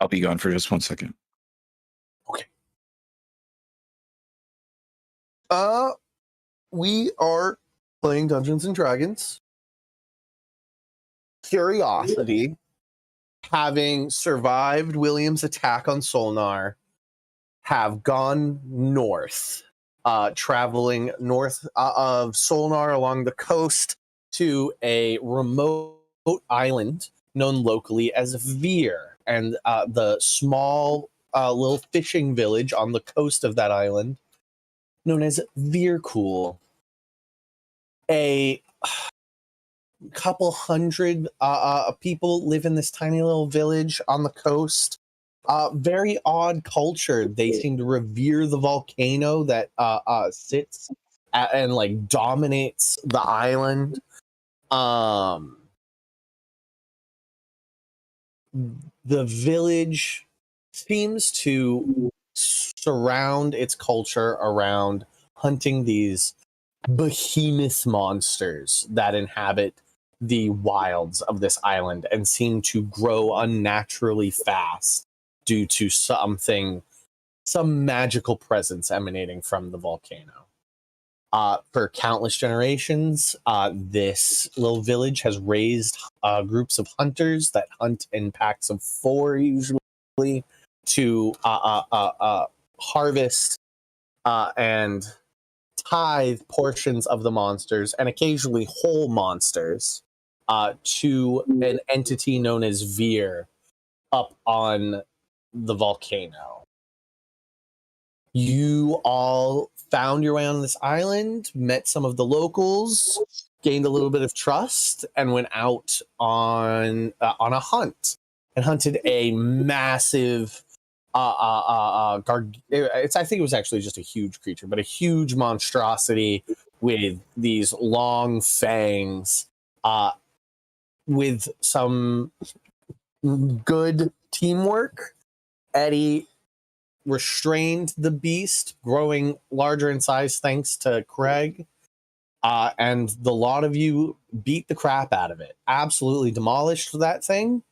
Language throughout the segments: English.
I'll be gone for just 1 second. Okay. We are playing Dungeons and Dragons. Curiosity, having survived William's attack on Solnar, have gone north, traveling north of Solnar along the coast to a remote island known locally as Veer, and the small little fishing village on the coast of that island known as Veercool. A couple hundred people live in this tiny little village on the coast. Very odd culture. They seem to revere the volcano that sits and like dominates the island. The village seems to surround its culture around hunting these behemoth monsters that inhabit the wilds of this island and seem to grow unnaturally fast due to some magical presence emanating from the volcano. For countless generations, this little village has raised groups of hunters that hunt in packs of 4 usually to harvest and tithe portions of the monsters and occasionally whole monsters to an entity known as Veer up on the volcano. You all found your way on this island, met some of the locals, gained a little bit of trust, and went out on a hunt and hunted a massive I think it was actually just a huge creature, but a huge monstrosity with these long fangs, with some good teamwork. Eddie restrained the beast, growing larger in size thanks to Craig, and the lot of you beat the crap out of it. Absolutely demolished that thing.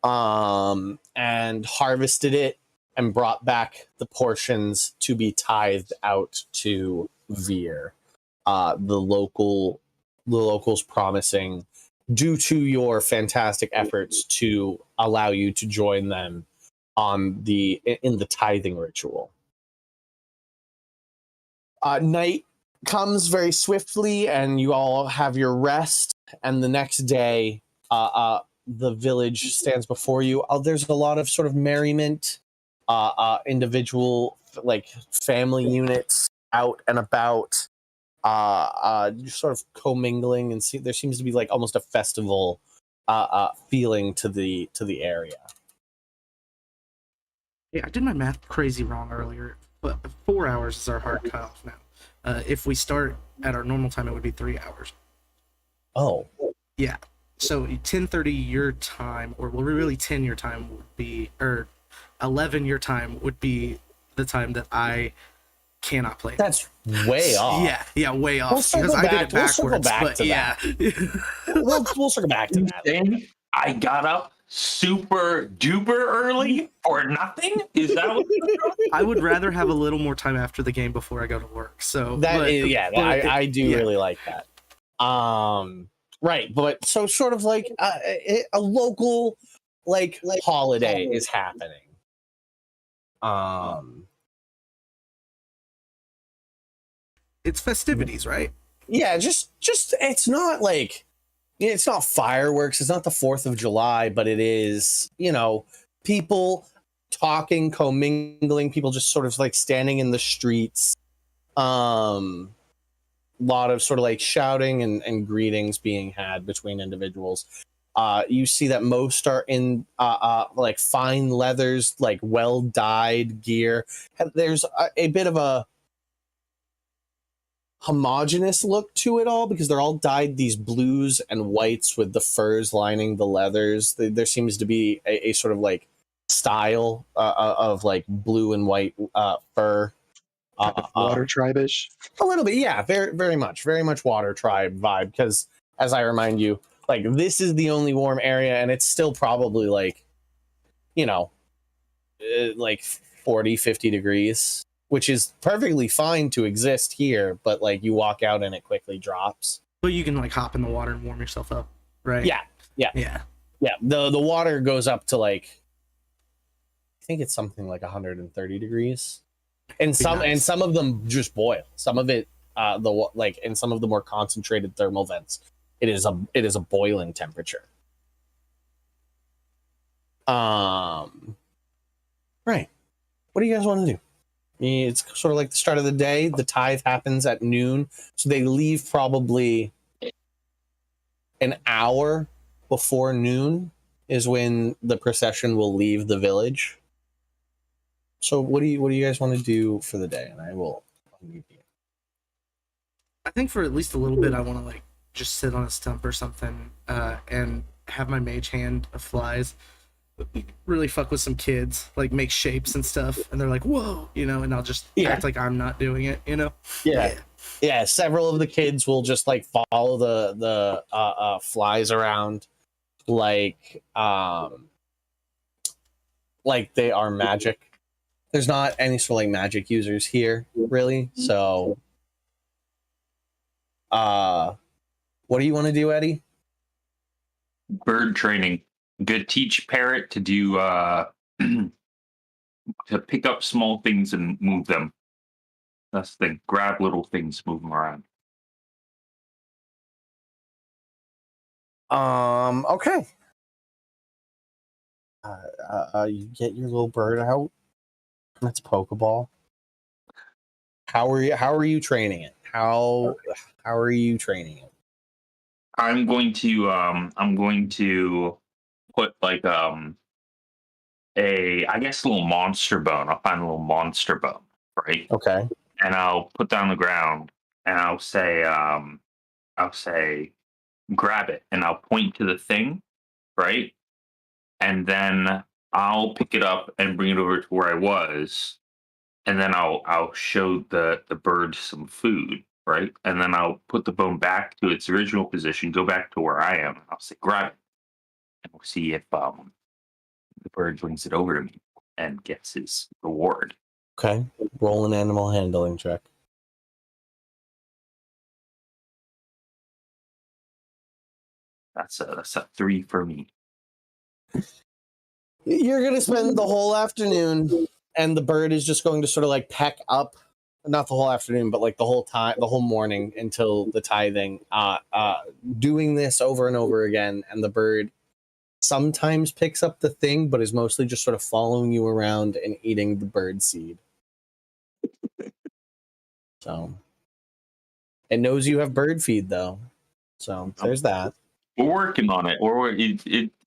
And harvested it and brought back the portions to be tithed out to Veer. The locals promising, due to your fantastic efforts, to allow you to join them in the tithing ritual. Night comes very swiftly, and you all have your rest. And the next day, the village stands before you. There's a lot of sort of merriment, individual like family units out and about, sort of commingling, and there seems to be like almost a festival feeling to the area. Yeah, I did my math crazy wrong earlier, but 4 hours is our hard cutoff now. If we start at our normal time, it would be 3 hours. Oh. Yeah. So 10:30 your time, or really 10 your time would be, or 11 your time would be the time that I cannot play. That's way off. Yeah, way off. Because I did it backwards. But yeah, we'll circle back to that. I got up super duper early for nothing. Is that what? I would rather have a little more time after the game before I go to work. So I do really like that. Right, but so sort of like a local like holiday is happening. It's festivities, right? Yeah, just it's not like, it's not fireworks, it's not the 4th of July, but it is, people talking, commingling, people just sort of like standing in the streets. Lot of sort of like shouting and greetings being had between individuals. You see that most are in like fine leathers, like well dyed gear. There's a bit of a homogeneous look to it all because they're all dyed these blues and whites with the furs lining the leathers. There seems to be a sort of like style of like blue and white fur. Water tribe-ish? A little bit, yeah, very much water tribe vibe, because as I remind you, like, this is the only warm area, and it's still probably like, like 40, 50 degrees, which is perfectly fine to exist here, but like you walk out and it quickly drops. But you can like hop in the water and warm yourself up, right? Yeah. The water goes up to like, I think it's something like 130 degrees, and some of them just boil. Some of it, in some of the more concentrated thermal vents, it is a boiling temperature. Right. What do you guys want to do? It's sort of like the start of the day. The tithe happens at noon, so they leave probably an hour before noon is when the procession will leave the village. So what do you guys want to do for the day? And I will. I think for at least a little bit, I want to like just sit on a stump or something, and have my mage hand of flies. Really fuck with some kids, like make shapes and stuff, and they're like, "Whoa," and I'll just act like I'm not doing it, Yeah. Several of the kids will just like follow the flies around, like they are magic. There's not any sort of like magic users here, really. So, what do you want to do, Eddie? Bird training. Good. Teach parrot to do to pick up small things and move them. That's the thing. Grab little things, move them around. Okay. You get your little bird out. That's a Pokeball. How are you training it? How are you training it? I'm going to put like a little monster bone. I'll find a little monster bone, right? Okay. And I'll put down the ground and I'll say grab it, and I'll point to the thing, right? And then I'll pick it up and bring it over to where I was, and then I'll show the bird some food, right? And then I'll put the bone back to its original position, go back to where I am, and I'll say grab it, and we'll see if the bird brings it over to me and gets his reward. Okay. Roll an animal handling check. That's a 3 for me. You're going to spend the whole afternoon, and the bird is just going to sort of like peck up, not the whole afternoon, but like the whole morning until the tithing, doing this over and over again. And the bird sometimes picks up the thing, but is mostly just sort of following you around and eating the bird seed. So it knows you have bird feed though. So there's that. We're working on it.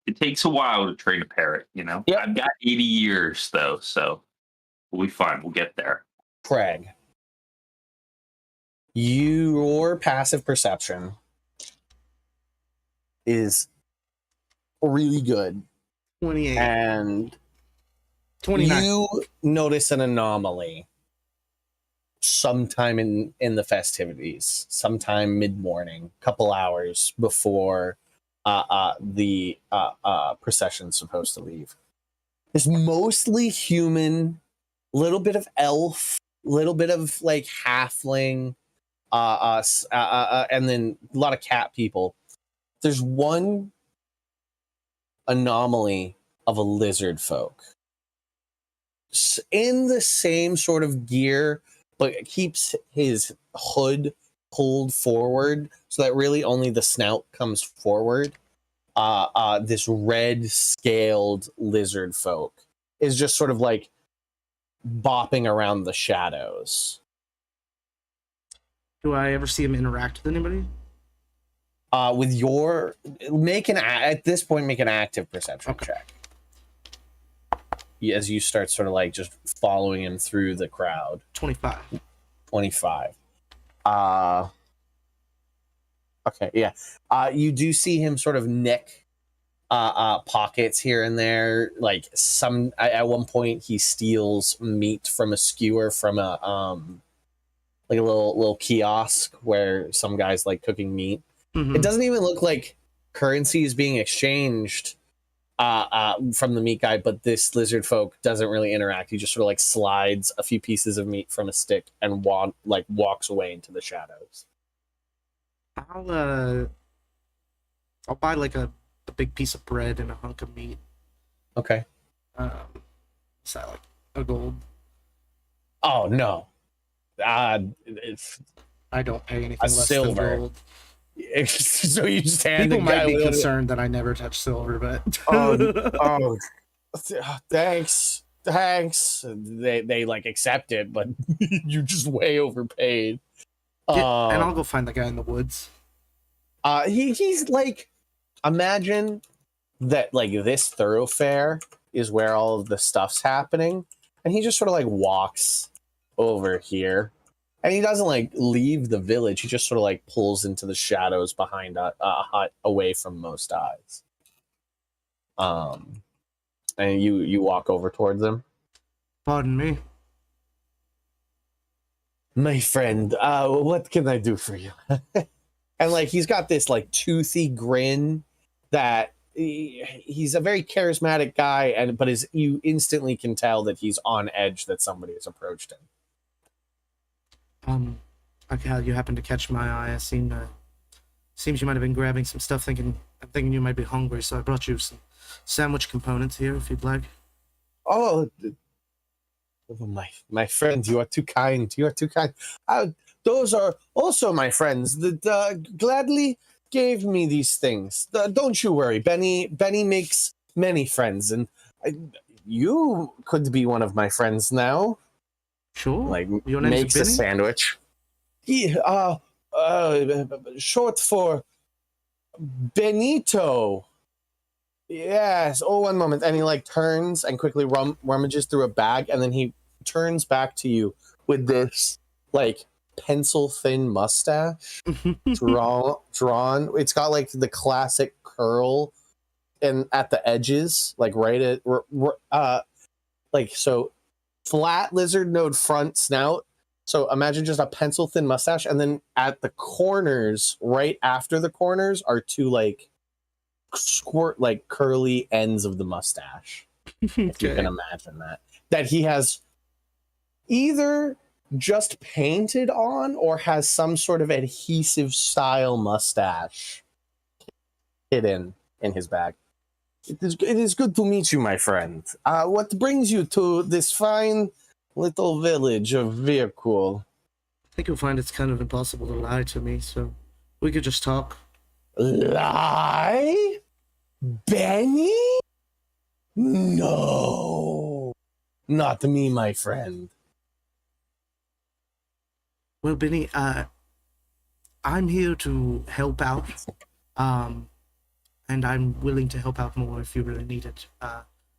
It takes a while to train a parrot, Yep. I've got 80 years though, so we'll be fine. We'll get there. Craig, your passive perception is really good. 28 and 29. You notice an anomaly sometime in the festivities, sometime mid-morning, couple hours before the procession's supposed to leave. There's mostly human, little bit of elf, little bit of like halfling, and then a lot of cat people. There's one anomaly of a lizard folk in the same sort of gear, but it keeps his hood pulled forward so that really only the snout comes forward. This red scaled lizard folk is just sort of like bopping around the shadows. Do I ever see him interact with anybody? With your at this point make an active perception check. As you start sort of like just following him through the crowd. 25. Okay, yeah. You do see him sort of nick pockets here and there. Like at one point he steals meat from a skewer from a like a little kiosk where some guy's like cooking meat. Mm-hmm. It doesn't even look like currency is being exchanged. from the meat guy, but this lizard folk doesn't really interact. He just sort of like slides a few pieces of meat from a stick and walks away into the shadows. I'll buy like a big piece of bread and a hunk of meat. Okay. Is that like a gold? Oh no. It's I don't pay anything a less silver. than gold. So you just hand People the guy might be a little- concerned that I never touch silver, but oh, thanks. They like accept it, but you just way overpaid. and I'll go find the guy in the woods. He's like, imagine that like this thoroughfare is where all of the stuff's happening, and he just sort of like walks over here, and he doesn't like leave the village. He just sort of like pulls into the shadows behind a hut away from most eyes. And you walk over towards him. Pardon me. My friend, what can I do for you? And like he's got this like toothy grin that he's a very charismatic guy, but you instantly can tell that he's on edge that somebody has approached him. Okay, you happened to catch my eye. Seems you might have been grabbing some stuff, I'm thinking you might be hungry, so I brought you some sandwich components here if you'd like. Oh, my friend, you are too kind. You are too kind. Those are also my friends that gladly gave me these things. Don't you worry. Benny makes many friends, and you could be one of my friends now. Sure. Like Your name's makes a Benny? sandwich. Short for Benito. Yes. Oh, one moment. And he like turns and quickly rummages through a bag, and then he turns back to you with this like pencil thin mustache drawn. It's got like the classic curl and at the edges, like right at like so flat lizard node front snout. So imagine just a pencil thin mustache, and then at the corners, right after the corners, are two like squirt like curly ends of the mustache. If you can imagine that he has either just painted on or has some sort of adhesive style mustache hidden in his bag. It is good to meet you, my friend. What brings you to this fine little village of Virkul? I think you'll find it's kind of impossible to lie to me, so we could just talk. Lie? Benny? No. Not me, my friend. Well, Benny, I'm here to help out, and I'm willing to help out more if you really need it.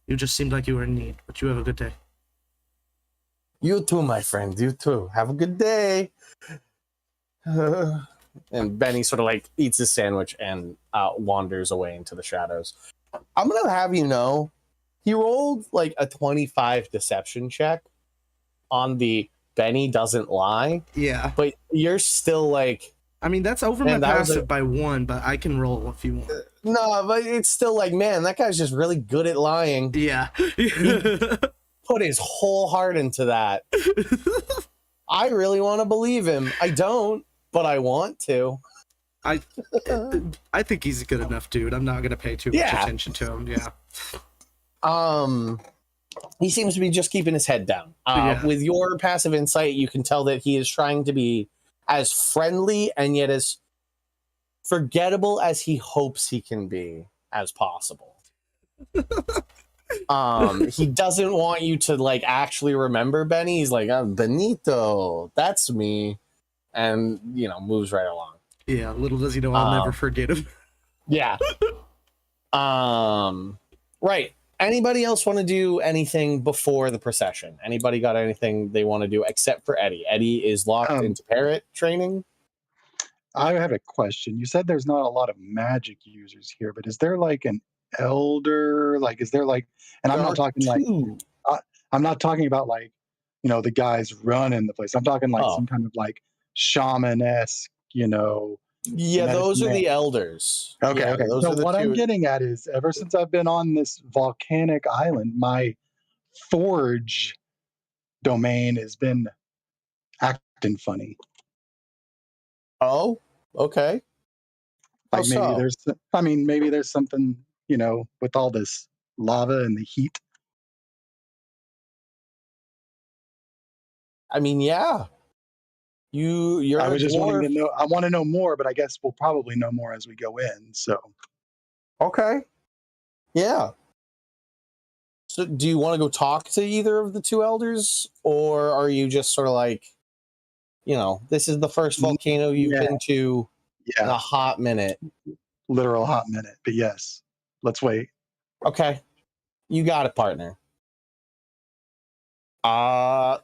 You just seemed like you were in need, but you have a good day. You too, my friend. You too. Have a good day. And Benny sort of like eats his sandwich and wanders away into the shadows. I'm going to have you know, he rolled like a 25 deception check on the Benny doesn't lie. Yeah. But you're still like... I mean, that's over my passive by 1, but I can roll if you want. No, but it's still like, man, that guy's just really good at lying. Yeah. Put his whole heart into that. I really want to believe him. I don't, but I want to. I think he's a good enough dude. I'm not gonna pay too much attention to him. Yeah. He seems to be just keeping his head down. With your passive insight, you can tell that he is trying to be as friendly and yet as forgettable as he hopes he can be as possible. He doesn't want you to like actually remember Benny. He's like, oh, Benito, that's me, and moves right along. Yeah, little does he know I'll never forget him. Yeah. Right. Anybody else want to do anything before the procession? Anybody got anything they want to do except for Eddie? Eddie is locked into parrot training. I have a question. You said there's not a lot of magic users here, but is there like an elder? Like, is there like, and I'm not talking like, I'm not talking about like, the guys running the place. I'm talking like some kind of like shaman-esque, Yeah, those are the elders. Okay, Yeah, okay. those So are the what I'm two. getting at is, ever since I've been on this volcanic island, my forge domain has been acting funny. Oh, okay. How Like maybe so? maybe there's something, with all this lava and the heat. I mean, yeah. You're I a was just wanting dwarf. to know. I want to know more, but I guess we'll probably know more as we go in. So Okay. Yeah. So do you want to go talk to either of the two elders, or are you just sort of like, this is the first mm, volcano you've yeah, been to in yeah, a hot minute? literal hot minute. But yes, let's wait. Okay. You got it, partner. Uh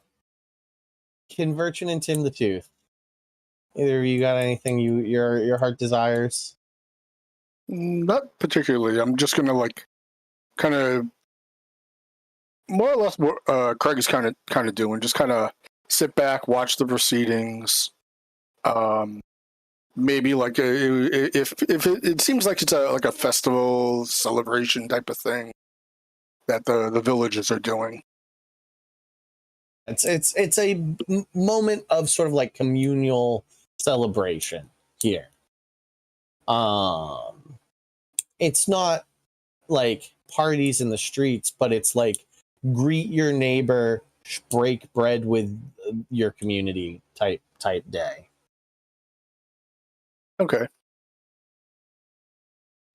Conversion and Tim the Tooth. Either of you got anything your heart desires? Not particularly. I'm just gonna kind of more or less what Craig is kind of doing. Just kind of sit back, watch the proceedings. Maybe if it seems like it's like a festival celebration type of thing that the villages are doing. It's a moment of sort of like communal celebration here. It's not like parties in the streets, but it's like greet your neighbor, break bread with your community type day. Okay.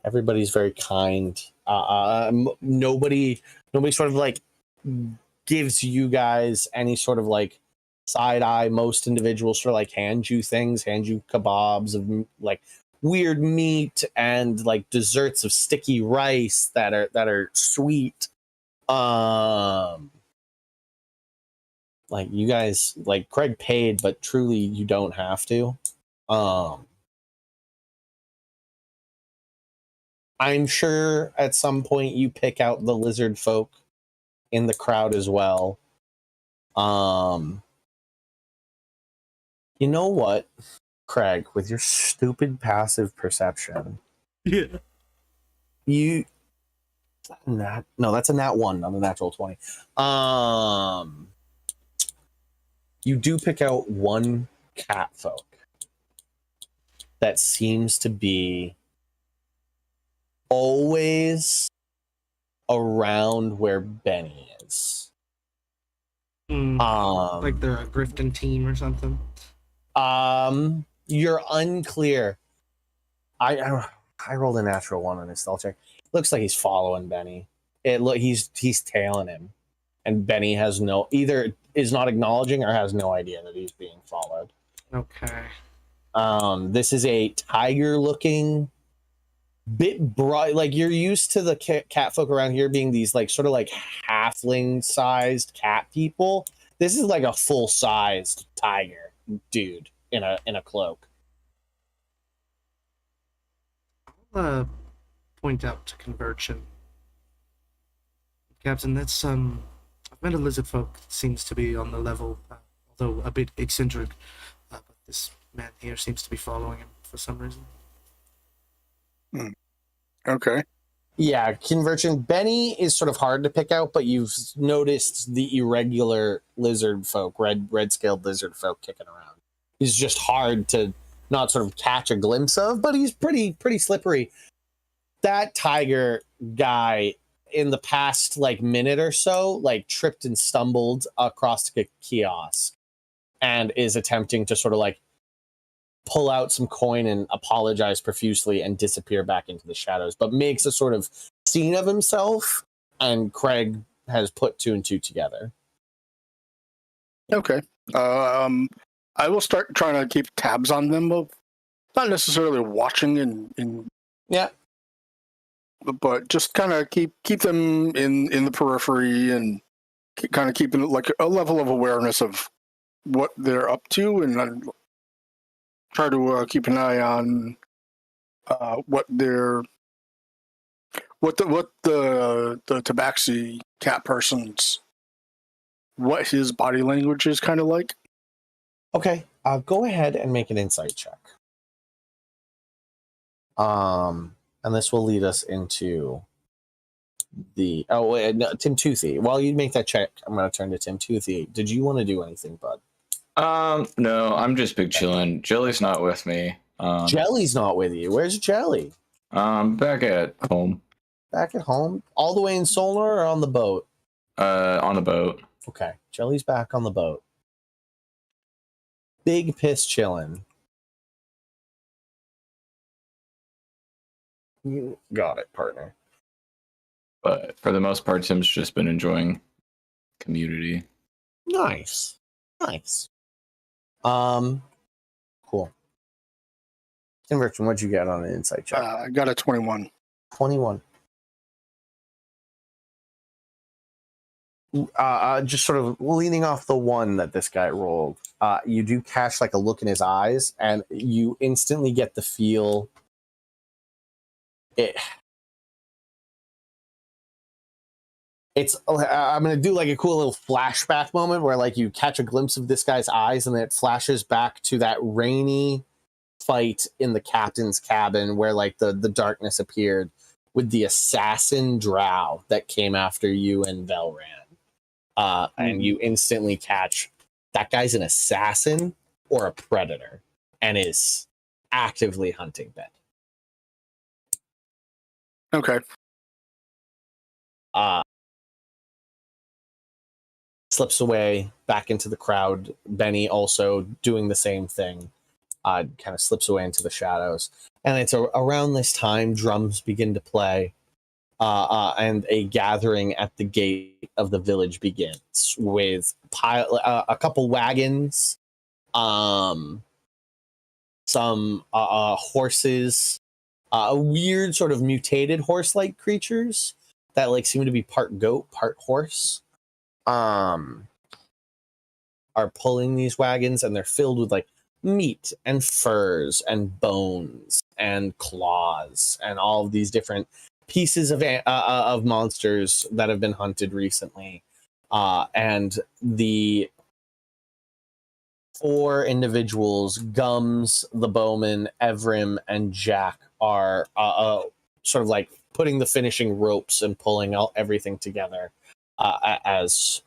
Everybody's very kind. Nobody sort of like gives you guys any sort of like side eye. Most individuals sort of like hand you kebabs of like weird meat and like desserts of sticky rice that are sweet. Like you guys, like Craig paid, but truly you don't have to. I'm sure at some point you pick out the lizard folk in the crowd as well. You know what, Craig, with your stupid passive perception, Yeah. that's a nat 1, not a natural 20. You do pick out one cat folk that seems to be always around where Benny is. Like they're a Grifton team or something. You're unclear. I rolled a natural 1 on his stealth check. Looks like he's following Benny. He's tailing him, and Benny has either is not acknowledging or has no idea that he's being followed. Okay. This is a tiger-looking, bit bright. Like you're used to the cat folk around here being these like sort of like halfling-sized cat people. This is like a full-sized tiger dude in a cloak. I'll point out to Conversion, Captain. That's I've met a lizard folk that seems to be on the level, although a bit eccentric. But this man here seems to be following him for some reason. Okay. Yeah, Conversion. Benny is sort of hard to pick out, but you've noticed the irregular lizard folk, red-scaled lizard folk kicking around. He's just hard to not sort of catch a glimpse of, but he's pretty slippery. That tiger guy in the past like minute or so like tripped and stumbled across the kiosk and is attempting to sort of like pull out some coin and apologize profusely and disappear back into the shadows, but makes a sort of scene of himself, and Craig has put 2 and 2 together. Okay. I will start trying to keep tabs on them, not necessarily watching in Yeah. but just kind of keep them in the periphery and kind of keeping like a level of awareness of what they're up to, and then try to keep an eye on what the tabaxi cat person's, what his body language is kind of like. Okay. Go ahead and make an insight check. And this will lead us into the Tim Toothy. While you make that check, I'm going to turn to Tim Toothy. Did you want to do anything, bud? No, I'm just big chilling. Jelly's not with me. Jelly's not with you. Where's Jelly? Back at home. Back at home? All the way in Solar or on the boat? On the boat. Okay, Jelly's back on the boat. Big piss chilling. You got it, partner. But for the most part, Tim's just been enjoying community. Nice. Cool. Tim Richmond, what'd you get on an insight check? I got a 21. 21. Just sort of leaning off the one that this guy rolled, you do catch like a look in his eyes, and you instantly get the feel. I'm going to do like a cool little flashback moment where like you catch a glimpse of this guy's eyes and then it flashes back to that rainy fight in the captain's cabin where like the darkness appeared with the assassin drow that came after you and Velran. And you instantly catch that guy's an assassin or a predator and is actively hunting Ben. Okay. Slips away back into the crowd. Benny also doing the same thing. Kind of slips away into the shadows. And it's around this time, drums begin to play. And a gathering at the gate of the village begins with a couple wagons, some horses, weird sort of mutated horse-like creatures that like seem to be part goat, part horse. Are pulling these wagons, and they're filled with like meat and furs and bones and claws and all of these different pieces of monsters that have been hunted recently. And the 4 individuals, Gums, the Bowman, Evrim, and Jack, are sort of like putting the finishing ropes and pulling everything together. As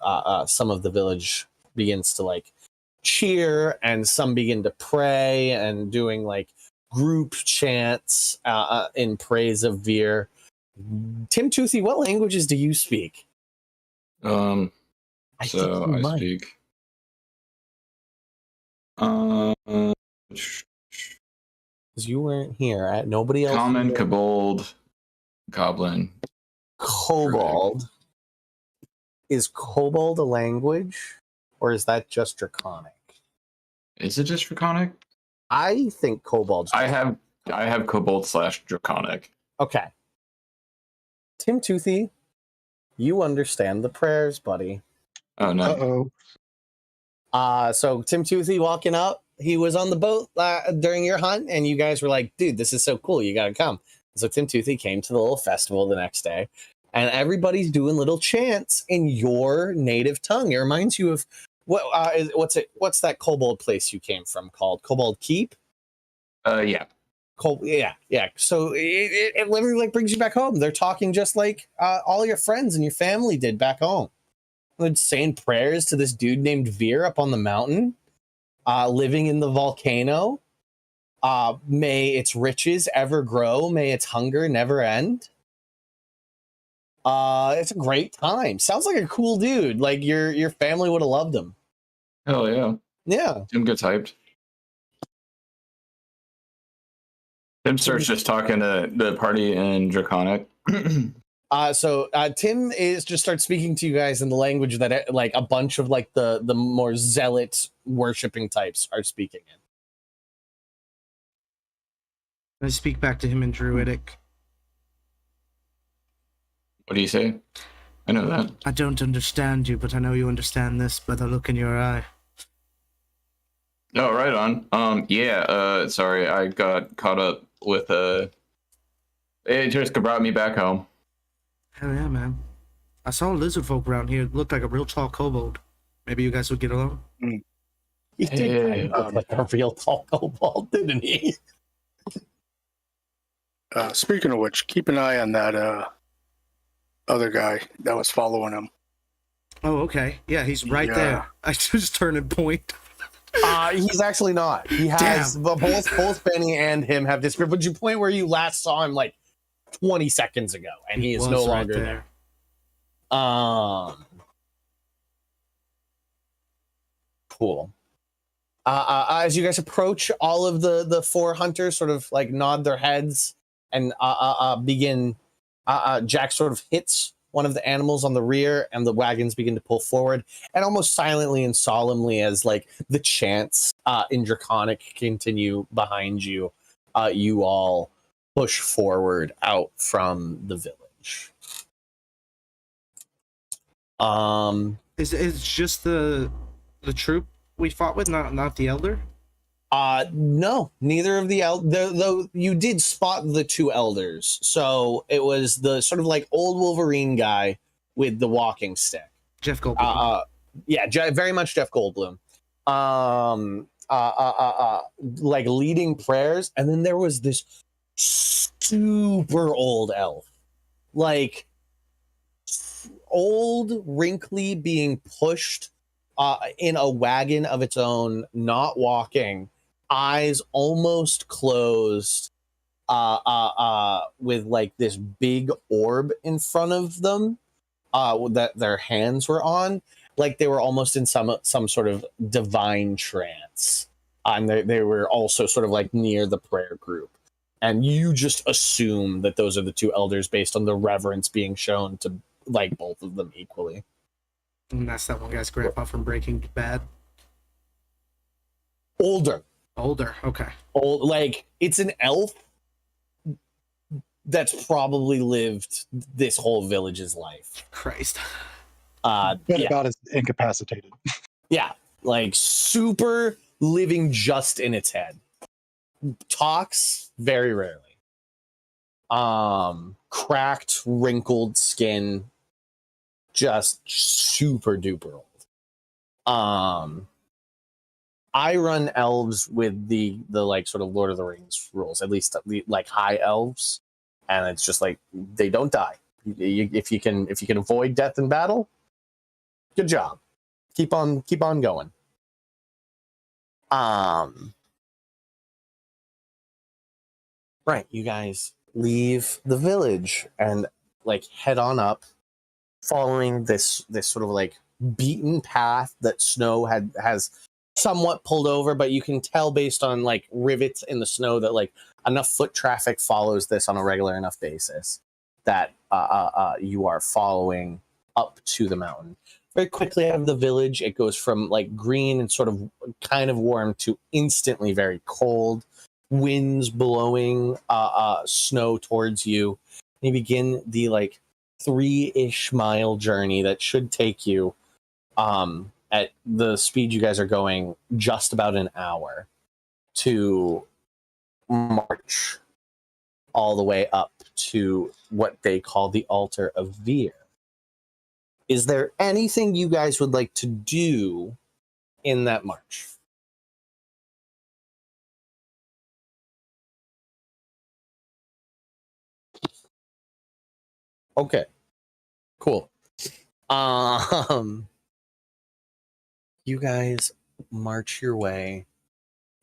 some of the village begins to like cheer and some begin to pray and doing like group chants in praise of Veer. Tim Toothy, what languages do you speak? I speak. Because you weren't here. Nobody else. Common, Kobold, Goblin, Kobold. Is Kobold a language, or is that just Draconic? Is it just Draconic? I think Kobold's. I have Kobold / Draconic. Okay. Tim Toothy, you understand the prayers, buddy. Oh no. So Tim Toothy walking up, he was on the boat during your hunt, and you guys were like, dude, this is so cool, you gotta come. So Tim Toothy came to the little festival the next day. And everybody's doing little chants in your native tongue. It reminds you of what's that kobold place you came from called? Kobold Keep? Yeah. Yeah. So it literally like brings you back home. They're talking just like all your friends and your family did back home. They're saying prayers to this dude named Veer up on the mountain, living in the volcano. May its riches ever grow. May its hunger never end. It's a great time. Sounds like a cool dude. Like your family would have loved him. Hell yeah. Yeah. Tim gets hyped. Tim starts just talking to the party in Draconic. So Tim just starts speaking to you guys in the language that like a bunch of like the more zealot worshipping types are speaking in. I speak back to him in Druidic. What do you say? I know that. I don't understand you, but I know you understand this by the look in your eye. Oh, right on. Sorry, I got caught up with it just brought me back home. Hell yeah, man. I saw lizard folk around here. It looked like a real tall kobold. Maybe you guys would get along? He did kind of look like a real tall kobold, didn't he? Speaking of which, keep an eye on that other guy that was following him. Oh, okay. Yeah, he's right Yeah. there. I just turn and point. He's actually not. He has both Benny and him have disappeared. But you point where you last saw him like 20 seconds ago, and he is no was right longer there. Cool. As you guys approach, all of the four hunters sort of like nod their heads and begin. Jack sort of hits one of the animals on the rear, and the wagons begin to pull forward. And almost silently and solemnly, as like the chants in Draconic continue behind you, you all push forward out from the village. Is just the troop we fought with, not the elder? No, neither of the though you did spot the two elders. So it was the sort of like old Wolverine guy with the walking stick. Jeff Goldblum. Yeah, very much Jeff Goldblum. Like leading prayers, and then there was this super old elf, like old, wrinkly, being pushed in a wagon of its own, not walking, eyes almost closed, with like this big orb in front of them that their hands were on, like they were almost in some sort of divine trance. And they were also sort of like near the prayer group. And you just assume that those are the two elders based on the reverence being shown to like both of them equally. And that's that one guy's grandpa from Breaking Bad. Older, okay. old, like it's an elf that's probably lived this whole village's life. Christ. Been about as incapacitated. Yeah, like super living just in its head. Talks very rarely. Cracked, wrinkled skin, just super duper old. I run elves with the like sort of Lord of the Rings rules, at least like high elves, and it's just like they don't die. If you can avoid death in battle, good job. Keep on going. Right, you guys leave the village and like head on up, following this sort of like beaten path that snow has somewhat pulled over, but you can tell based on like rivets in the snow that like enough foot traffic follows this on a regular enough basis that you are following up to the mountain. Very quickly out of the village, it goes from like green and sort of kind of warm to instantly very cold. Winds blowing snow towards you. You begin the like 3-ish mile journey that should take you at the speed you guys are going just about an hour to march all the way up to what they call the altar of Veer. Is there anything you guys would like to do in that march? Okay, cool. You guys march your way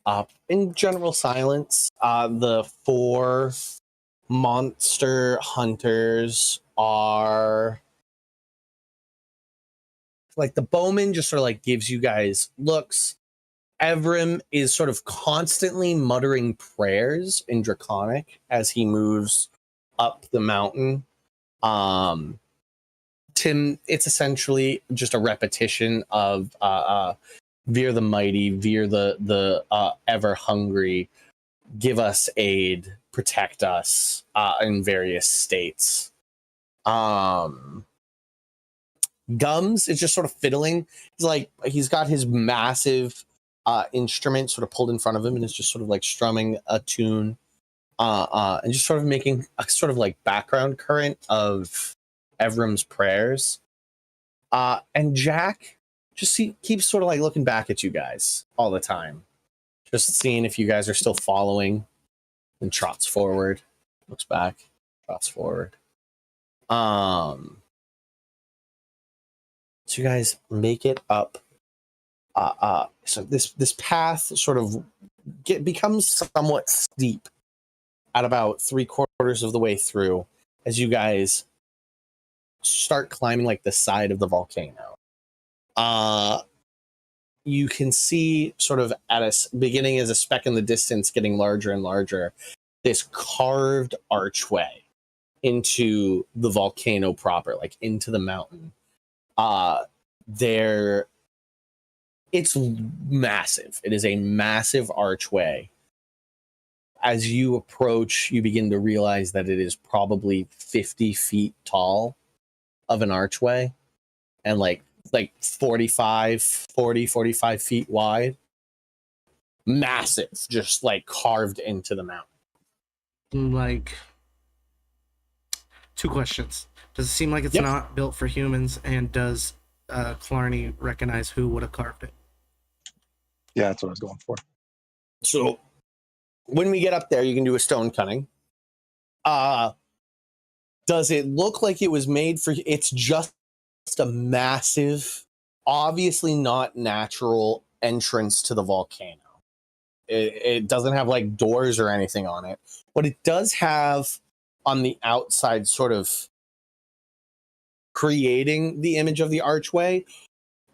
up in general silence. The 4 monster hunters are like, the bowman just sort of like gives you guys looks. Evrim is sort of constantly muttering prayers in Draconic as he moves up the mountain. Tim, it's essentially just a repetition of Veer the Mighty, Veer the ever hungry, give us aid, protect us in various states. Gums is just sort of fiddling. He's got his massive instrument sort of pulled in front of him and is just sort of like strumming a tune and just sort of making a sort of like background current of Evrim's prayers. And Jack just keeps sort of like looking back at you guys all the time, just seeing if you guys are still following, and trots forward. Looks back, trots forward. So you guys make it up. So this path sort of becomes somewhat steep at about 3/4 of the way through as you guys start climbing like the side of the volcano. You can see sort of at a beginning as a speck in the distance, getting larger and larger, this carved archway into the volcano proper, like into the mountain. It's massive. It is a massive archway. As you approach, you begin to realize that it is probably 50 feet tall of an archway and like 45 feet wide. Massive, just like carved into the mountain. Like, 2 questions. Does it seem like it's not built for humans? And does Clarny recognize who would have carved it? Yeah, that's what I was going for. So when we get up there, you can do a stone cunning. Does it look like it was made for? It's just a massive, obviously not natural entrance to the volcano. It doesn't have like doors or anything on it. What it does have on the outside, sort of creating the image of the archway,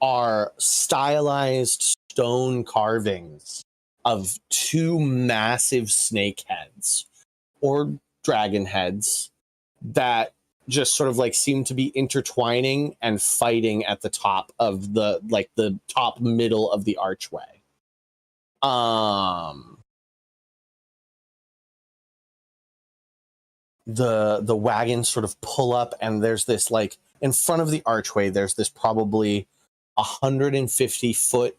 are stylized stone carvings of 2 massive snake heads or dragon heads that just sort of like seem to be intertwining and fighting at the top of the top middle of the archway. The wagons sort of pull up, and there's this, like, in front of the archway, there's this probably 150-foot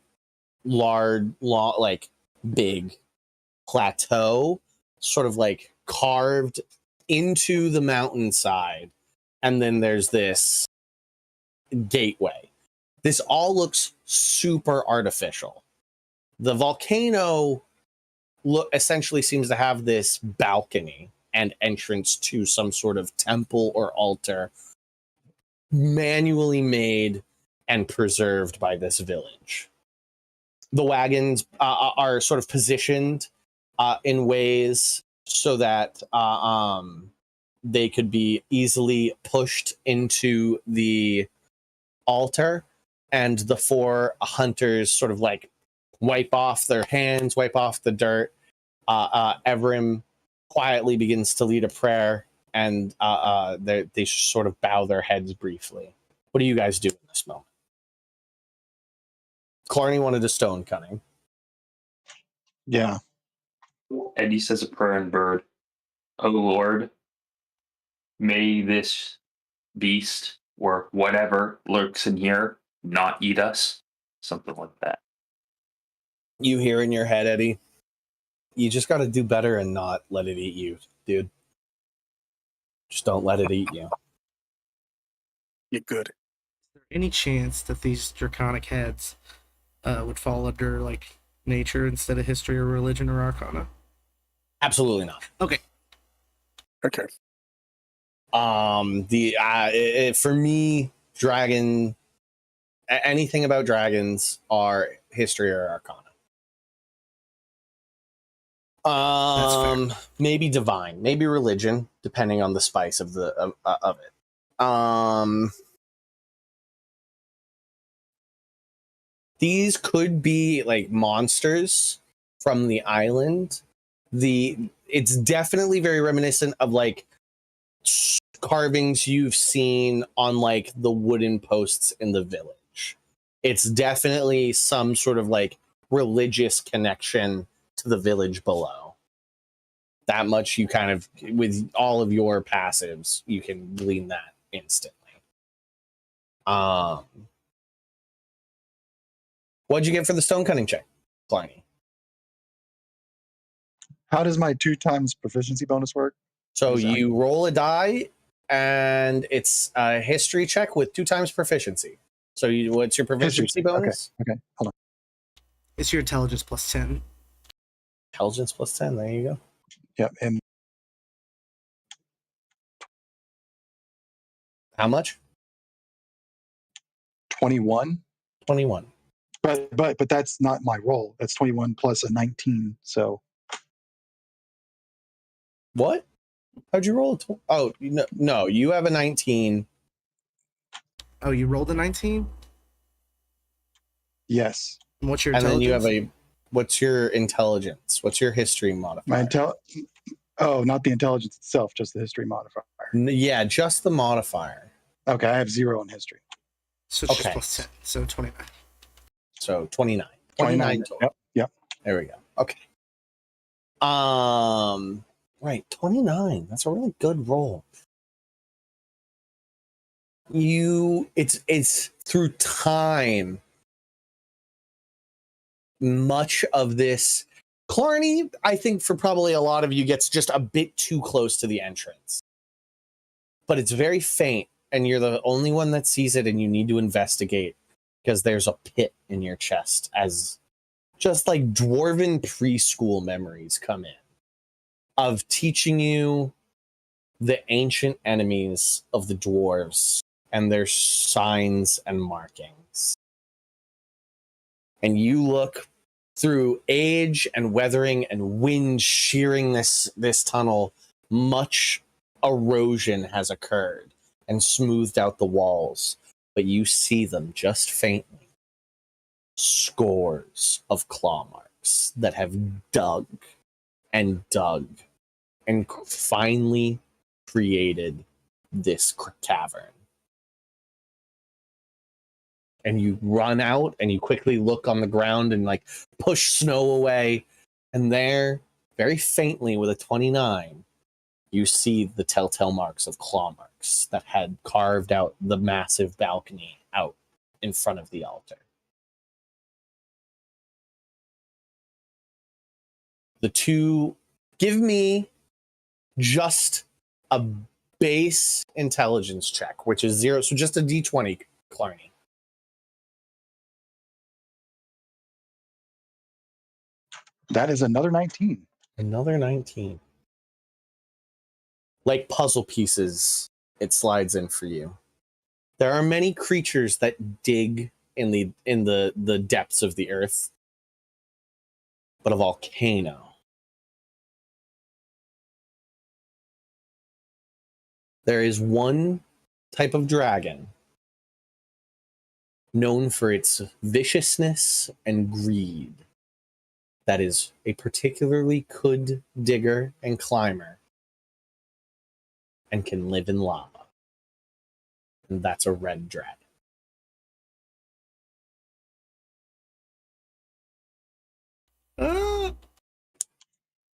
like big plateau, sort of like carved into the mountainside, and then there's this gateway. This all looks super artificial. The volcano essentially seems to have this balcony and entrance to some sort of temple or altar, manually made and preserved by this village. The wagons are sort of positioned in ways so that they could be easily pushed into the altar, and the 4 hunters sort of like wipe off their hands, wipe off the dirt. Evrim quietly begins to lead a prayer, and they sort of bow their heads briefly. What do you guys do in this moment? Clarny wanted a stone cunning. Yeah. Eddie says a prayer in bird. Oh Lord, may this beast or whatever lurks in here not eat us. Something like that. You hear in your head, Eddie, you just got to do better and not let it eat you, dude. Just don't let it eat you. You're good. Is there any chance that these draconic heads would fall under like nature instead of history or religion or arcana? Absolutely not. Okay. Okay. For me, dragon, anything about dragons are history or arcana. Maybe divine, maybe religion, depending on the spice of the of it. These could be like monsters from the island. It's definitely very reminiscent of like carvings you've seen on like the wooden posts in the village. It's definitely some sort of like religious connection to the village below. That much you kind of, with all of your passives, you can glean that instantly. What'd you get for the stone cutting check, Pliny? How does my 2 times proficiency bonus work? So you roll a die, and it's a history check with 2 times proficiency. So what's your proficiency bonus? Okay, hold on. It's your intelligence plus 10. Intelligence plus 10. There you go. Yep, and How much? 21. 21. But that's not my roll. That's 21 plus a 19. So What? How'd you roll? Oh, no, you have a 19. Oh, you rolled a 19? yes, And what's your And then intelligence? you have what's your intelligence? What's your history modifier? Oh, not the intelligence itself, just the history modifier. Yeah, just the modifier. Okay, I have 0 in history. So it's just Okay. plus 10. So 29. So 29. 29 total. Yep. There we go. Okay. Right, 29. That's a really good roll. It's through time. Much of this Clarny, I think for probably a lot of you, gets just a bit too close to the entrance. But it's very faint, and you're the only one that sees it, and you need to investigate because there's a pit in your chest as just like dwarven preschool memories come in of teaching you the ancient enemies of the dwarves and their signs and markings. And you look through age and weathering and wind shearing this tunnel, much erosion has occurred and smoothed out the walls, but you see them just faintly. Scores of claw marks that have dug and finally created this cavern. And you run out and you quickly look on the ground and like push snow away. And there, very faintly with a 29, you see the telltale marks of claw marks that had carved out the massive balcony out in front of the altar. The two, give me just a base intelligence check, which is 0. So just a d20, Clarny. That is another 19. Another 19. Like puzzle pieces, it slides in for you. There are many creatures that dig in the depths of the earth, but a volcano. There is one type of dragon known for its viciousness and greed that is a particularly good digger and climber and can live in lava. And that's a red dragon.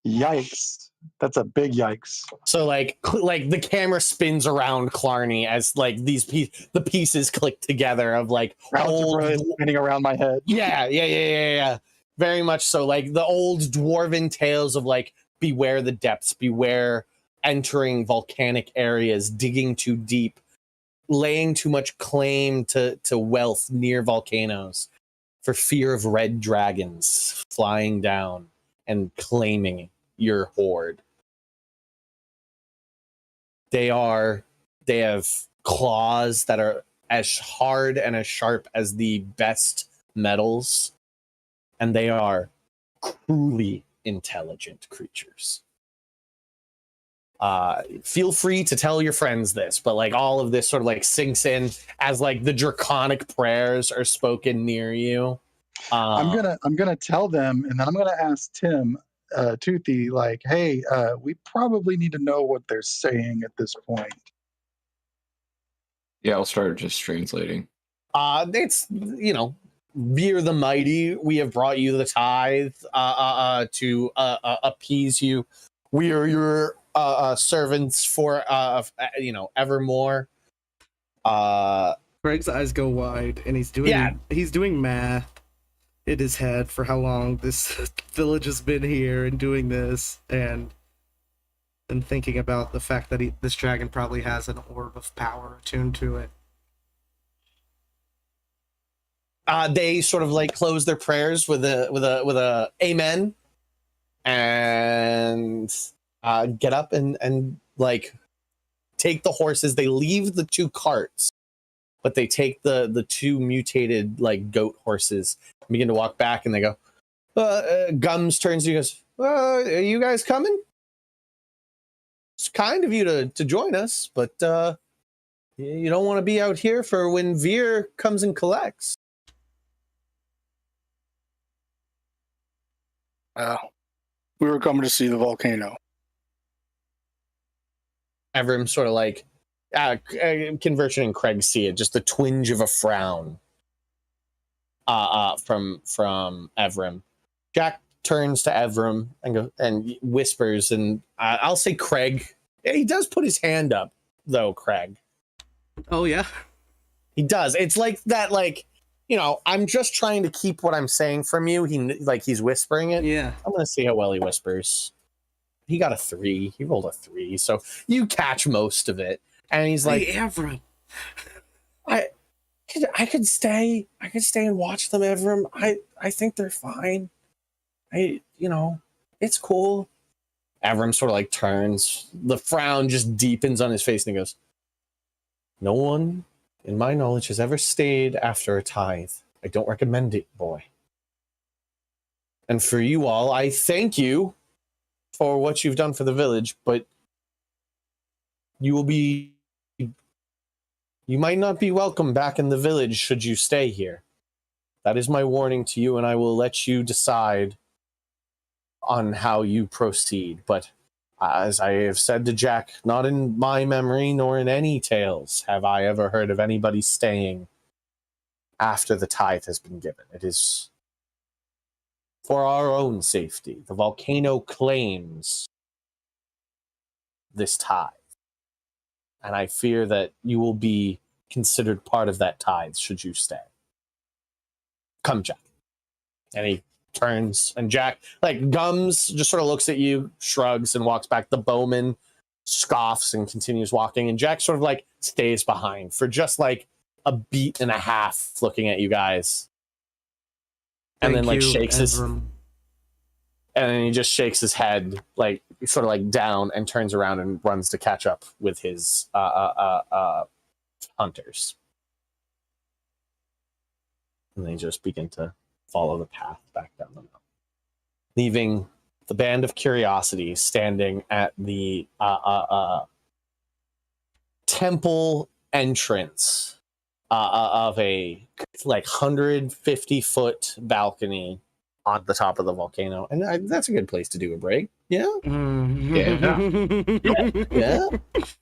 Yikes. That's a big yikes. So like the camera spins around Clarny as like the pieces click together of like Algebra is spinning around my head. Yeah. Very much so. Like the old dwarven tales of like beware the depths, beware entering volcanic areas, digging too deep, laying too much claim to wealth near volcanoes for fear of red dragons flying down and claiming your hoard. They have claws that are as hard and as sharp as the best metals, and they are cruelly intelligent creatures. Feel free to tell your friends this, but like all of this sort of like sinks in as like the draconic prayers are spoken near you. I'm gonna tell them, and then I'm gonna ask Tim, Toothy, like, hey, we probably need to know what they're saying at this point. Yeah, I'll start just translating. It's, veer the mighty. We have brought you the tithe to appease you. We are your servants for evermore. Greg's eyes go wide, and he's doing math in his head for how long this village has been here and doing this, and thinking about the fact that this dragon probably has an orb of power attuned to it. They sort of like close their prayers with a amen, and get up and like take the horses. They leave the 2 carts, but they take the 2 mutated like goat horses and begin to walk back. And they go. Gums turns to you and goes, are you guys coming? It's kind of you to join us, but you don't want to be out here for when Veer comes and collects. We were coming to see the volcano. Evrim sort of like, Conversion and Craig see it, just a twinge of a frown from Evrim. Jack turns to Evrim and whispers, and I'll say Craig. He does put his hand up, though, Craig. Oh, yeah? He does. It's like that, like, I'm just trying to keep what I'm saying from you. He's whispering it. Yeah. I'm going to see how well he whispers. He got a 3. He rolled a 3, so you catch most of it. And he's like, hey, Evrim. I could stay and watch them, Evrim. I think they're fine. It's cool. Evrim sort of like turns. The frown just deepens on his face and he goes, no one, in my knowledge, has ever stayed after a tithe. I don't recommend it, boy. And for you all, I thank you for what you've done for the village, but you might not be welcome back in the village should you stay here. That is my warning to you, and I will let you decide on how you proceed. But as I have said to Jack, not in my memory nor in any tales have I ever heard of anybody staying after the tithe has been given. It is for our own safety. The volcano claims this tithe, and I fear that you will be considered part of that tithe should you stay. Come, Jack. And he turns, and Jack, like, Gums just sort of looks at you, shrugs, and walks back. The bowman scoffs and continues walking, and Jack sort of like stays behind for just like a beat and a half, looking at you guys, and then like shakes his, and then he just shakes his head, like sort of like down, and turns around and runs to catch up with his hunters, and they just begin to follow the path back down the mountain, leaving the band of curiosity standing at the temple entrance of a like 150-foot balcony on the top of the volcano. And that's a good place to do a break. Yeah? Yeah. Yeah?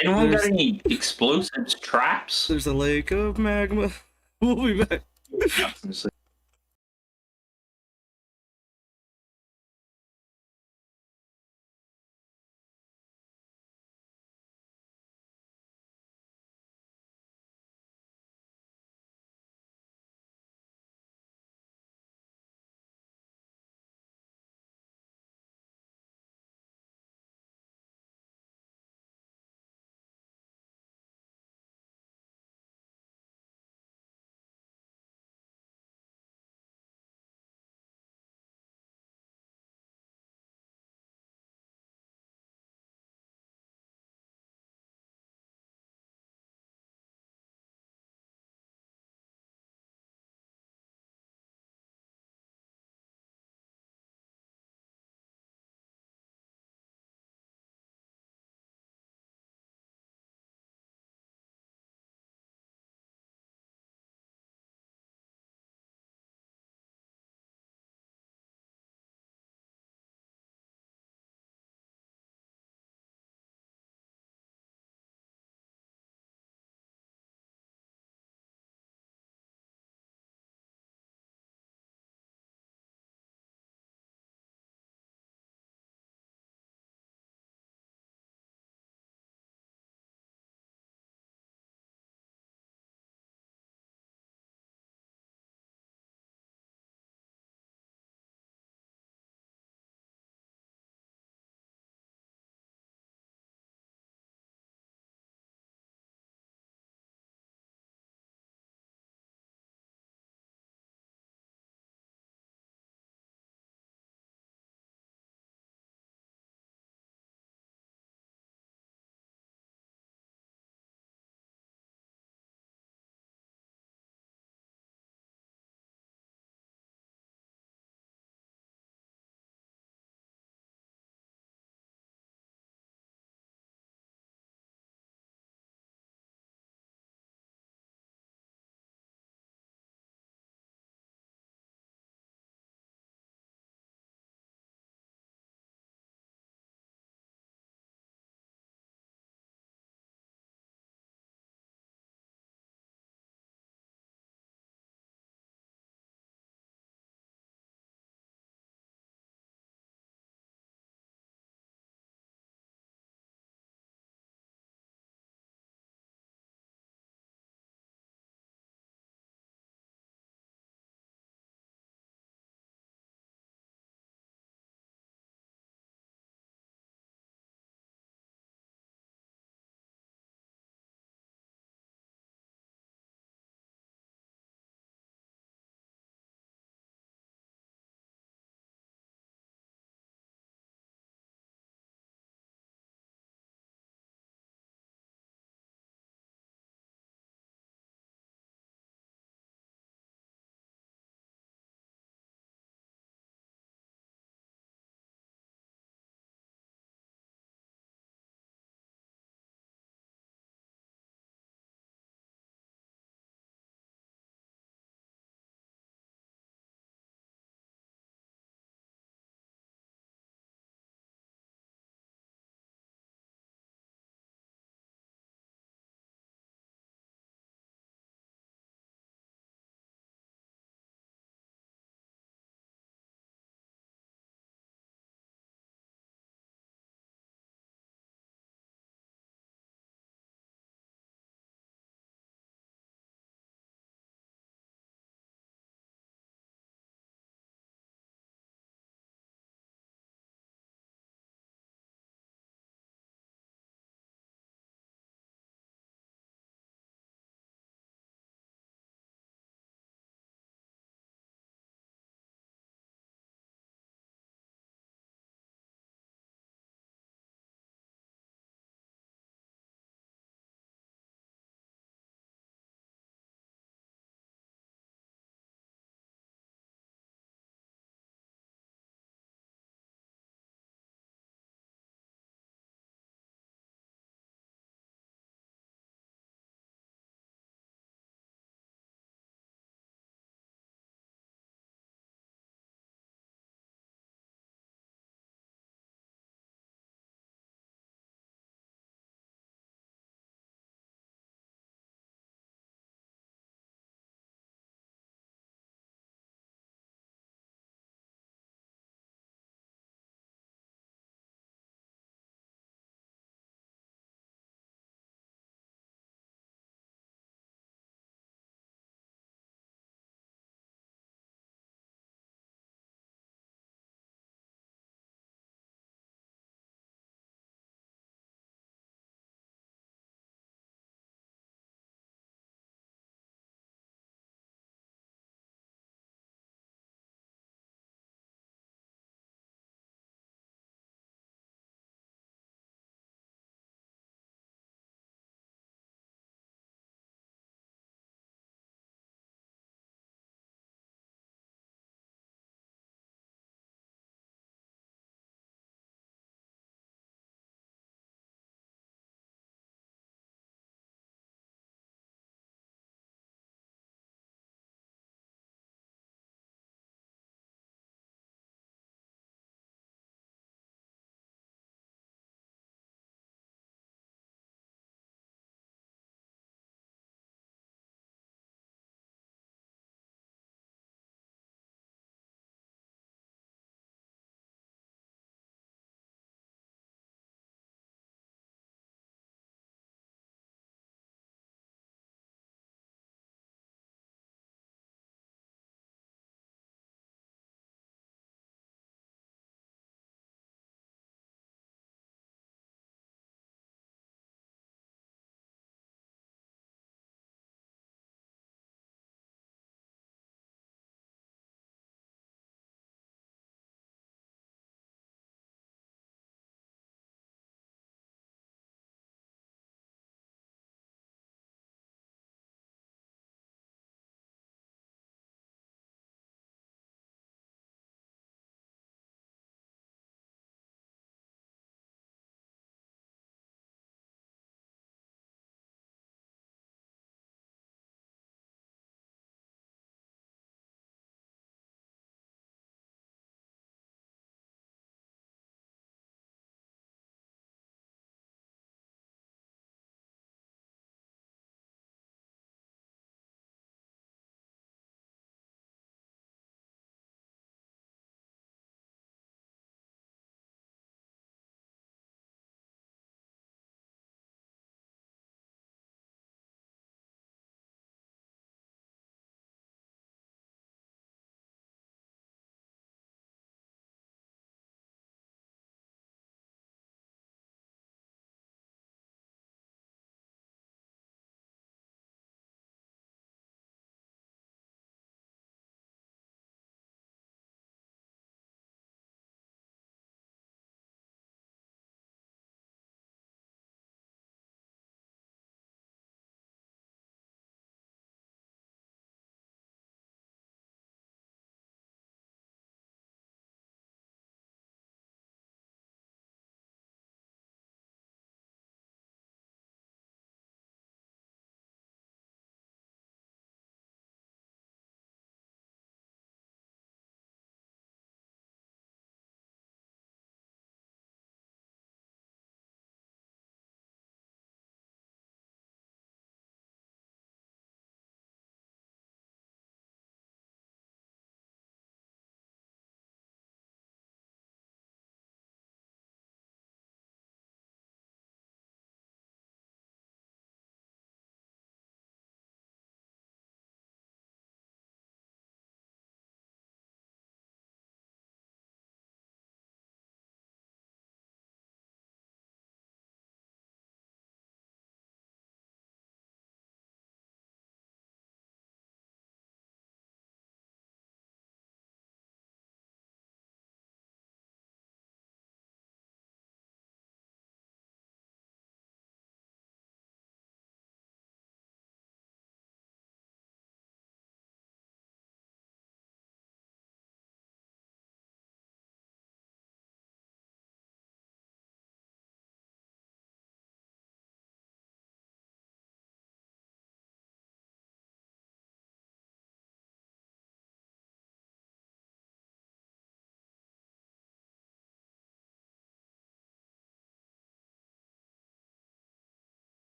Anyone got any explosives, traps? There's a lake of magma. We'll be back.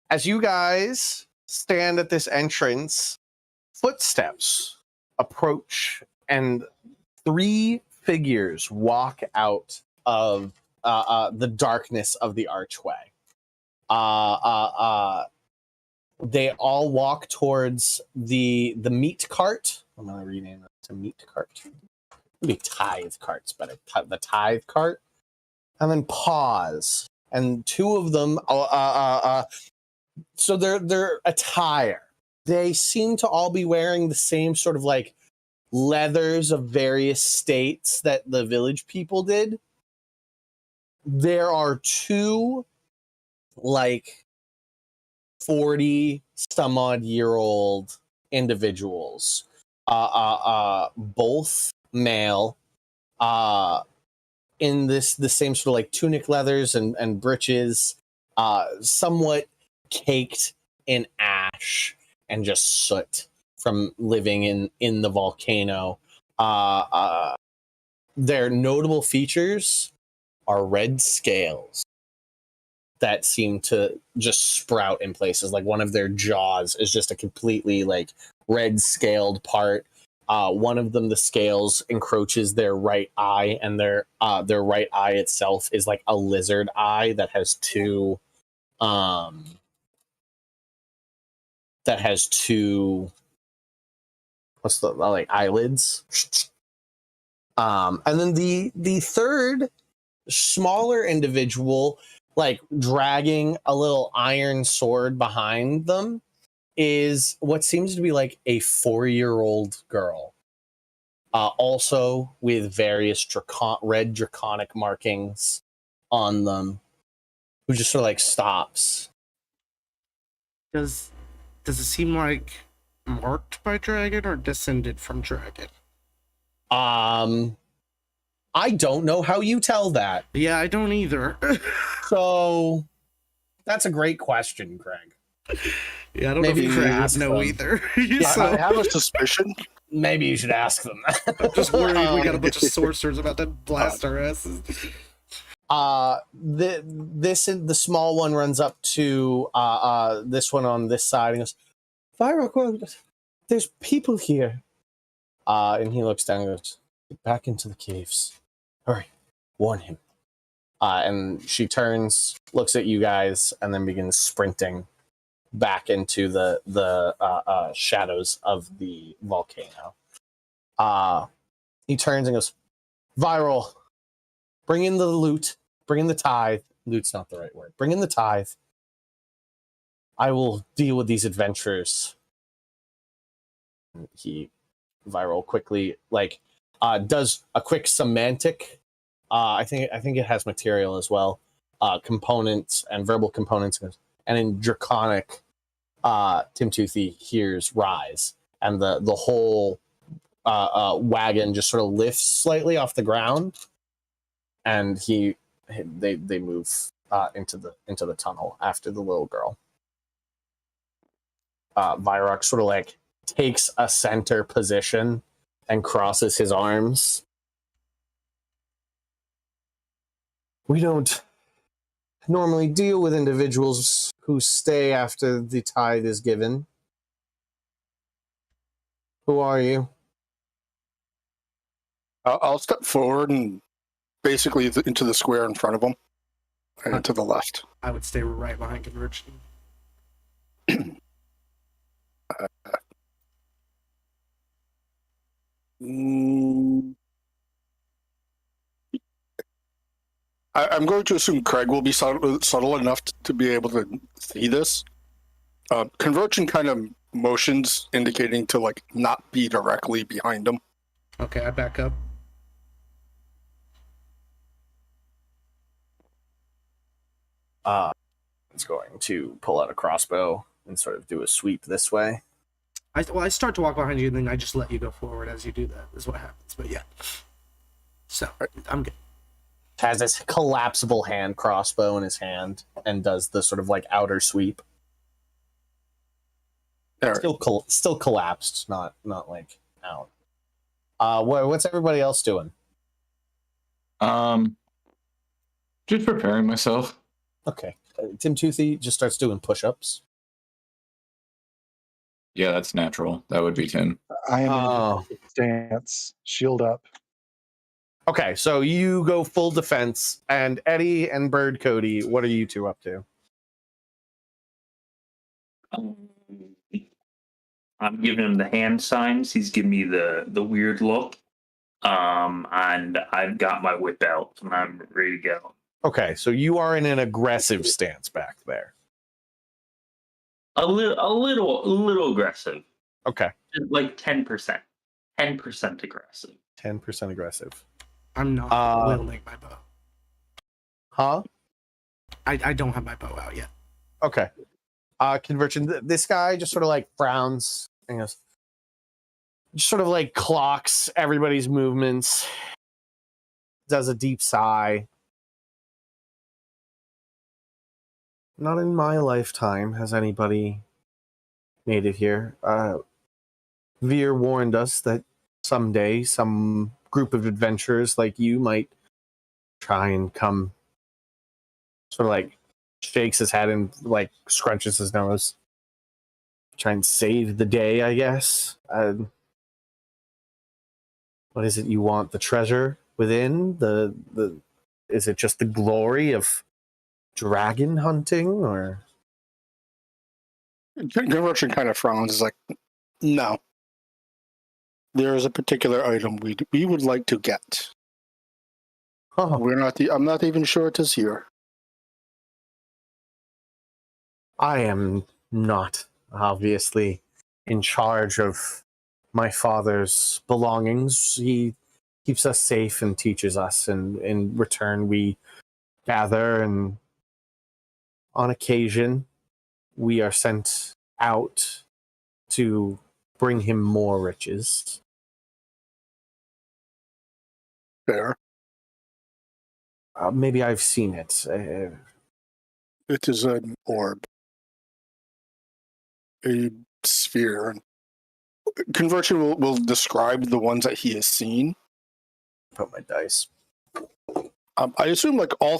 As you guys stand at this entrance, footsteps approach, and 3 figures walk out of the darkness of the archway. They all walk towards the meat cart. I'm gonna rename it to meat cart. It'd be tithe carts, but the tithe cart, and then pause. And 2 of them, so their attire. They seem to all be wearing the same sort of like leathers of various states that the village people did. There are 2 like 40 some odd year old individuals, both male, in the same sort of like tunic leathers and breeches, somewhat caked in ash and just soot from living in the volcano. Their notable features are red scales that seem to just sprout in places. Like one of their jaws is just a completely like red scaled part. One of them, the scales encroaches their right eye, and their right eye itself is like a lizard eye that has two what's the like eyelids. And then the third smaller individual, like dragging a little iron sword behind them, is what seems to be like a 4-year-old girl, also with various red draconic markings on them, who just sort of like stops. Does it seem like marked by dragon or descended from dragon? I don't know how you tell that. Yeah, I don't either. So that's a great question, Craig. Yeah, I don't Maybe know if you Craig ask would know them. either. I have a suspicion. Maybe you should ask them. I'm just worried we got a bunch of sorcerers about to blast our asses. The small one runs up to this one on this side and goes, "Vyra, there's people here." And he looks down and goes, "Get back into the caves. Hurry, warn him." And she turns, looks at you guys, and then begins sprinting back into the shadows of the volcano. He turns and goes, "Viral, bring in the loot, bring in the tithe." Loot's not the right word. Bring in the tithe. I will deal with these adventurers. Viral quickly does a quick semantic. I think it has material as well, components and verbal components, and in draconic, Tim Toothy hears rise, and the whole wagon just sort of lifts slightly off the ground, and they move into the tunnel after the little girl. Vyrok sort of like takes a center position and crosses his arms. We don't normally deal with individuals who stay after the tithe is given. Who are you? I'll step forward and basically into the square in front of him and to the left. I would stay right behind Convergent. I'm going to assume Craig will be subtle enough to be able to see this. Convergent kind of motions indicating to like not be directly behind him. Okay, I back up. It's going to pull out a crossbow and sort of do a sweep this way. I start to walk behind you, and then I just let you go forward as you do that. Is what happens. But yeah, so I'm good. Has this collapsible hand crossbow in his hand and does the sort of like outer sweep. Right. Still collapsed, not like out. What's everybody else doing? Just preparing myself. Okay. Tim Toothy just starts doing push-ups. Yeah, that's natural. That would be Tim. I am Oh. in stance, shield up. Okay, so you go full defense, and Eddie and Bird Cody, what are you two up to? I'm giving him the hand signs. He's giving me the weird look. And I've got my whip out and I'm ready to go. Okay, so you are in an aggressive stance back there. A little aggressive. Okay, Like 10%. 10% aggressive. 10% aggressive. I'm not wielding my bow. Huh? I don't have my bow out yet. Okay. Conversion. This guy just sort of like frowns and goes, just sort of like clocks everybody's movements, does a deep sigh. Not in my lifetime has anybody made it here. Veer warned us that someday some group of adventurers like you might try and come. Sort of like shakes his head and like scrunches his nose. Try and save the day, I guess. What is it you want? The treasure within? The is it just the glory of dragon hunting, or Conversion kind of frowns. Is like, no. There is a particular item we would like to get. oh, I'm not even sure it is here. I am not obviously in charge of my father's belongings. He keeps us safe and teaches us, and in return we gather, and on occasion we are sent out to bring him more riches. Fair. Maybe I've seen it. It is an orb. A sphere. Conversion will describe the ones that he has seen. Put my dice. I assume like all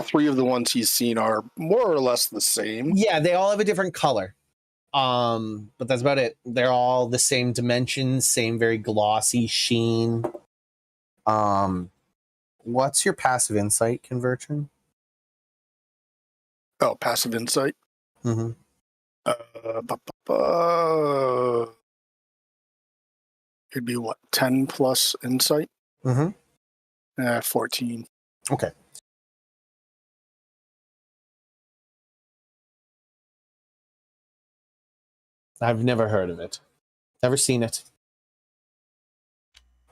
three of the ones he's seen are more or less the same. Yeah, they all have a different color. But that's about it. They're all the same dimensions, same very glossy sheen. What's your passive insight, Conversion? Oh, passive insight. Mm-hmm. It'd be what, 10 plus insight? Mm-hmm. 14. Okay. I've never heard of it. Never seen it.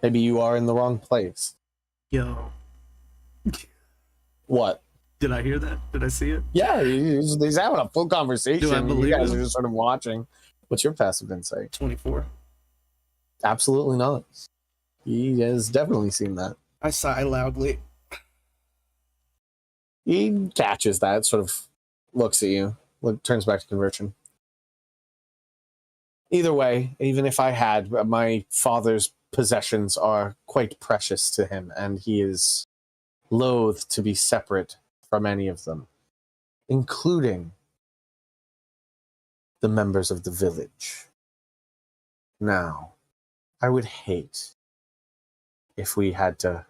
Maybe you are in the wrong place. Yo, What? did I hear that? Did I see it? Yeah, he's having a full conversation. Do I believe you guys him? are just sort of watching. What's your passive insight? 24. Absolutely not. He has definitely seen that. I sigh loudly. He catches that, sort of looks at you, turns back to Conversion. Either way, even if I had, my father's possessions are quite precious to him, and he is loath to be separate from any of them, including the members of the village. Now, I would hate if we had to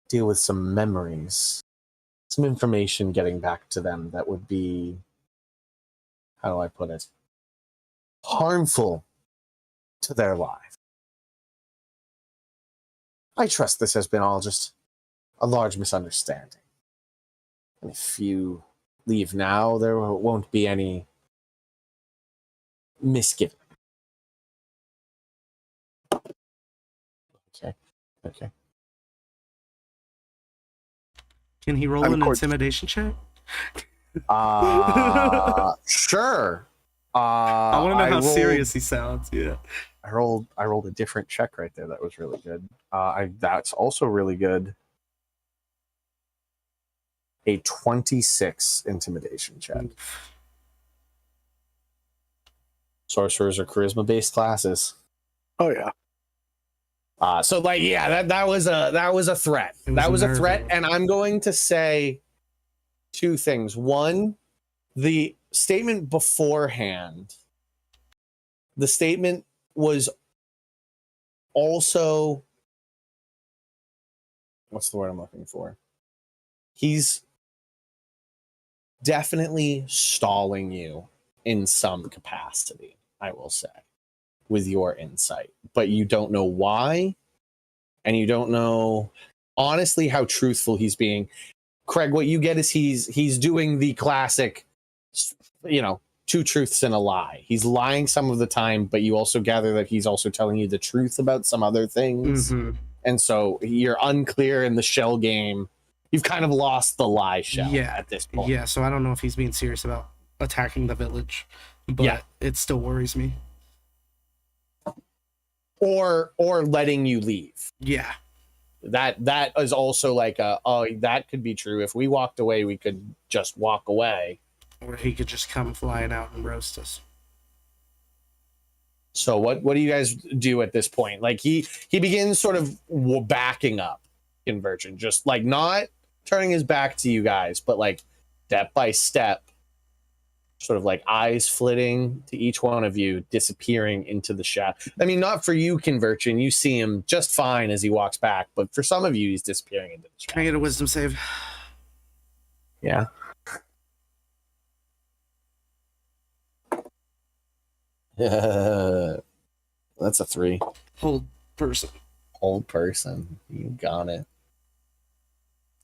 deal with some memories, some information getting back to them that would be, how do I put it, harmful to their life. I trust this has been all just a large misunderstanding. And if you leave now, there won't be any misgiving. Okay. Can he roll an intimidation check? Sure. I want to know how serious he sounds. Yeah. I rolled a different check right there. That was really good. That's also really good. A 26 intimidation check. Sorcerers are charisma-based classes. Oh yeah. So like, yeah, that was a threat. That was a threat, and I'm going to say two things. One, the statement beforehand, the statement was also, what's the word I'm looking for? He's definitely stalling you in some capacity, I will say, with your insight. But you don't know why, and you don't know honestly how truthful he's being. Craig, what you get is he's doing the classic, two truths and a lie. He's lying some of the time, but you also gather that he's also telling you the truth about some other things. Mm-hmm. And so you're unclear in the shell game. You've kind of lost the lie shell at this point. Yeah, so I don't know if he's being serious about attacking the village, but it still worries me. Or letting you leave. Yeah. That is also like that could be true. If we walked away, we could just walk away. Or he could just come flying out and roast us. So what do you guys do at this point? Like he begins sort of backing up, Convergent, just like not turning his back to you guys, but like step by step, sort of like eyes flitting to each one of you, disappearing into the shadow. I mean, not for you, Convergent. You see him just fine as he walks back, but for some of you, he's disappearing into the shadow. Can I get a wisdom save? Yeah. That's a 3. Hold person. Hold person. You got it.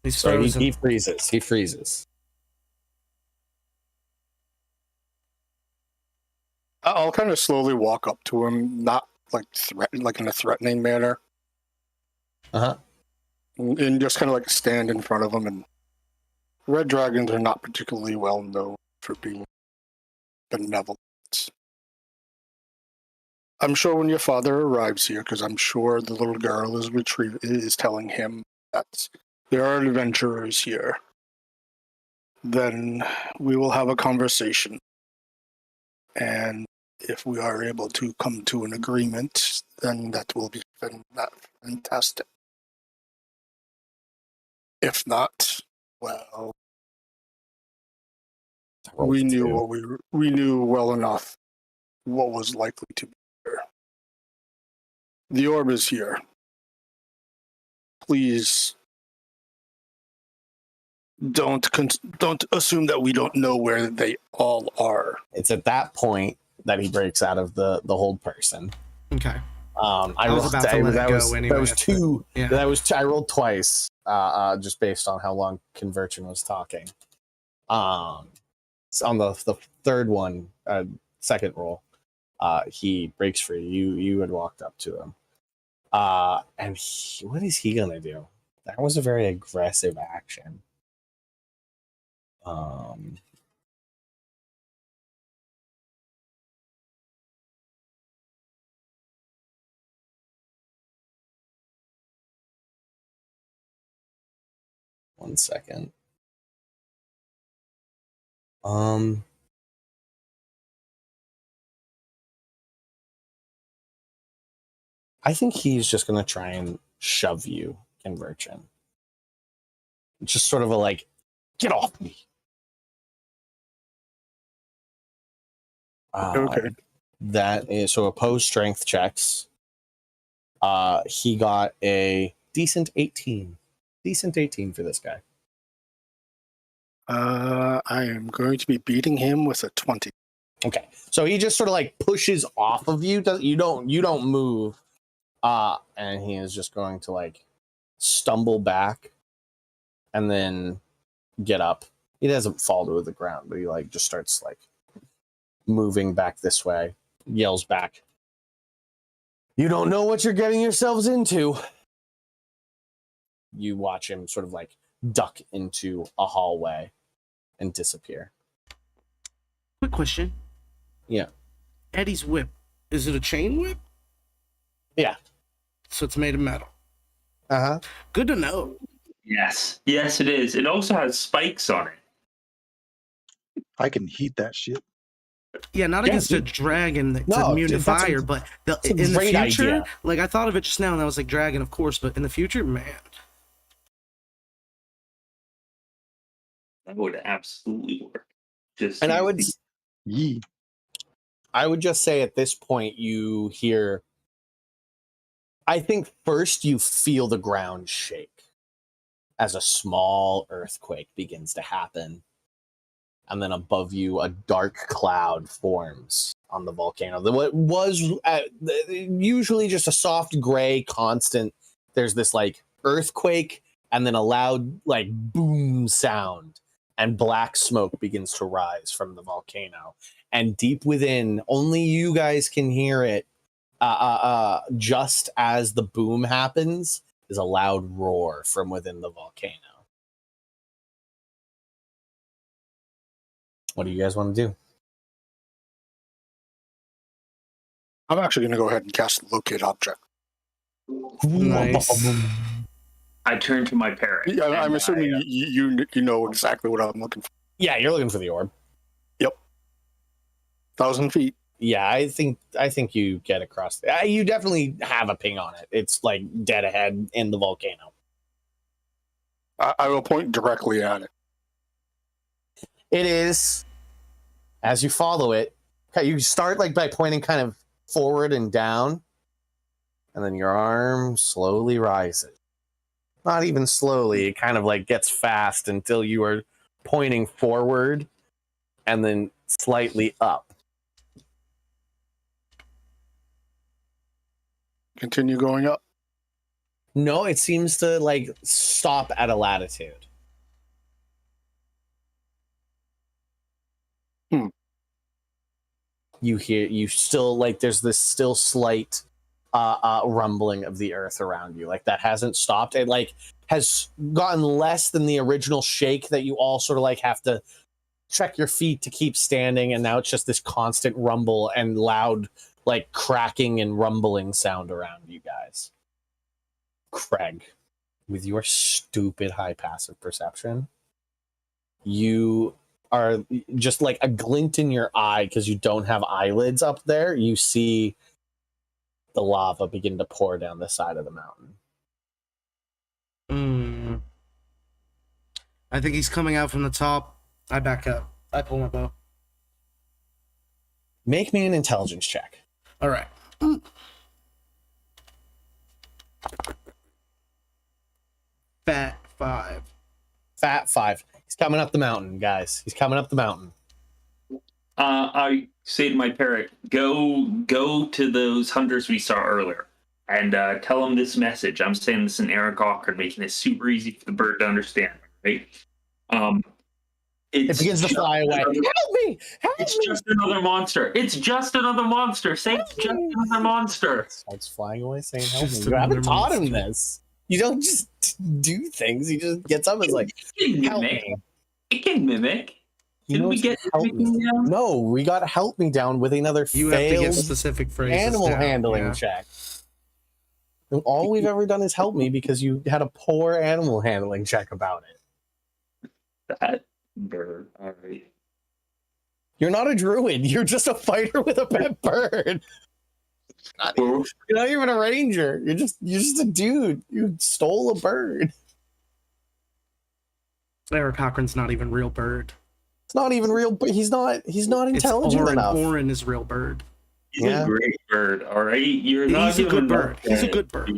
He's So frozen. he freezes. He freezes. I'll kind of slowly walk up to him, not like in a threatening manner, Uh-huh. and just kind of like stand in front of him. And red dragons are not particularly well known for being benevolent. I'm sure when your father arrives here, because I'm sure the little girl is telling him that there are adventurers here, then we will have a conversation. And if we are able to come to an agreement, then that will be fantastic. If not, well, we knew well enough what was likely to be here. The orb is here. Please don't assume that we don't know where they all are. It's at that point that he breaks out of the hold person. Okay. I was rolled, about to let it was, go anyway. That was 2. Yeah. I rolled twice, just based on how long Convergent was talking. So on the third one, second roll, he breaks free. You had walked up to him, and what is he gonna do? That was a very aggressive action. One second. I think he's just gonna try and shove you, Convergent. Just sort of a like, get off me. Okay. That is so opposed strength checks. He got a decent 18. Decent 18 for this guy. I am going to be beating him with a 20. Okay. So he just sort of like pushes off of you. You don't move. And he is just going to like stumble back and then get up. He doesn't fall to the ground, but he like just starts like moving back this way, yells back, "You don't know what you're getting yourselves into." You watch him sort of like duck into a hallway and disappear. Quick question. Yeah. Eddie's whip, is it a chain whip? Yeah. So it's made of metal. Uh-huh. Good to know. Yes, it is. It also has spikes on it. I can heat that shit. Yeah, not against a dragon that's immune to fire, but in the future, idea. Like I thought of it just now, and I was like, dragon, of course, but in the future, man. That would absolutely work. Just And Yee. I would just say at this point you hear, I think first you feel the ground shake as a small earthquake begins to happen. And then above you, a dark cloud forms on the volcano. What was usually just a soft gray constant, there's this like earthquake and then a loud like boom sound, and black smoke begins to rise from the volcano. And deep within, only you guys can hear it. Just as the boom happens, is a loud roar from within the volcano. What do you guys want to do? I'm actually going to go ahead and cast Locate Object. Nice. I turn to my parrot. Yeah, I'm assuming you know exactly what I'm looking for. Yeah, you're looking for the orb. 1,000 feet. Yeah, I think you get across. You definitely have a ping on it. It's like dead ahead in the volcano. I will point directly at it. It is. As you follow it, okay, you start like by pointing kind of forward and down, and then your arm slowly rises. Not even slowly, it kind of like gets fast until you are pointing forward and then slightly up. Continue going up. No, it seems to like stop at a latitude. You still like there's this still slight rumbling of the earth around you. Like that hasn't stopped. It like has gotten less than the original shake that you all sort of like have to check your feet to keep standing, and now it's just this constant rumble and loud like cracking and rumbling sound around you guys. Craig, with your stupid high passive perception, you are just like a glint in your eye because you don't have eyelids up there. You see the lava begin to pour down the side of the mountain. I think he's coming out from the top. I back up. I pull my bow. Make me an intelligence check. All right. Fat 5. Fat 5. He's coming up the mountain, guys. He's coming up the mountain. I say to my parrot, go to those hunters we saw earlier and tell them this message. I'm saying this in Eric Ocker, making it super easy for the bird to understand, right? It begins to fly away. Help me! It's just another monster. It's just another monster. Say it's just another monster. Starts flying away saying, help me. You haven't taught him this. You don't just do things. He just gets up and is like, help me. It can mimic. Did we get help me down? No, we got help me down with another You have to get failed specific phrases animal down, handling yeah. check. And all we've ever done is help me because you had a poor animal handling check about it. That bird. All right. You're not a druid. You're just a fighter with a pet bird. You're not even a ranger. You're just a dude. You stole a bird. Eric Cochran's not even real bird. It's not even real, but he's not intelligent enough. Orin is real bird. He's a great bird, all right? He's a good bird. He's a good bird.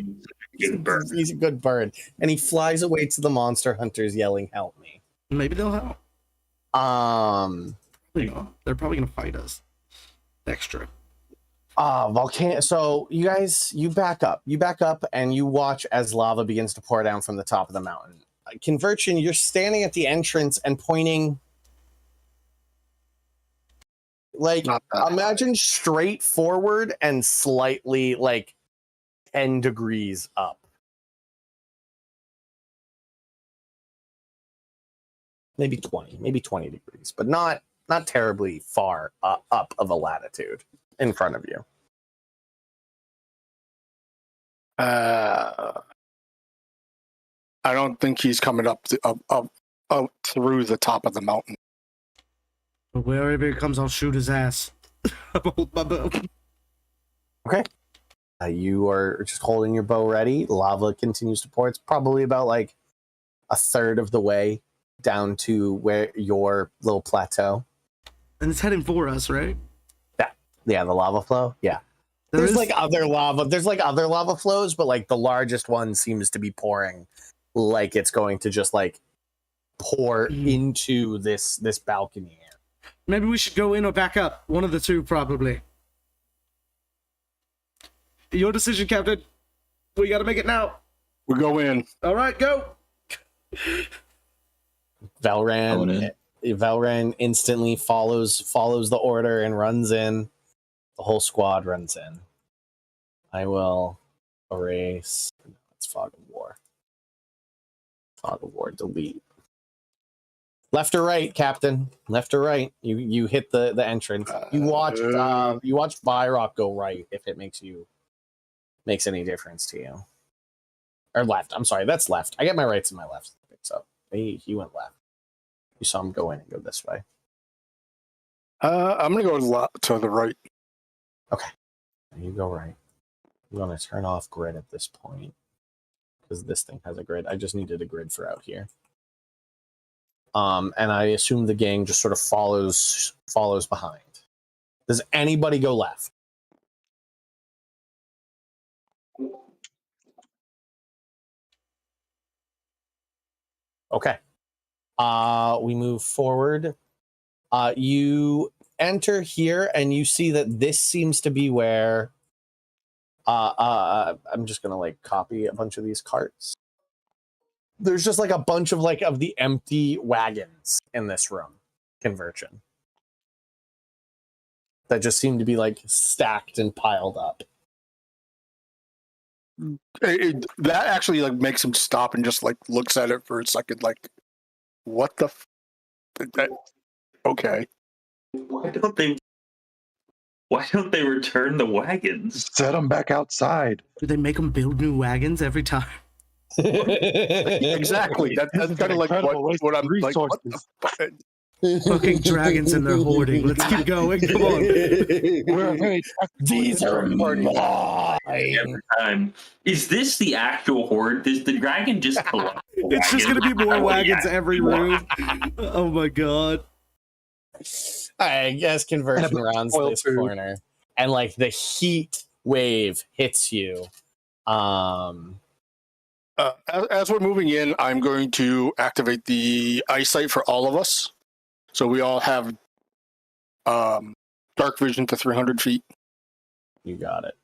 He's a good bird. And he flies away to the monster hunters yelling, help me. Maybe they'll help. They're probably gonna fight us. Extra. Volcano. So you guys, you back up and you watch as lava begins to pour down from the top of the mountain. Conversion, you're standing at the entrance and pointing. Like, imagine straight forward and slightly like 10 degrees up. Maybe 20 degrees, but not terribly far up of a latitude in front of you. I don't think he's coming up through the top of the mountain. But wherever he comes, I'll shoot his ass. Hold my bow. Okay. You are just holding your bow ready. Lava continues to pour. It's probably about like a third of the way down to where your little plateau. And it's heading for us, right? Yeah, the lava flow. Yeah. There's like other lava flows, but like the largest one seems to be pouring like it's going to just like pour into this balcony here. Maybe we should go in or back up. One of the two, probably. Your decision, Captain. We gotta make it now. We go in. All right, go. Velran instantly follows the order and runs in. The whole squad runs in. I will erase. It's Fog of War. Fog of War, delete. Left or right, Captain? Left or right? You hit the entrance. You watched Vyrock go right. If it makes any difference to you, or left. I'm sorry, that's left. I get my rights and my lefts mixed up. He went left. You saw him go in and go this way. I'm gonna go to the right. Okay, you go right. I'm gonna turn off grid at this point because this thing has a grid. I just needed a grid for out here. And I assume the gang just sort of follows behind. Does anybody go left? Okay. We move forward. You enter here and you see that this seems to be where I'm just gonna like copy a bunch of these carts. There's just like a bunch of the empty wagons in this room conversion that just seem to be like stacked and piled up. That actually like makes him stop and just like looks at it for a second, like, what the? Okay. Why don't they return the wagons? Set them back outside. Do they make them build new wagons every time? Exactly. That's kind of like what I'm like. What the Fucking dragons and their hoarding. Let's keep going. Come on. These are mine. Every time. Is this the actual horde? Does the dragon just collect? It's just gonna be more wagons every room. Oh my god. I guess conversion rounds this corner, and like the heat wave hits you. As we're moving in, I'm going to activate the eyesight for all of us, so we all have dark vision to 300 feet. You got it.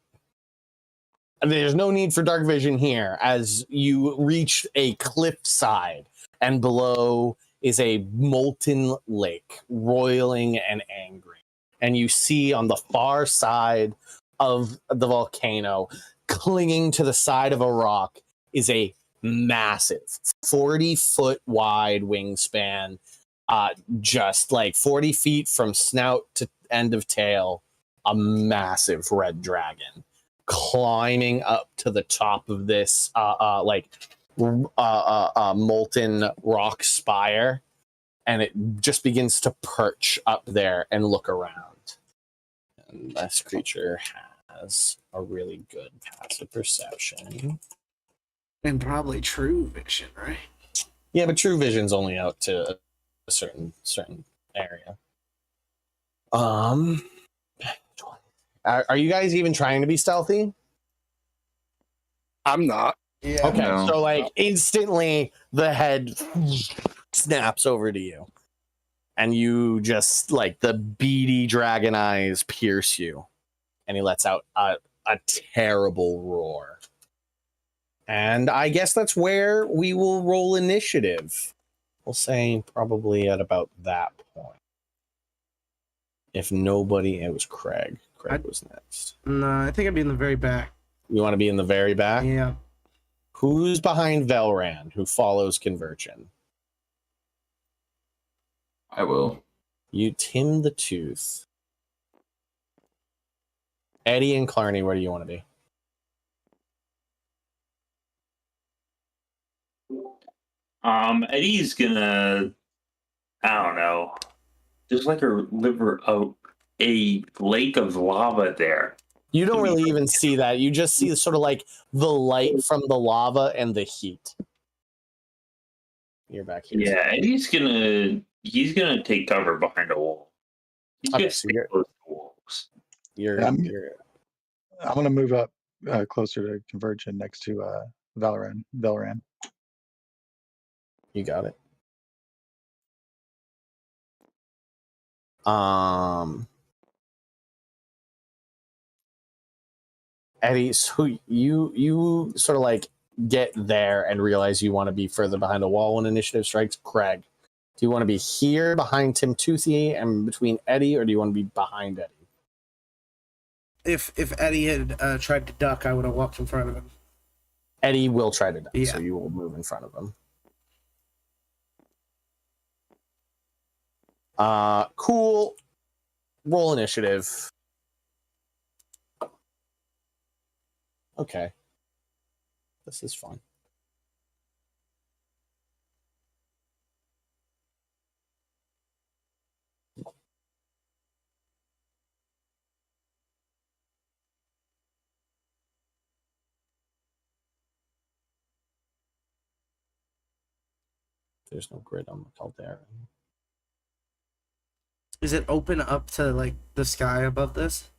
There's no need for dark vision here, as you reach a cliffside, and below is a molten lake, roiling and angry. And you see on the far side of the volcano, clinging to the side of a rock, is a massive 40-foot wide wingspan, just like 40 feet from snout to end of tail, a massive red dragon climbing up to the top of this molten rock spire, and it just begins to perch up there and look around. And this creature has a really good passive perception. And probably true vision, right? Yeah, but true vision's only out to a certain area. Are you guys even trying to be stealthy? I'm not. Yeah. Okay, no. So like instantly the head snaps over to you. And you just like the beady dragon eyes pierce you. And he lets out a terrible roar. And I guess that's where we will roll initiative. We'll say probably at about that point. If nobody, it was Craig. Craig was next. No, I think I'd be in the very back. You want to be in the very back? Yeah. Who's behind Velran, who follows Conversion? I will. You Tim the Tooth. Eddie and Clarny, where do you want to be? Eddie's gonna, I don't know, just like a lake of lava there. You don't really even see that. You just see sort of like the light from the lava and the heat. You're back here. Yeah, and he's gonna take cover behind a wall. He's Okay, gonna so stay you're- close to walls. I'm gonna move up closer to Convergent next to Valran. You got it. Eddie, so you sort of like get there and realize you want to be further behind a wall when initiative strikes. Craig, do you want to be here behind Tim Toothy and between Eddie, or do you want to be behind Eddie? If Eddie had tried to duck, I would have walked in front of him. Eddie will try to duck, Yeah. so you will move in front of him. Cool. Roll initiative. Okay. This is fun. There's no grid on the Caldera. Is it open up to like the sky above this?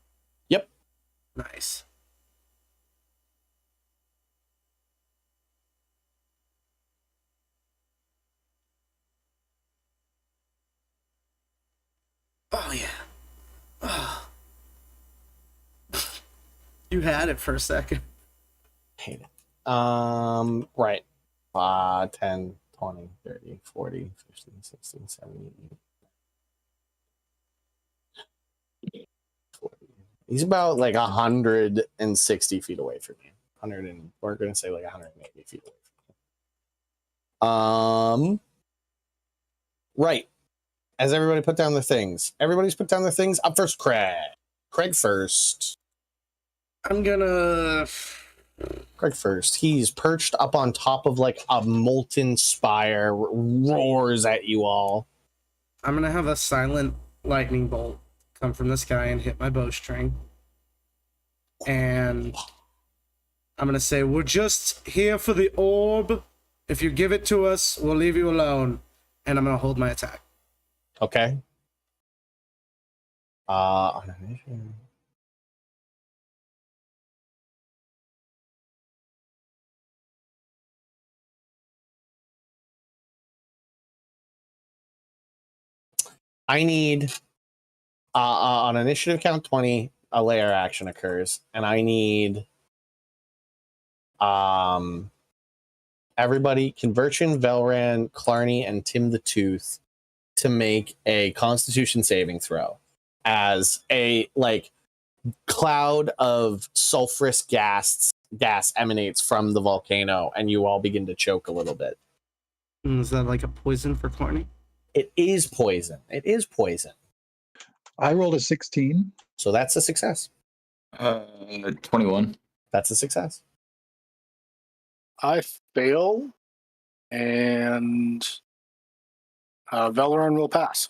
Yep. Nice. Oh yeah. Oh. You had it for a second. Hate it. Right. 10, 20, 30, 40, 50, 60, 70, 40. He's about like 160 feet away from you. We're gonna say like 180 feet away from you. Right. As everybody put down their things. Everybody's put down their things. Up first, Craig. Craig first. I'm gonna. Craig first. He's perched up on top of like a molten spire, roars at you all. I'm gonna have a silent lightning bolt come from the sky and hit my bowstring. And I'm gonna say, we're just here for the orb. If you give it to us, we'll leave you alone. And I'm gonna hold my attack. Okay. I need on initiative count 20, a layer action occurs, and I need everybody, Conversion, Velran, Clarny, and Tim the Tooth, to make a Constitution saving throw as a like cloud of sulfurous gas emanates from the volcano, and you all begin to choke a little bit. Is that like a poison for Corny? It is poison. It is poison. I rolled a 16. So that's a success. 21. That's a success. I fail, and Valoran will pass.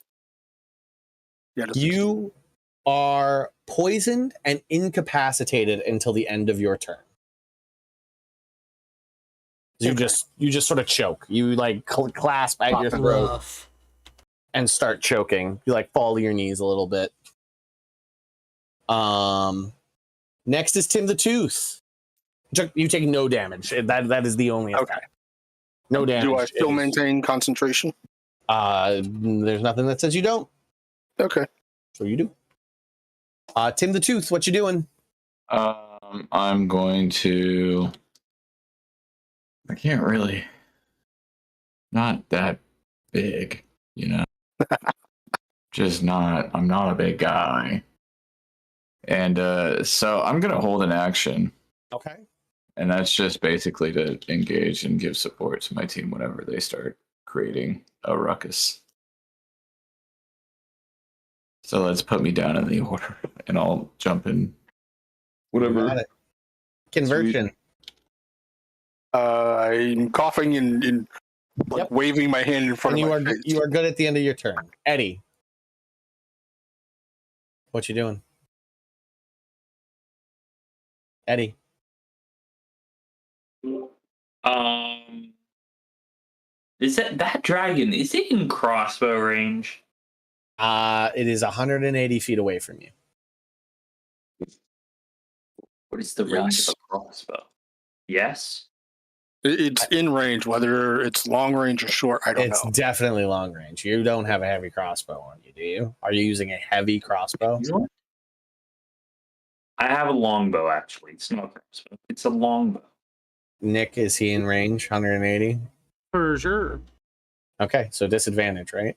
Yeah, You are poisoned and incapacitated until the end of your turn. You just sort of choke. You like clasp at your throat Rough. and start choking. You like fall to your knees a little bit. Next is Tim the Tooth. You take no damage. That is the only effect. Okay. No damage. Do I still maintain concentration? There's nothing that says you don't. Okay. So you do. Tim the Tooth, what you doing? I'm going to. I can't really. Not that big, you know. Just not. I'm not a big guy. And so I'm gonna hold an action. Okay. And that's just basically to engage and give support to my team whenever they start creating a ruckus. So let's put me down in the order, and I'll jump in. Whatever. Got it. Conversion. I'm coughing and Yep. waving my hand in front And of my face. you are good at the end of your turn. Eddie. What you doing? Eddie. Is that dragon? Is it in crossbow range? It is 180 feet away from you. What is the range of Yes. a crossbow? Yes. It's in range. Whether it's long range or short, I don't It's know. definitely long range. You don't have a heavy crossbow on you, do you? Are you using a heavy crossbow? You know what? I have a longbow, actually. It's not a crossbow. It's a longbow. Nick, is he in range? 180? For sure. Okay, so disadvantage, right?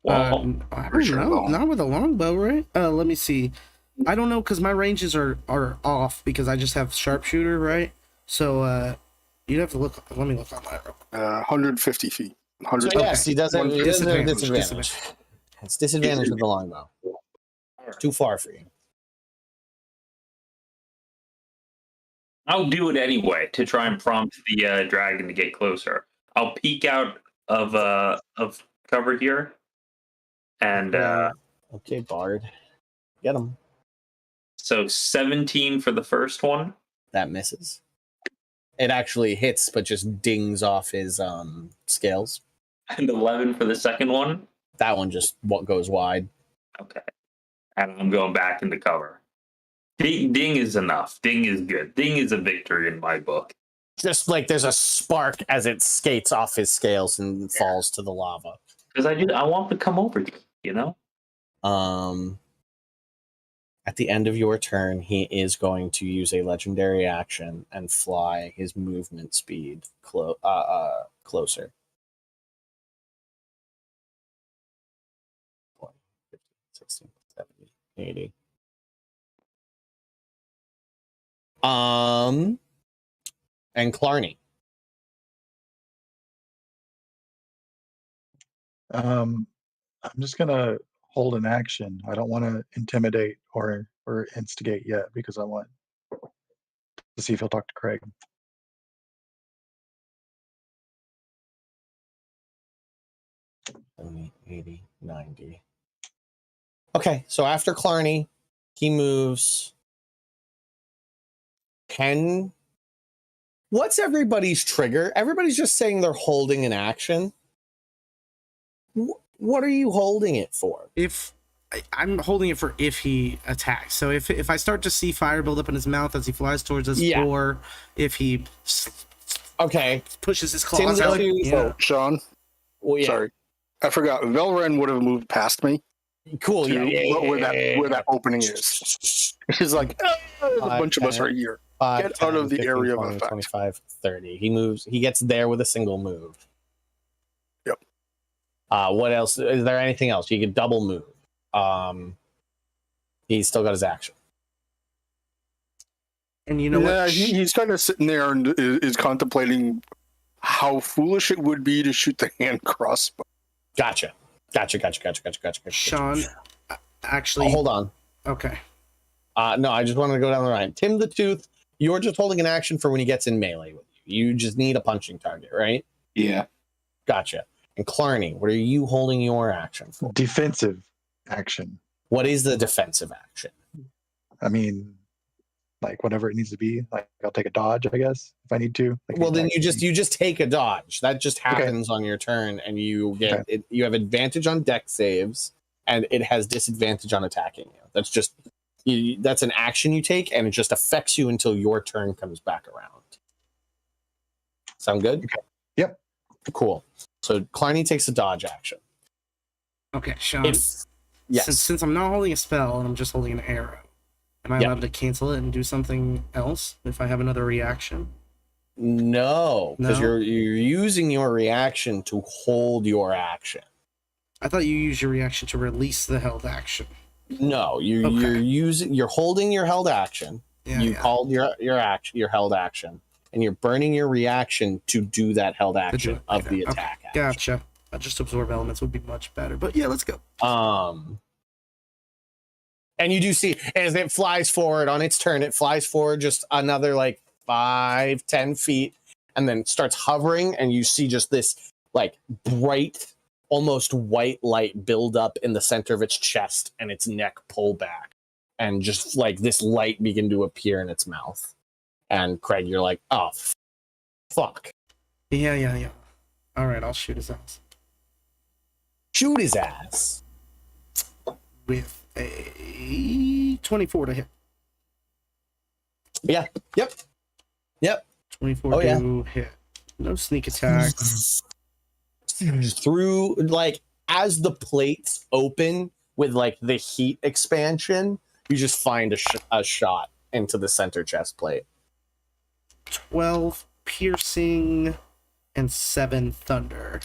Well, I for don't sure know. won't. Not with a longbow, right? Let me see. I don't know because my ranges are off because I just have sharpshooter, right? So you'd have to look. Let me look on that. 150 feet. So 100. yes, he doesn't have a Disadvantage, disadvantage. It's disadvantage with the longbow. It's too far for you. I'll do it anyway to try and prompt the dragon to get closer. I'll peek out of cover here, and Okay, Bard. Get him. so 17 for the first one. That misses. It actually hits, but just dings off his scales. And 11 for the second one. That one just goes wide. Okay. And I'm going back into cover. Ding is enough. Ding is good. Ding is a victory in my book. Just like there's a spark as it skates off his scales and falls to the lava. Because I want to come over here, you know? At the end of your turn, he is going to use a legendary action and fly his movement speed closer. 40, 50, 60, 70, 80. And Clarny. I'm just gonna hold an action. I don't want to intimidate or instigate yet because I want to see if he'll talk to Craig. $70, 80, 90. Okay, so after Clarny, he moves 10. What's everybody's trigger? Everybody's just saying they're holding an action. What are you holding it for? If I'm holding it for if he attacks. So if I start to see fire build up in his mouth as he flies towards us, Yeah. or if he Okay. pushes his claws Tim's out, going to- yeah. Sean, Well, yeah. sorry, I forgot. Velren would have moved past me. Cool. To Yeah. where that opening is. He's like, "Ah, there's a bunch of us right here. 5, Get out of the 15, area of 20, effect." 25, 30. He moves. He gets there with a single move. Yep. What else? Is there anything else? He could double move. He's still got his action. And you know Yeah, what? he's kind of sitting there and is contemplating how foolish it would be to shoot the hand crossbow. Gotcha. Sean, actually, Hold on. okay. No, I just wanted to go down the line. Tim the Tooth, you're just holding an action for when he gets in melee with you. You just need a punching target, right? Yeah. Gotcha. And Clarny, what are you holding your action for? Defensive action. What is the defensive action? I mean, like whatever it needs to be. Like I'll take a dodge, I guess, if I need to. Like Well, then attack you just take a dodge. That just Okay. happens on your turn, and you get it. You have advantage on deck saves, and it has disadvantage on attacking you. That's just that's an action you take, and it just affects you until your turn comes back around. Sound good? Okay. Yep. Cool. So Clarny takes a dodge action. Okay, Sean. Yes. Since I'm not holding a spell and I'm just holding an arrow, am I Yep. allowed to cancel it and do something else if I have another reaction? No, because No? you're using your reaction to hold your action. I thought you used your reaction to release the held action. No, you're Okay. you're holding your held action. Yeah, you yeah. called your action, your held action, and you're burning your reaction to do that held action it of later. the Okay, attack action. Gotcha. Just absorb elements would be much better. But yeah, let's go. And you do see as it flies forward on its turn, it flies forward just another like 5-10 feet, and then starts hovering, and you see just this like bright, almost white light build up in the center of its chest and its neck pull back, and just like this light begin to appear in its mouth. And Craig, you're like, oh, fuck. Yeah. All right, I'll shoot his ass Shoot his ass. with a 24 to hit. Yeah. Yep. 24 Oh, yeah. to hit. No sneak attack. Through, like, as the plates open with, like, the heat expansion, you just find a shot into the center chest plate. 12 piercing and 7 thunder.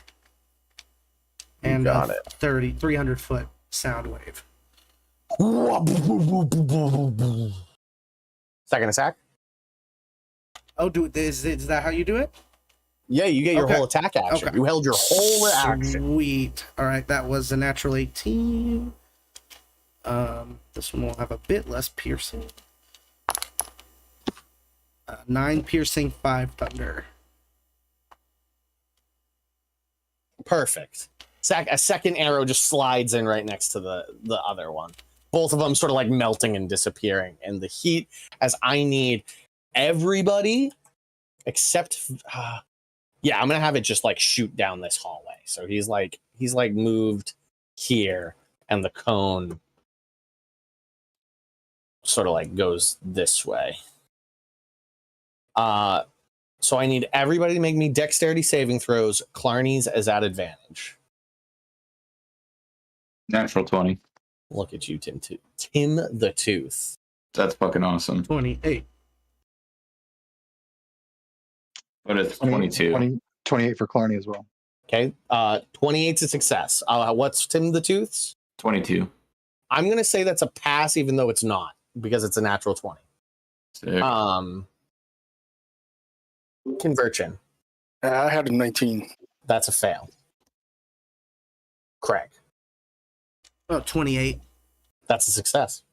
And got a 300 foot sound wave. Second attack? Oh, is that how you do it? Yeah, you get your Okay. whole attack action. Okay. You held your whole action. Sweet. All right, that was a natural 18. This one will have a bit less piercing. 9 piercing, 5 thunder. Perfect. A second arrow just slides in right next to the other one. Both of them sort of like melting and disappearing in the heat, as I need everybody except yeah, I'm gonna have it just like shoot down this hallway. So he's like moved here, and the cone sort of like goes this way. So I need everybody to make me dexterity saving throws. Clarny's is at advantage. Natural 20. Look at you, Tim the Tooth. That's fucking awesome. 28. But it's 22. 28 for Clarny as well. Okay. 28's a success. What's Tim the Tooth's? 22. I'm gonna say that's a pass, even though it's not, because it's a natural 20. Sick. Conversion. I had a 19. That's a fail. Craig. Oh, 28. That's a success.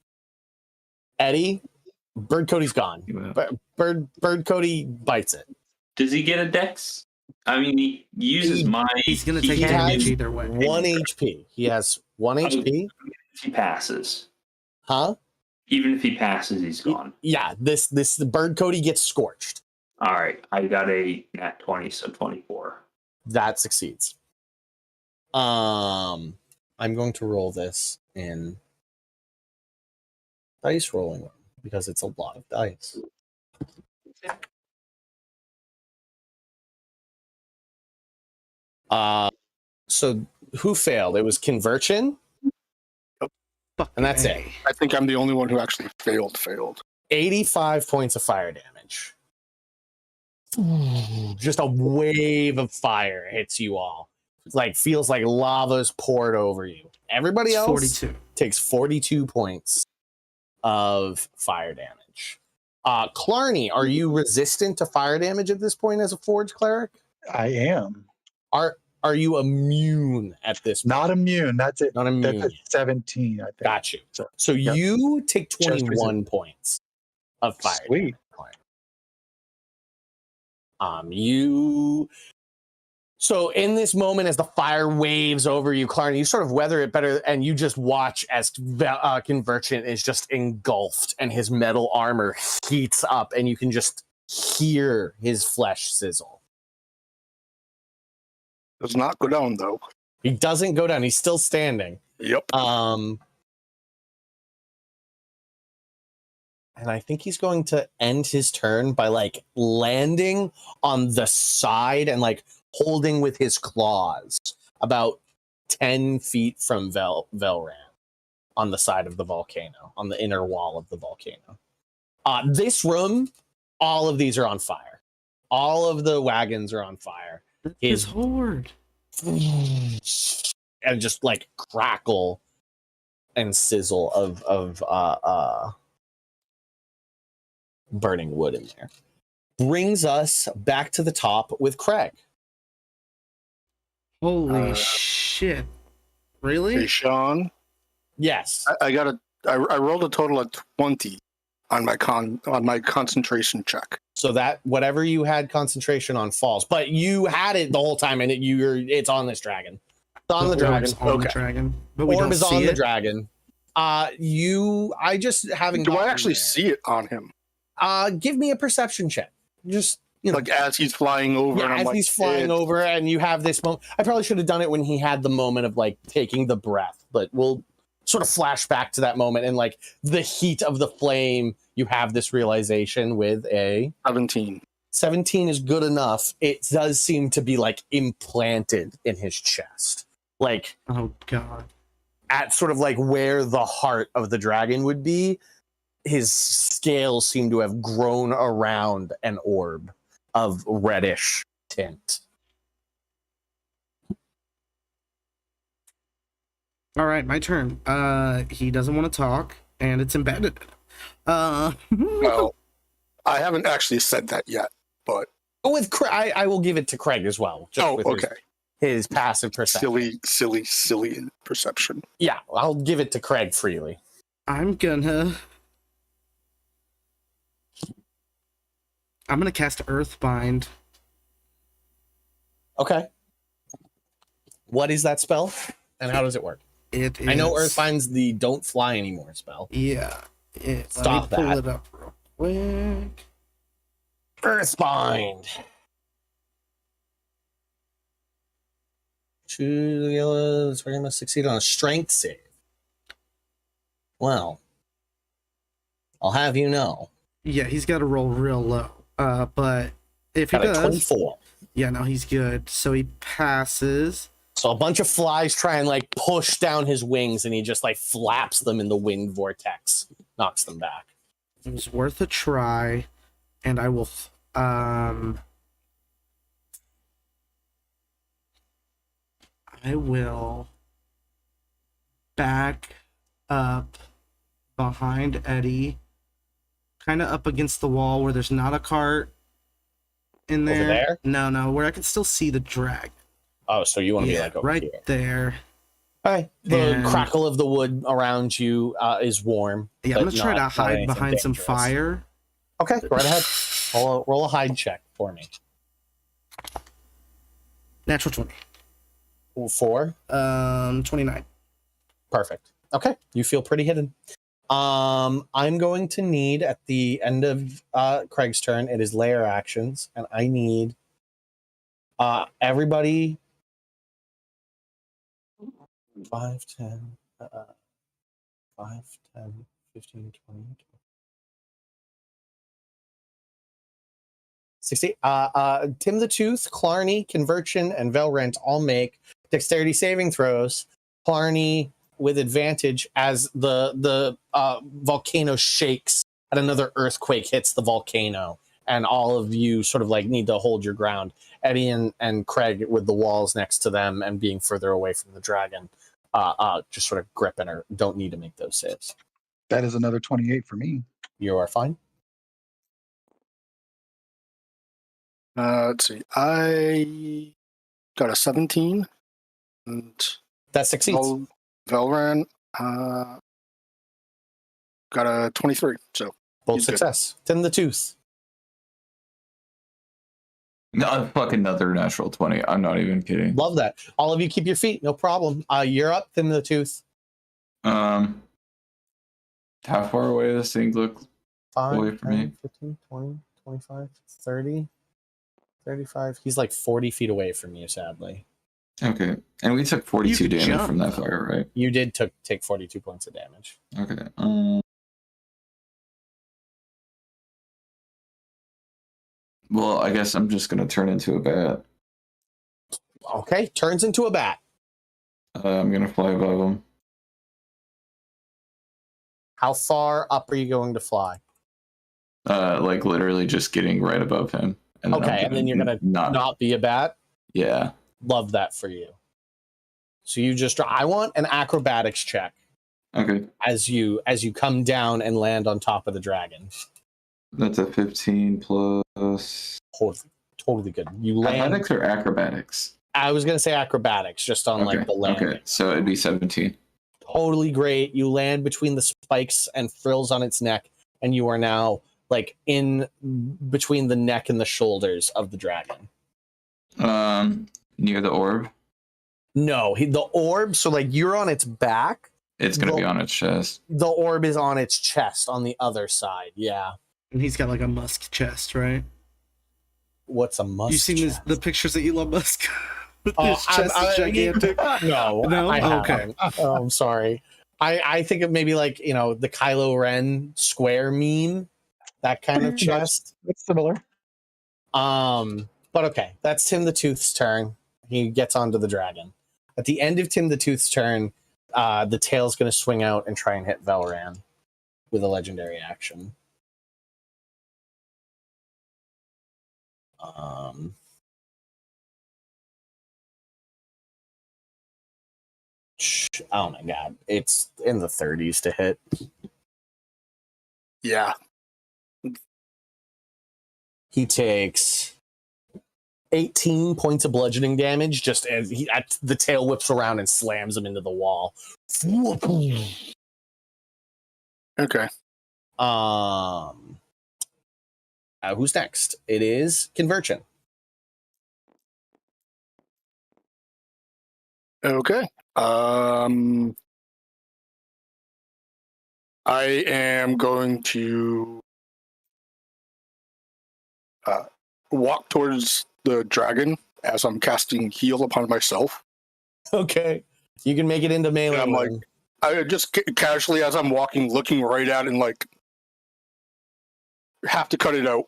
Eddie, Bird Cody's gone. Bird Cody bites it. Does he get a dex? I mean, he uses my. He's going to take he damage has either way. 1 HP. He has 1 HP. If he passes, Huh? even if he passes, he's gone. Yeah, the Bird Cody gets scorched. All right, I got a nat 20, so 24. That succeeds. I'm going to roll this in dice rolling because it's a lot of dice. So who failed? It was conversion, and that's it. I think I'm the only one who actually failed. 85 points of fire damage. Just a wave of fire hits you all. It's like feels like lava's poured over you. Everybody else 42. takes 42 points of fire damage. Clarny, are you resistant to fire damage at this point as a forge cleric? I am. Are you immune at this point? Not immune. That's it. Not immune. That's a 17, I think. Got you. So, So yep. you take 21 points of fire Sweet. damage. So in this moment, as the fire waves over you, Clarny, you sort of weather it better, and you just watch as Convergent is just engulfed, and his metal armor heats up, and you can just hear his flesh sizzle. Does not go down though. He doesn't go down. He's still standing. Yep. And I think he's going to end his turn by like landing on the side and like holding with his claws about 10 feet from Velran on the side of the volcano, on the inner wall of the volcano. This room, all of these are on fire. All of the wagons are on fire. His horde. And just like crackle and sizzle of burning wood in there. Brings us back to the top with Craig. Holy shit. Really? Hey, Sean. Yes. I rolled a total of 20 on my concentration check. So that whatever you had concentration on falls, but you had it the whole time, and it's on this dragon. It's on the dragon. On the dragon. But we Orb don't is see on the it? dragon. I just haven't. Do I gotten actually there. see it on him? Give me a perception check. Just like as he's flying over. Yeah, and I'm as like, he's flying over, and you have this moment. I probably should have done it when he had the moment of like taking the breath, but we'll sort of flash back to that moment and like the heat of the flame. You have this realization with a 17. 17 is good enough. It does seem to be like implanted in his chest, like Oh god. at sort of like where the heart of the dragon would be. His scales seem to have grown around an orb of reddish tint. All right, my turn. He doesn't want to talk, and it's embedded. Well, I haven't actually said that yet, but With Craig, I will give it to Craig as well. Just with okay. his passive perception. Silly perception. Yeah, I'll give it to Craig freely. I'm gonna cast Earthbind. Okay. What is that spell, and how does it work? It is, I know Earthbind's the don't fly anymore spell. Yeah. Stop let me pull that. it up real quick. Earthbind. 2 yellows. We're going to succeed on a strength save. Well, I'll have you know. Yeah, he's got to roll real low. But if he Got a does, 24. yeah, no, he's good. So he passes. So a bunch of flies try and like push down his wings, and he just like flaps them in the wind vortex, knocks them back. It was worth a try, and I will. I will back up behind Eddie, kind of up against the wall where there's not a cart in there. Over there? No, where I can still see the dragon. Oh, so you want to be like over right here. there. Okay. The And- crackle of the wood around you is warm. Yeah, I'm but gonna try to not hide anything behind some dangerous. fire. Okay, right ahead. Roll a hide check for me. Natural 20. 4. 29. Perfect. Okay, you feel pretty hidden. I'm going to need at the end of Craig's turn. It is layer actions, and I need everybody 5, 10, 5, 10, 15, 20, 60. Tim the Tooth, Clarny, Conversion, and Velrent all make dexterity saving throws. Clarny with advantage as the volcano shakes and another earthquake hits the volcano, and all of you sort of like need to hold your ground. Eddie and Craig with the walls next to them and being further away from the dragon, just sort of gripping her. Don't need to make those saves. That is another 28 for me. You are fine. Let's see. I got a 17. And That succeeds. Velran got a 23. So Both he's good. success. Tim the Tooth. No, fucking another natural 20. I'm not even kidding. Love that. All of you keep your feet. No problem. You're up, Tim the Tooth. How far away does this thing look? 5, Away from 10, me. 15, 20, 25, 30, 35. He's like 40 feet away from you, sadly. Okay. And we took 42 You damage jump, from that though. fire, right? You did take 42 points of damage. Okay. Well, I guess I'm just going to turn into a bat. Okay, turns into a bat. I'm going to fly above him. How far up are you going to fly? Like literally just getting right above him. And then Okay, and then you're gonna not be a bat? Yeah. Love that for you. So you just I want an acrobatics check Okay. as you come down and land on top of the dragon. That's a 15 plus. Totally good. You land. Athletics or acrobatics? I was gonna say acrobatics, just on like the landing. Okay, so it'd be 17. Totally great. You land between the spikes and frills on its neck, and you are now like in between the neck and the shoulders of the dragon. Near the orb? No, the orb. So like you're on its back. It's gonna be on its chest. The orb is on its chest on the other side. Yeah. And he's got like a musk chest, right? What's a must? You seen the pictures of Elon Musk? Oh, His chest is gigantic. No, No? I Okay. haven't. Oh, I'm sorry. I think of maybe like, the Kylo Ren square meme, that kind of chest. It's similar. But okay, that's Tim the Tooth's turn. He gets onto the dragon. At the end of Tim the Tooth's turn, the tail's going to swing out and try and hit Velran with a legendary action. Oh my god, it's in the 30s to hit. Yeah. He takes 18 points of bludgeoning damage just as the tail whips around and slams him into the wall. Okay. Who's next? It is Conversion. Okay. I am going to walk towards the dragon as I'm casting heal upon myself. Okay. You can make it into melee. And I'm like, I just casually, as I'm walking, looking right at it and like, have to cut it out.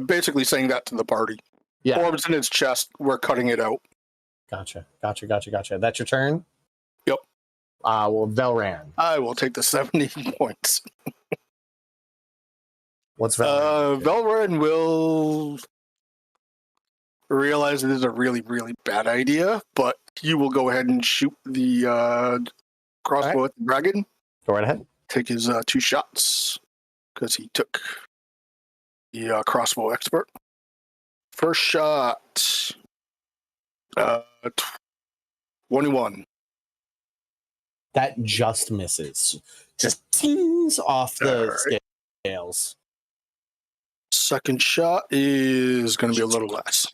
Basically saying that to the party. Yeah. Orbs in its chest, we're cutting it out. Gotcha. That's your turn? Yep. Well, Velran. I will take the 70 points. What's Velran? Velran will realize it is a really, really bad idea, but he will go ahead and shoot the crossbow at the dragon. Go right ahead. Take his 2 shots, because he took the crossbow expert. First shot, 21. That just misses. Just tings off the scales. Second shot is going to be a little less.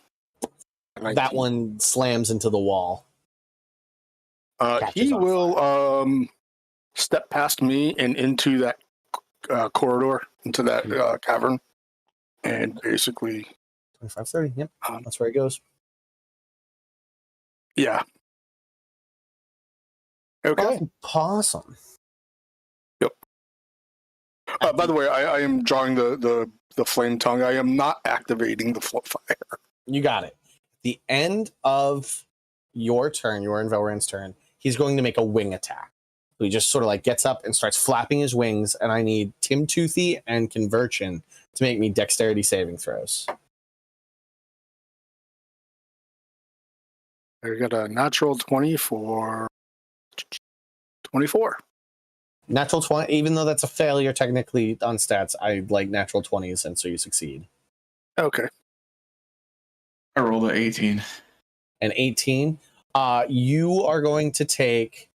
19. That one slams into the wall. He will step past me and into that corridor, into that cavern, and basically 25, 30. Yep. That's where it goes. Yeah. Okay. Awesome. Yep. By the way, I am drawing the flame tongue. I am not activating the fire. You got it. The end of your turn, your and Velran's turn, he's going to make a wing attack. So he just sort of like gets up and starts flapping his wings, and I need Tim Toothy and Conversion to make me dexterity saving throws. I got a natural 20 for 24. Natural 20, even though that's a failure technically on stats, I like natural 20s, and so you succeed. Okay. I rolled an 18. An 18. You are going to take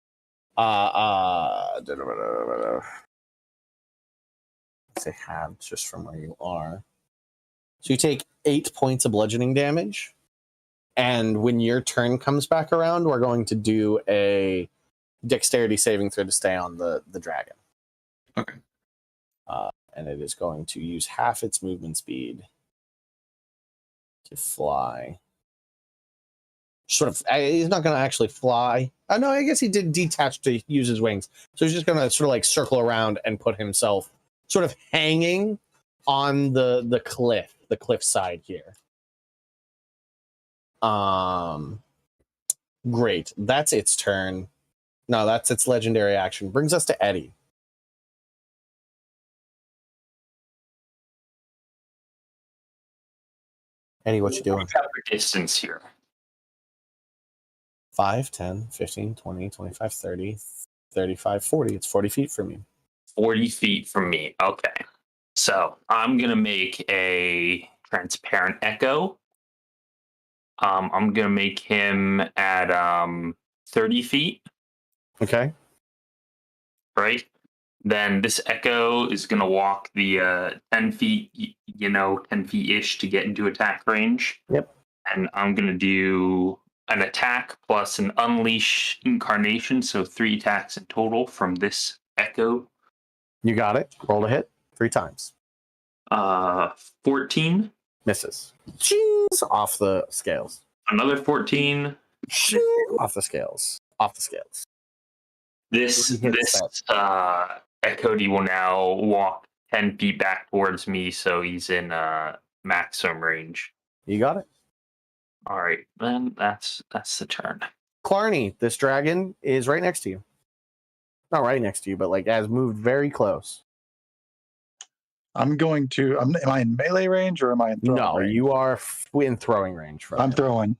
say half just from where you are. So you take 8 points of bludgeoning damage. And when your turn comes back around, we're going to do a dexterity saving throw to stay on the dragon. Okay. And it is going to use half its movement speed to fly. Sort of, he's not going to actually fly. No, I guess he did detach to use his wings. So he's just going to sort of like circle around and put himself sort of hanging on the cliff side here. Great. That's its turn. No, that's its legendary action. Brings us to Eddie. Eddie, what you doing? What's the distance here? 5, 10, 15, 20, 25, 30, 35, 40. It's 40 feet from you. 40 feet from me. Okay. So I'm going to make a transparent echo. I'm going to make him at 30 feet. Okay. Right? Then this echo is going to walk the 10 feet, 10 feet-ish to get into attack range. Yep. And I'm going to do an attack plus an unleash incarnation, so 3 attacks in total from this echo. You got it. Roll to hit 3 times. 14. Misses. Cheese off the scales. Another 14. Off the scales. Off the scales. This Cody will now walk 10 feet back towards me, so he's in maximum range. You got it. All right, then that's the turn. Clarny, this dragon is right next to you. Not right next to you, but like has moved very close. I'm going to. Am I in melee range or am I in throwing range? You are in throwing range. I'm throwing.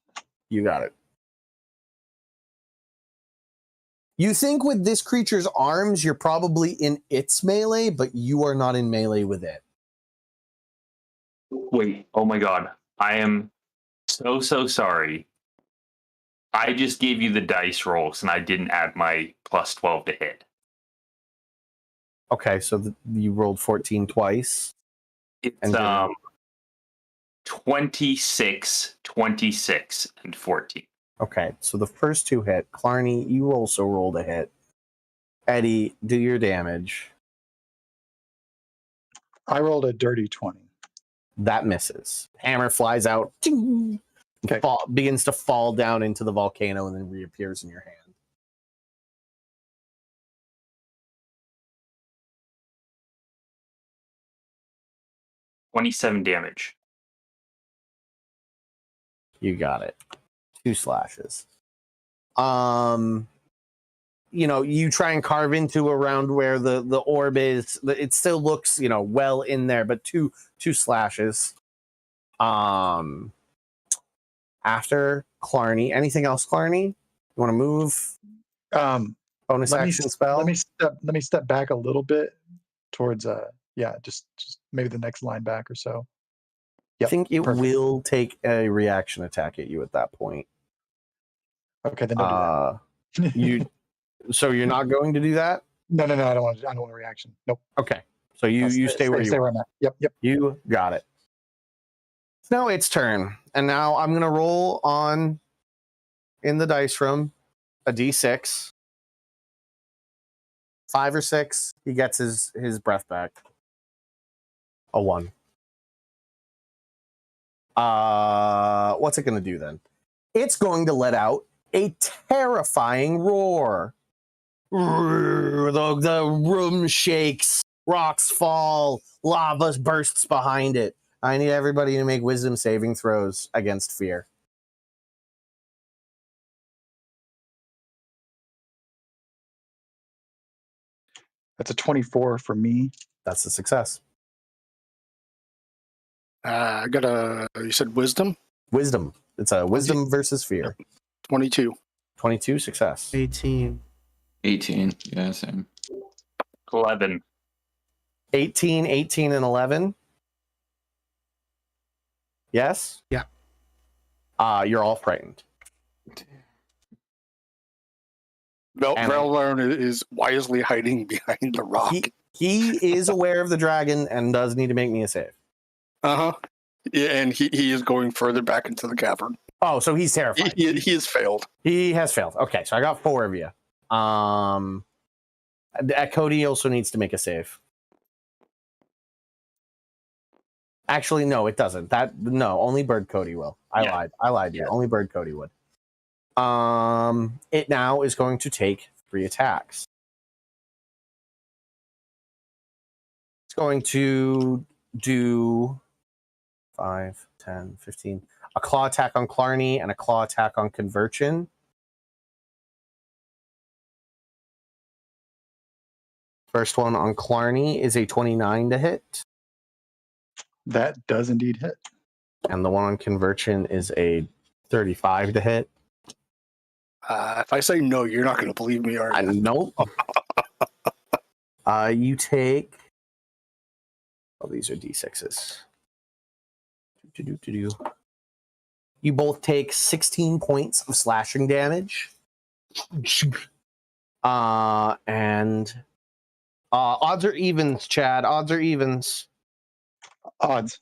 You got it. You think with this creature's arms, you're probably in its melee, but you are not in melee with it. Wait, oh my god. I am so sorry. I just gave you the dice rolls and I didn't add my plus 12 to hit. Okay, so you rolled 14 twice. It's 26, 26, and 14. Okay, so the first two hit. Clarny, you also rolled a hit. Eddie, do your damage. I rolled a dirty 20. That misses. Hammer flies out. Okay. Begins to fall down into the volcano and then reappears in your hand. $27 damage. You got it. 2 slashes. You try and carve into around where the orb is. It still looks, well in there, but two slashes. After Clarny, anything else, Clarny? You want to move? Bonus action spell. Let me step back a little bit towards just maybe the next line back or so. Yep, I think it will take a reaction attack at you at that point. Okay, then don't do that. So you're not going to do that? No, I don't want a reaction. Nope. Okay. So you stay where you are. Where I'm at. Yep. You got it. It's now its turn. And now I'm gonna roll on in the dice room a D6. 5 or 6, he gets his breath back. A 1. What's it gonna do then? It's going to let out a terrifying roar. The room shakes, rocks fall, lava bursts behind it. I need everybody to make wisdom saving throws against fear. That's a 24 for me. That's a success. I got you said wisdom? Wisdom. It's a wisdom versus fear. 22. 22, success. 18. 18. Yeah, same. 11. 18, and 11. Yes? Yeah. You're all frightened. Velvarn is wisely hiding behind the rock. He is aware of the dragon and does need to make me a save. Uh-huh. Yeah, and he is going further back into the cavern. Oh, so he's terrified. He has failed. He has failed. Okay, so I got 4 of you. Cody also needs to make a save. Actually, no, it doesn't. Only Bird Cody will. I lied to you. Only Bird Cody would. It now is going to take 3 attacks. It's going to do 5, 10, 15. A claw attack on Clarny and a claw attack on Conversion. First one on Clarny is a 29 to hit. That does indeed hit. And the one on Conversion is a 35 to hit. If I say no, you're not going to believe me, are you? Nope. You take... Oh, these are D6s. You both take 16 points of slashing damage. And odds or evens, Chad? Odds or evens? Odds.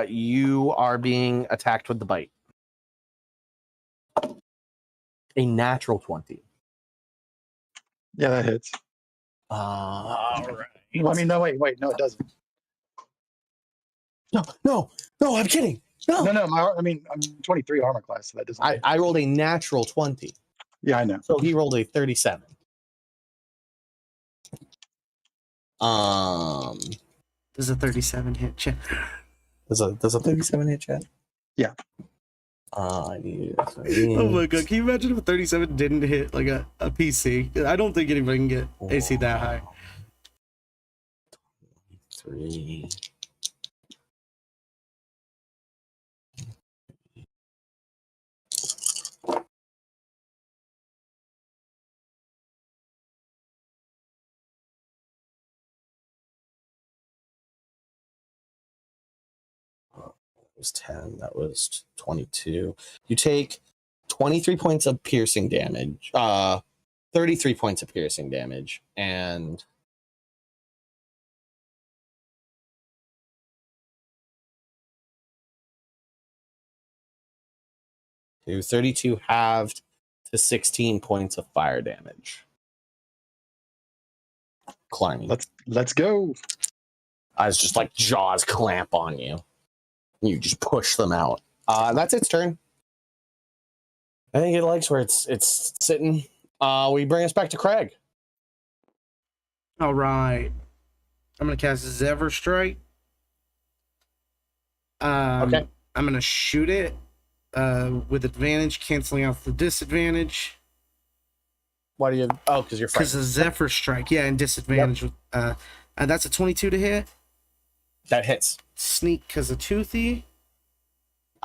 You are being attacked with the bite. A natural 20. Yeah, that hits. All right. Let me know. Wait. No, it doesn't. No, I'm kidding. No. I'm 23 armor class, so that doesn't. I rolled a natural 20. Yeah, I know. So he rolled a 37. Does a 37 hit? Does a 37 hit, Chad? Yeah. I need Oh my god, can you imagine if a 37 didn't hit like a PC? I don't think anybody can get AC that high. 3. Was 10. That was 22. You take 23 points of piercing damage. 33 points of piercing damage, and to 32 halved to 16 points of fire damage. Climbing. Let's go. I was just like jaws clamp on you. You just push them out. That's its turn. I think it likes where it's sitting. We bring us back to Craig. All right. I'm going to cast Zephyr Strike. Okay. I'm going to shoot it with advantage, canceling out the disadvantage. Why do you... Oh, because you're fighting. Because of Zephyr Strike. Yeah, and disadvantage. Yep. That's a 22 to hit. That hits. Sneak because of Toothy.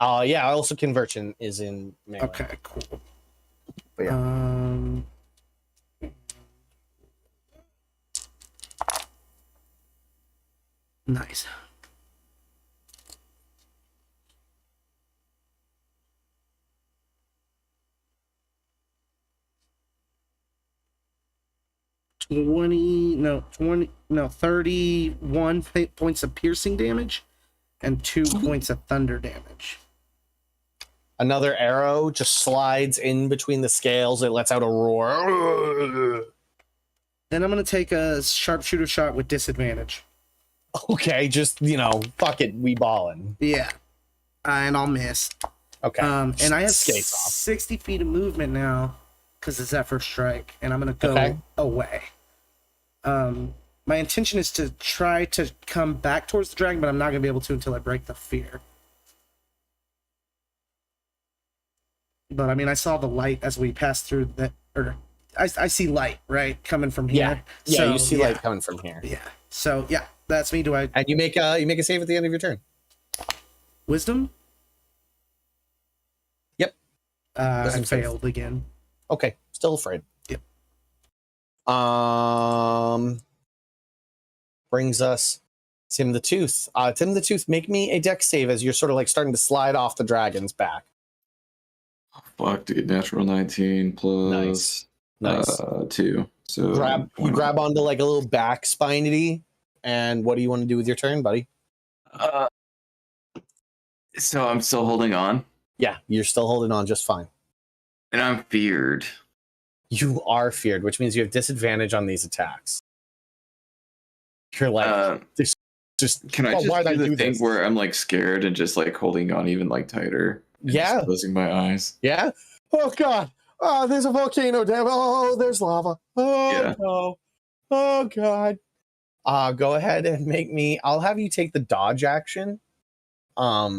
Yeah, also Conversion is in melee. Okay, cool. But yeah. Nice. 31 points of piercing damage and 2 points of thunder damage. Another arrow just slides in between the scales. It lets out a roar. Then I'm going to take a sharpshooter shot with disadvantage. Okay, just, fuck it, we ballin'. Yeah. And I'll miss. Okay. And I have Skates off. 60 feet of movement now because of Zephyr Strike, and I'm going to go away. My intention is to try to come back towards the dragon, but I'm not going to be able to until I break the fear. But I mean, I saw the light as we passed through that, or I see light, right, coming from here. Yeah, so, you see light coming from here. Yeah. So yeah, that's me. Do I? And you make a save at the end of your turn. Wisdom? Yep. I failed again. Okay, still afraid. Yep. Brings us Tim the Tooth. Tim the Tooth, make me a dex save as you're sort of like starting to slide off the dragon's back. Fuck, dude. Natural 19 plus Nice. 2. So you grab onto like a little back spinety. And what do you want to do with your turn, buddy? So I'm still holding on. Yeah, you're still holding on just fine. And I'm feared. You are feared, which means you have disadvantage on these attacks. You're like, just can I just do the thing where I'm like scared and just like holding on even like tighter? Yeah. Just closing my eyes. Yeah. Oh God. Oh, there's a volcano down. Oh, there's lava. Oh yeah. No. Oh God. Go ahead and make me. I'll have you take the dodge action,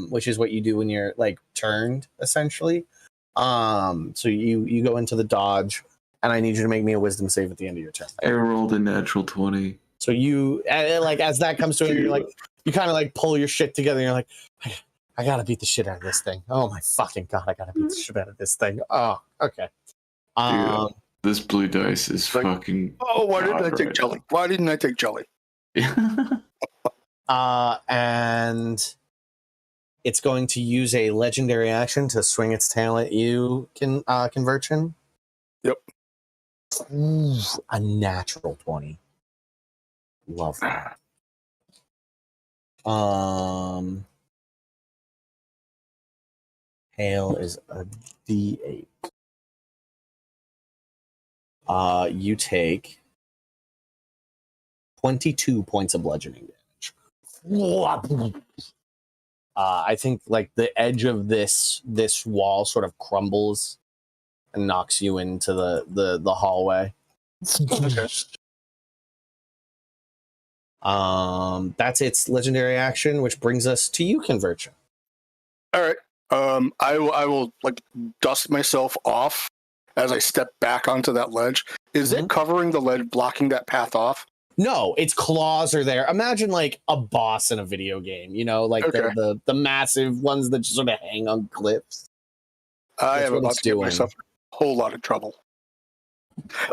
which is what you do when you're like turned, essentially. So you go into the dodge, and I need you to make me a wisdom save at the end of your turn. I rolled a natural 20. So you like as that comes to it, you're like you kind of like pull your shit together. And you're like, I gotta beat the shit out of this thing. Oh my fucking God, I gotta beat the shit out of this thing. Oh, okay. Dude, this blue dice is like, fucking. Oh, why didn't I take jelly? Why didn't I take jelly? And it's going to use a legendary action to swing its tail at you, Conversion. Yep. Ooh, a natural 20. Love that. Hail is a D8. You take 22 points of bludgeoning damage. I think like the edge of this wall sort of crumbles and knocks you into the hallway. Okay. That's its legendary action, which brings us to you, Converge. All right. I will like dust myself off as I step back onto that ledge. Is it covering the ledge, blocking that path off? No, its claws are there. Imagine like a boss in a video game, you know, like the massive ones that just sort of hang on cliffs. I That's am what about it's to get doing. myself in a whole lot of trouble.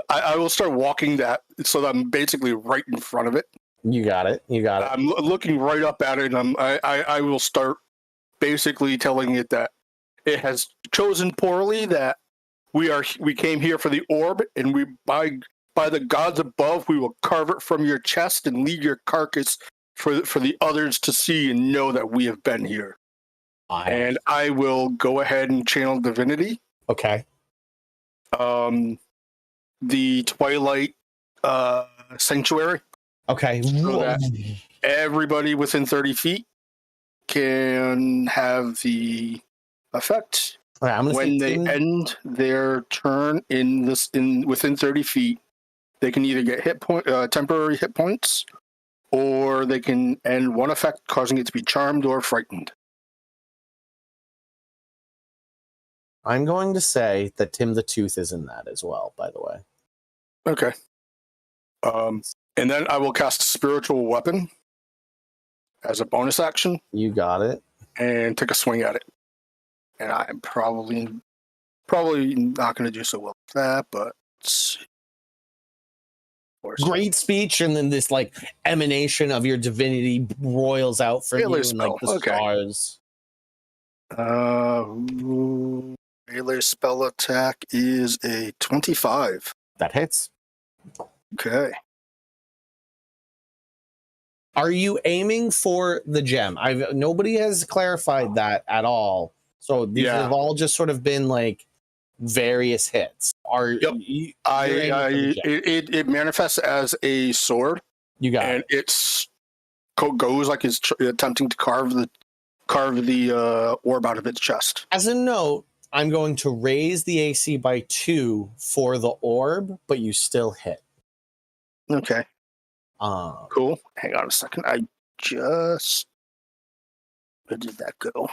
I will start walking that so that I'm basically right in front of it. You got it. You got it. I'm looking right up at it, and I will start basically telling it that it has chosen poorly, that we came here for the orb, and we by the gods above we will carve it from your chest and leave your carcass for the others to see and know that we have been here. And I will go ahead and channel divinity. Okay. The Twilight Sanctuary. Okay. So that everybody within 30 feet can have the effect. Right, when they end their turn within 30 feet, they can either get temporary hit points, or they can end one effect, causing it to be charmed or frightened. I'm going to say that Tim the Tooth is in that as well, by the way. Okay. And then I will cast Spiritual Weapon as a bonus action. You got it. And take a swing at it. And I'm probably not going to do so well with that, but great speech, and then this like emanation of your divinity roils out from you, and like the stars. Melee spell attack is a 25. That hits. Okay. Are you aiming for the gem? Nobody has clarified that at all. So these have all just sort of been like various hits. It manifests as a sword. You got it. It's goes like it's attempting to carve the orb out of its chest. As a note, I'm going to raise the AC by 2 for the orb, but you still hit. Okay. Cool. Hang on a second. Where did that go?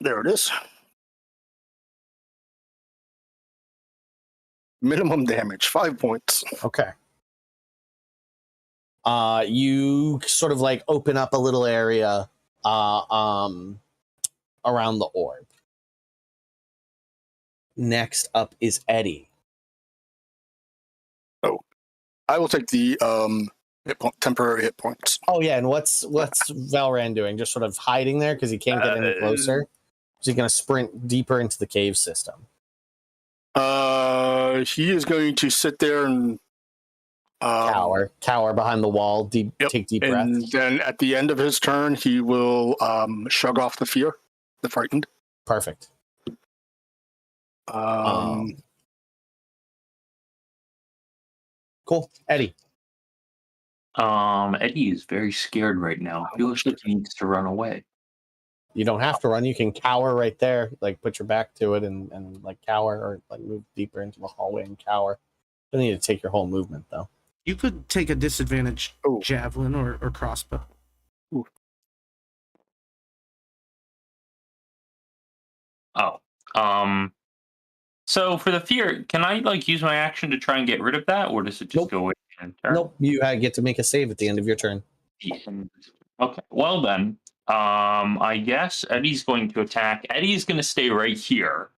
There it is. Minimum damage, 5 points. Okay. You sort of like open up a little area around the orb. Next up is Eddie. Oh, I will take the temporary hit points. Oh yeah, and what's Valran doing? Just sort of hiding there because he can't get any closer? Is he going to sprint deeper into the cave system? He is going to sit there and cower behind the wall, take deep breaths. And then at the end of his turn, he will shrug off the fear, the frightened. Perfect. Cool. Eddie. Eddie is very scared right now. I feel like he needs to run away. You don't have to run. You can cower right there. Like put your back to it and like cower, or like move deeper into the hallway and cower. You don't need to take your whole movement though. You could take a disadvantage javelin or crossbow. Ooh. So for the fear, can I like use my action to try and get rid of that, or does it just go away in turn? Nope. You get to make a save at the end of your turn. Okay. Well then, I guess Eddie's going to attack. Eddie's going to stay right here,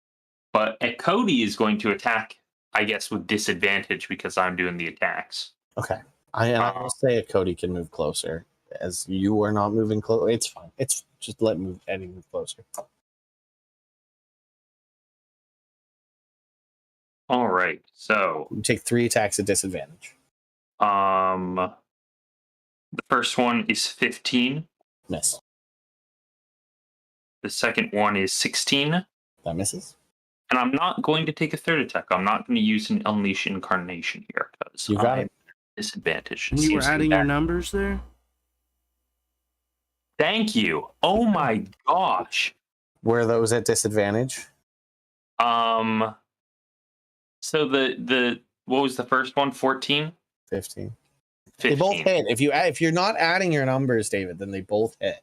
but Cody is going to attack, I guess, with disadvantage because I'm doing the attacks. Okay. I will say Cody can move closer, as you are not moving close. It's fine. It's just let Eddie move closer. All right. So you take 3 attacks at disadvantage. The first one is 15. Miss. The second one is 16. That misses. And I'm not going to take a third attack. I'm not going to use an Unleash Incarnation here because you got it. Disadvantage. And you were adding your numbers there? Thank you. Oh my gosh. Were those at disadvantage? So the what was the first one? 14? 15. 15. They both hit. If you're not adding your numbers, David, then they both hit.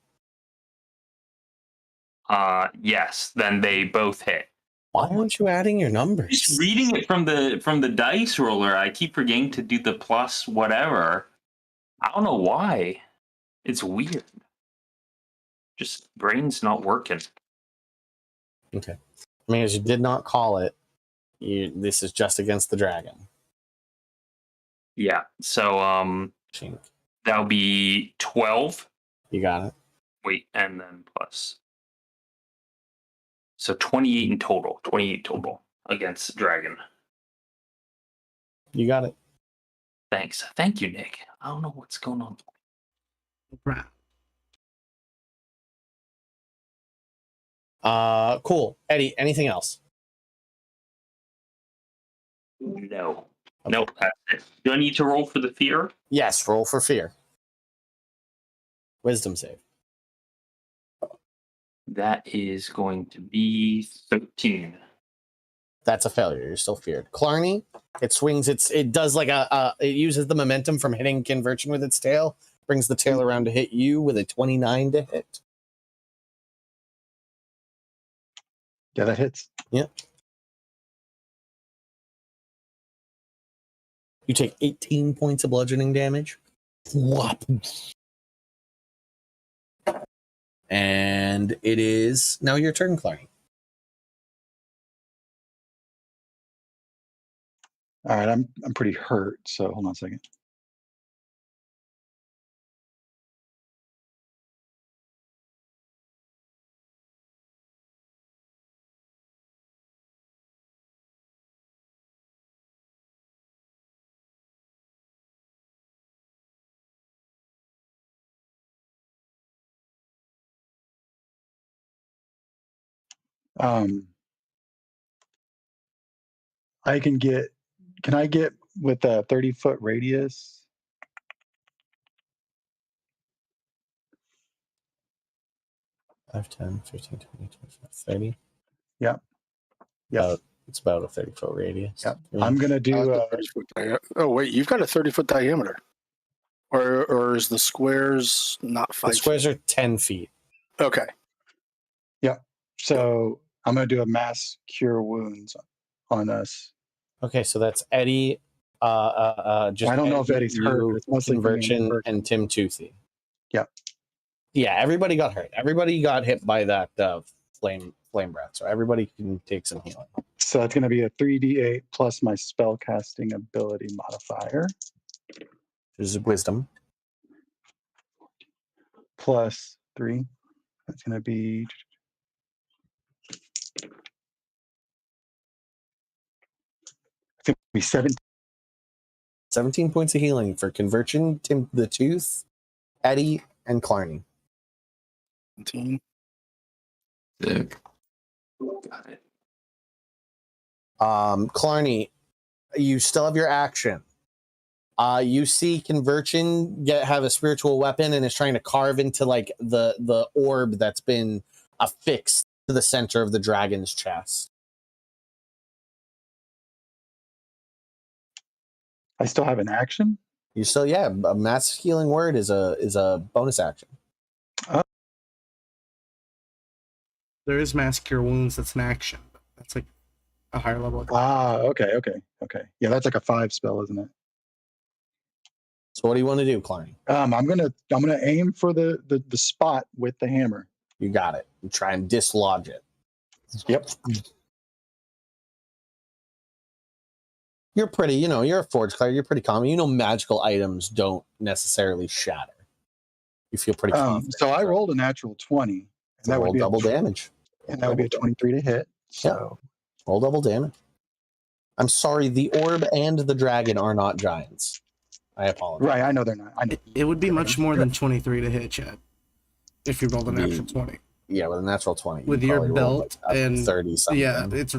Yes, then they both hit. Why aren't you adding your numbers? Just reading it from the dice roller, I keep forgetting to do the plus whatever. I don't know why. It's weird. Just brain's not working. Okay. I mean, as you did not call it, this is just against the dragon. Yeah. So Chink. that'll be 12. You got it. Wait, and then plus. So 28 in total. 28 total against dragon. You got it. Thanks. Thank you, Nick. I don't know what's going on. Cool. Eddie, anything else? No. Nope, that's it. Do I need to roll for the fear? Yes, roll for fear. Wisdom save. That is going to be 13. That's a failure. You're still feared. Clarny, it swings. It does like it uses the momentum from hitting Conversion with its tail, brings the tail around to hit you with a 29 to hit. Yeah, that hits. Yep. You take 18 points of bludgeoning damage. Whop. And it is now your turn, Clarny. All right, I'm pretty hurt, so hold on a second. Can I get with a 30-foot radius? 5, 10, 15, 20, 25, 30. Yeah. Yeah. It's about a 30-foot radius. Yeah. I'm going to do... 30-foot oh, wait, you've got a 30-foot diameter. Or is the squares not 5 The squares are 10 feet. Okay. Yeah. So I'm going to do a mass cure wounds on us. Okay, so that's Eddie. Just I don't know if Eddie's hurt. It's mostly Conversion and Tim Toothy. Yeah. Yeah, everybody got hurt. Everybody got hit by that flame breath. So everybody can take some healing. So it's going to be a 3d8 plus my spell casting ability modifier. This is wisdom. Plus 3. That's going to be... It's going to be 17 points of healing for Conversion, Tim the Tooth, Eddie, and Clarny. 17. Sick. Got it. Clarny, you still have your action. You see Conversion have a spiritual weapon and is trying to carve into like the orb that's been affixed to the center of the dragon's chest. I still have an action? You still, yeah, a mass healing word is a bonus action. There is mass cure wounds. That's an action. That's like a higher level. Okay. Yeah, that's like a 5 spell, isn't it? So what do you want to do, Clarny? I'm gonna aim for the spot with the hammer. You got it. You try and dislodge it. Yep. You're pretty, you're a forge cleric. You're pretty calm. You know magical items don't necessarily shatter. You feel pretty confident. So I rolled a natural 20. And so that roll would be double damage. And that would be a 23 to hit. So roll double damage. I'm sorry, the orb and the dragon are not giants. I apologize. Right, I know they're not. I know. It would be much more than 23 to hit, Chad. If you rolled a natural 20. Yeah, with a natural 20. With your belt like and 30 something. Yeah, it's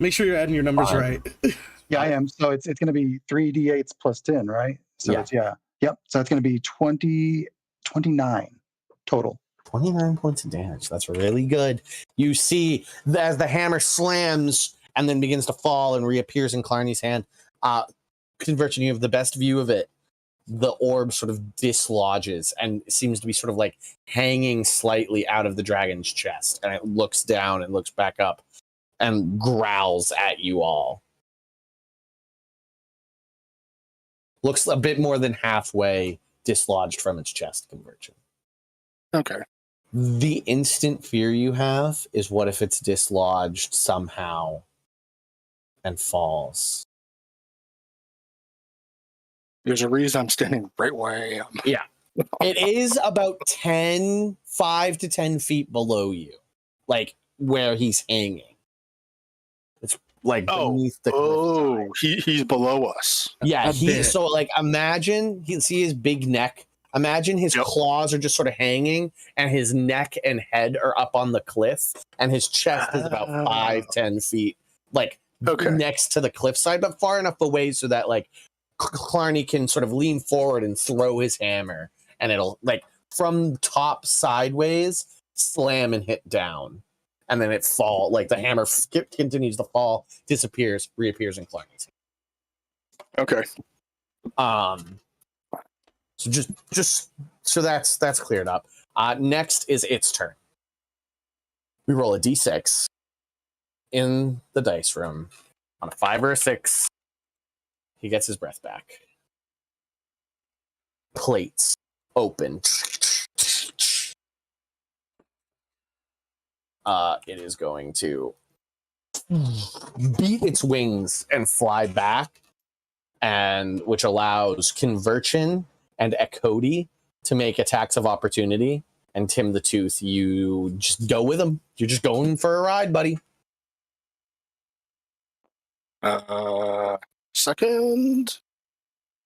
make sure you're adding your numbers right. Yeah, I am. So it's going to be 3d8s plus 10, right? So Yeah. Yep. So it's going to be 28 29 total. 29 points of damage. That's really good. You see as the hammer slams and then begins to fall and reappears in Clarny's hand. Conversion, you have the best view of it. The orb sort of dislodges and seems to be sort of like hanging slightly out of the dragon's chest. And it looks down and looks back up and growls at you all. Looks a bit more than halfway dislodged from its chest, Conversion. Okay. The instant fear you have is what if it's dislodged somehow and falls? There's a reason I'm standing right where I am. Yeah. It is about 5 to 10 feet below you, like where he's hanging. It's like beneath the cliff. He's below us. Yeah, so like imagine, you see his big neck. Imagine his claws are just sort of hanging and his neck and head are up on the cliff and his chest is about 5-10 feet, like next to the cliffside, but far enough away so that like Clarny can sort of lean forward and throw his hammer and it'll like from top sideways slam and hit down. And then it fall, like the hammer continues to fall, disappears, reappears in Clarny's hand. Okay. So just so that's cleared up. Next is its turn. We roll a d6 in the dice room. On a 5 or a 6, he gets his breath back. Plates open. It is going to beat its wings and fly back, and which allows Conversion and Ekodi to make attacks of opportunity. And Tim the Tooth, you just go with him. You're just going for a ride, buddy. Second,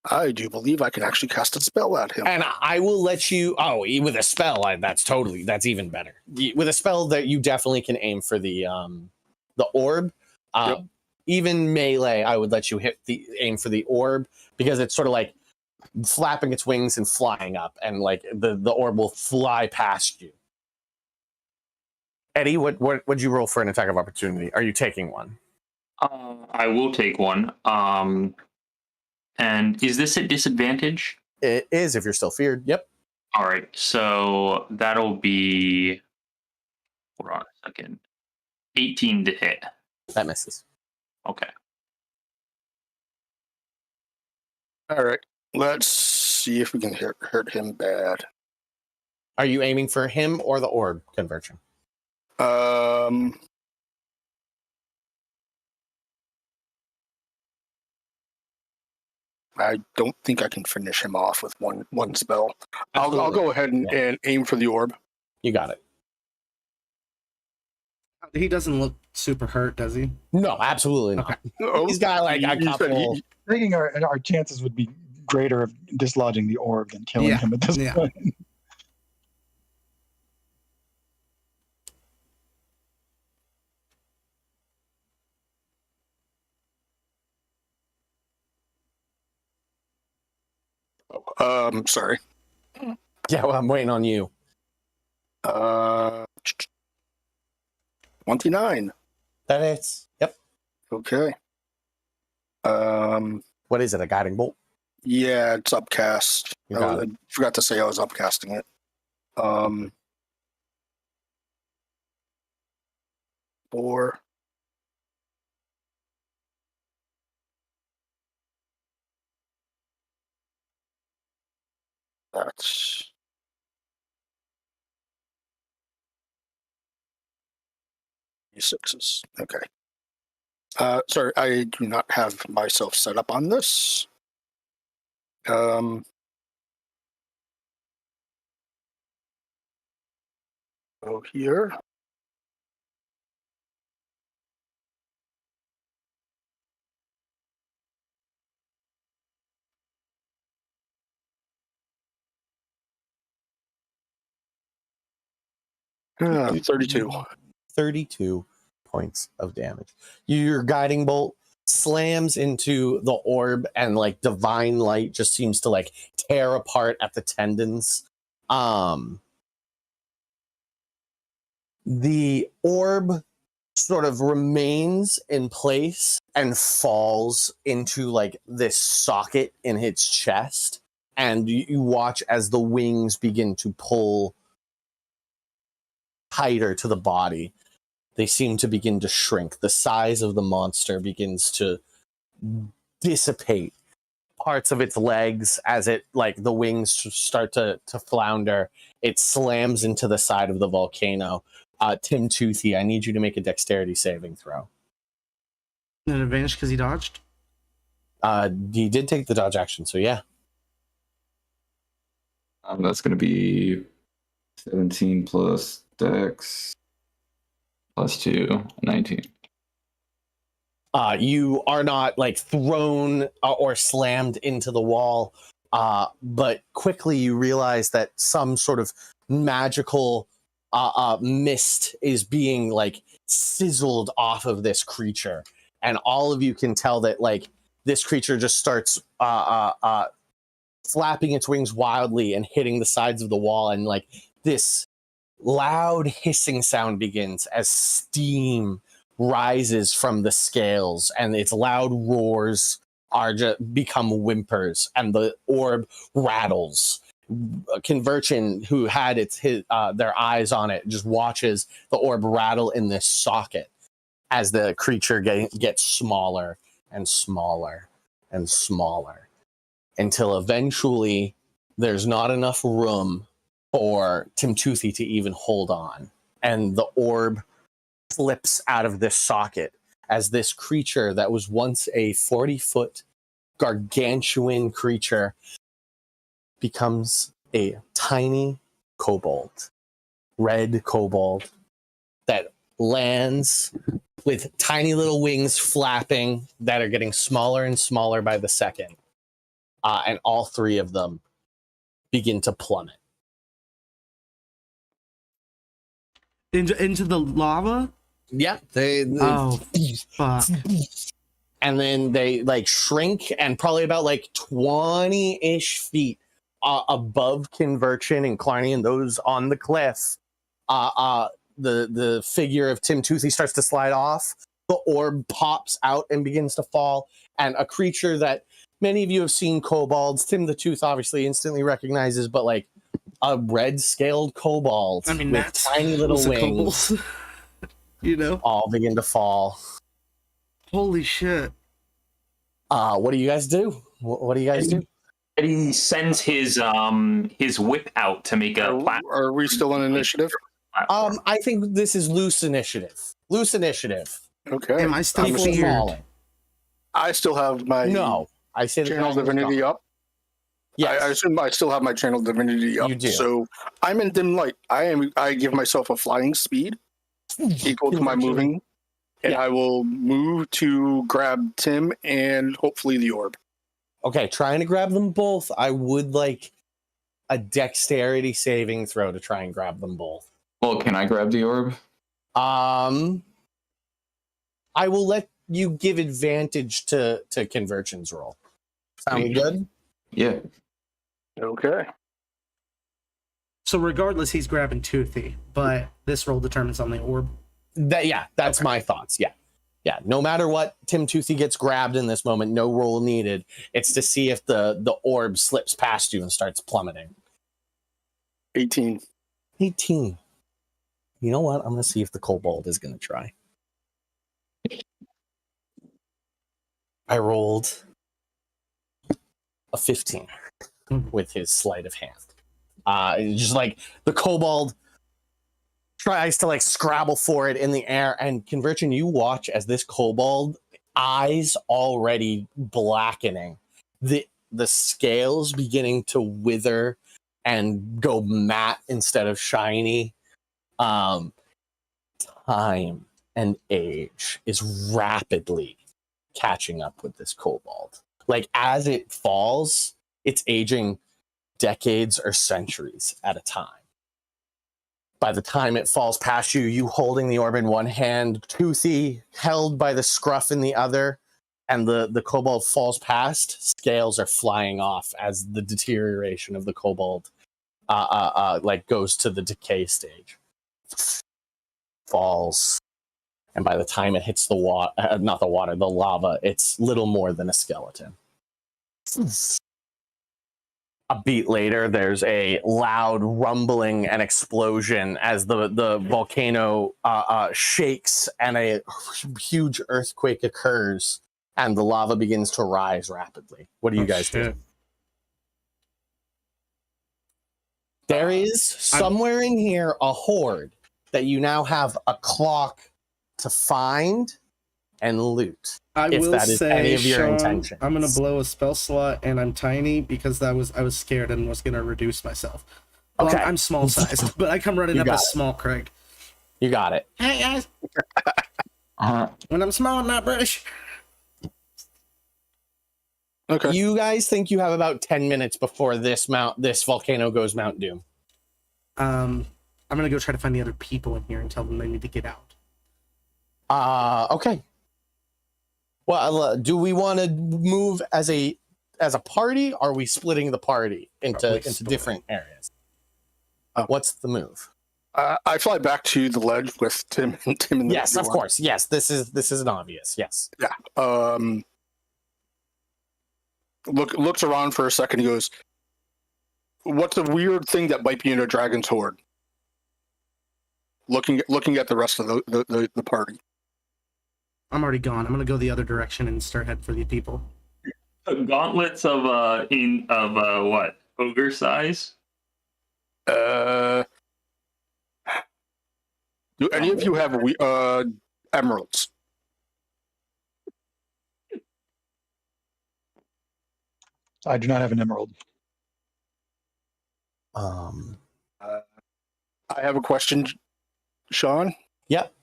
I do believe I can actually cast a spell at him. And I will let you. Oh, with a spell, that's even better. With a spell that you definitely can aim for the orb. Even melee, I would let you aim for the orb because it's sort of like flapping its wings and flying up, and like the orb will fly past you. Eddie, what would you roll for an attack of opportunity? Are you taking one? I will take one. And is this at disadvantage? It is if you're still feared. Yep. All right, so that'll be. Hold on a second. 18 to hit. That misses. Okay. All right. Let's see if we can hurt him bad. Are you aiming for him or the orb, Conversion? I don't think I can finish him off with one spell. I'll go ahead and aim for the orb. You got it. He doesn't look super hurt, does he? No, absolutely not. Okay. He's got like a couple. Thinking our chances would be greater of dislodging the orb than killing him at this point. Sorry. Yeah, well, I'm waiting on you. 29. That hits. Yep. Okay. What is it? A guiding bolt? Yeah, it's upcast. I forgot to say I was upcasting it. 4. That's 6s. Okay. Sorry, I do not have myself set up on this. Go here. Yeah, 32. 32 points of damage. Your guiding bolt slams into the orb, and like divine light just seems to like tear apart at the tendons The orb sort of remains in place and falls into like this socket in its chest, and you watch as the wings begin to pull tighter to the body. They seem to begin to shrink. The size of the monster begins to dissipate. Parts of its legs, as it like the wings start to flounder, it slams into the side of the volcano. Tim Toothy, I need you to make a dexterity saving throw. An advantage because he dodged? He did take the dodge action, so yeah. That's going to be 17 plus dex plus 2, 19. You are not like thrown or slammed into the wall, but quickly you realize that some sort of magical mist is being like sizzled off of this creature, and all of you can tell that like this creature just starts flapping its wings wildly and hitting the sides of the wall, and like this loud hissing sound begins as steam rises from the scales, and its loud roars are just become whimpers, and the orb rattles. Conversion, who had their eyes on it, just watches the orb rattle in this socket as the creature gets smaller and smaller and smaller, until eventually there's not enough room for Tim Toothy to even hold on, and the orb flips out of this socket as this creature that was once a 40-foot gargantuan creature becomes a tiny kobold, red kobold, that lands with tiny little wings flapping that are getting smaller and smaller by the second. And all three of them begin to plummet. Into the lava? Yeah, they Oh, fuck. and then they like shrink, and probably about like 20-ish feet above Conversion and Clarny and those on the cliff. The figure of Tim Toothy starts to slide off. The orb pops out and begins to fall, and a creature that many of you have seen kobolds, Tim the Tooth obviously instantly recognizes, but like a red-scaled kobold, I mean, with that's tiny little wings, you know, all begin to fall. holy shit. What do you guys do? What do you guys do? And he sends his whip out to make a platform. Are we still on initiative? I think this is loose initiative. Loose initiative. Okay. Am I still People feared? falling. I still have my No, I say the channel timer's divinity gone. up. Yes. I assume I still have my channel divinity up. You do. So I'm in dim light. I give myself a flying speed equal to my moving, and Yeah. I will move to grab Tim and hopefully the orb. Okay, trying to grab them both. I would like a dexterity saving throw to try and grab them both. Well, can I grab the orb? I will let you give advantage to Conversion's roll. Sound Sweet. good? Yeah. Okay. So regardless, he's grabbing Toothy, but this roll determines on the orb. That's my thoughts. Yeah. No matter what, Tim Toothy gets grabbed in this moment. No roll needed. It's to see if the orb slips past you and starts plummeting. 18. 18. You know what? I'm going to see if the kobold is going to try. I rolled a 15 with his sleight of hand. Just like the kobold tries to like scrabble for it in the air, and Conversion, you watch as this kobold, eyes already blackening, the scales beginning to wither and go matte instead of shiny. Time and age is rapidly catching up with this kobold. Like as it falls, it's aging decades or centuries at a time. By the time it falls past you, you holding the orb in one hand, Toothy held by the scruff in the other, and the kobold falls past, scales are flying off as the deterioration of the kobold like goes to the decay stage, falls, and by the time it hits the water, not the water, the lava, it's little more than a skeleton. A beat later, there's a loud rumbling and explosion as the volcano shakes and a huge earthquake occurs and the lava begins to rise rapidly. What do you guys do? There is somewhere in here a horde that you now have a clock to find and loot. I if will that is say, any of your Sean, intentions. I'm gonna blow a spell slot, and I'm tiny because I was scared and was gonna reduce myself. Well, Okay. I'm small sized, but I come running up as small Craig. You got it. Hey guys, when I'm small, I'm not British. Okay. You guys think you have about 10 minutes before this volcano goes Mount Doom. I'm gonna go try to find the other people in here and tell them they need to get out. Okay. Well, do we want to move as a party? Or are we splitting the party into different areas? What's the move? I fly back to the ledge with Tim and the Yes, of course. Yes, this is an obvious. Yes. Yeah. Looks around for a second. He goes, "What's a weird thing that might be in a dragon's horde?" Looking at the rest of the party. I'm already gone. I'm gonna go the other direction and start heading for the people. Gauntlets of what? Ogre size? Do any of you have emeralds? I do not have an emerald. I have a question, Sean. Yep.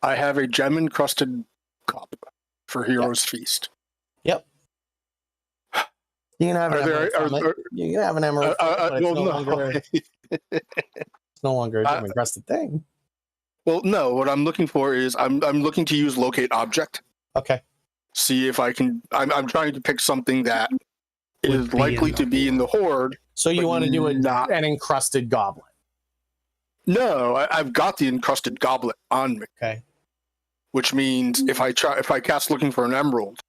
I have a gem-encrusted cup for Hero's Feast. Yep. You can have an emerald from it. You can have an emerald from it, but it's no longer a gem-encrusted thing. Well, no. What I'm looking for is I'm looking to use locate object. Okay. See if I can. I'm trying to pick something that is likely to be in the horde. So you want to do an encrusted goblet? No, I've got the encrusted goblet on me. Okay. Which means if I cast looking for an emerald,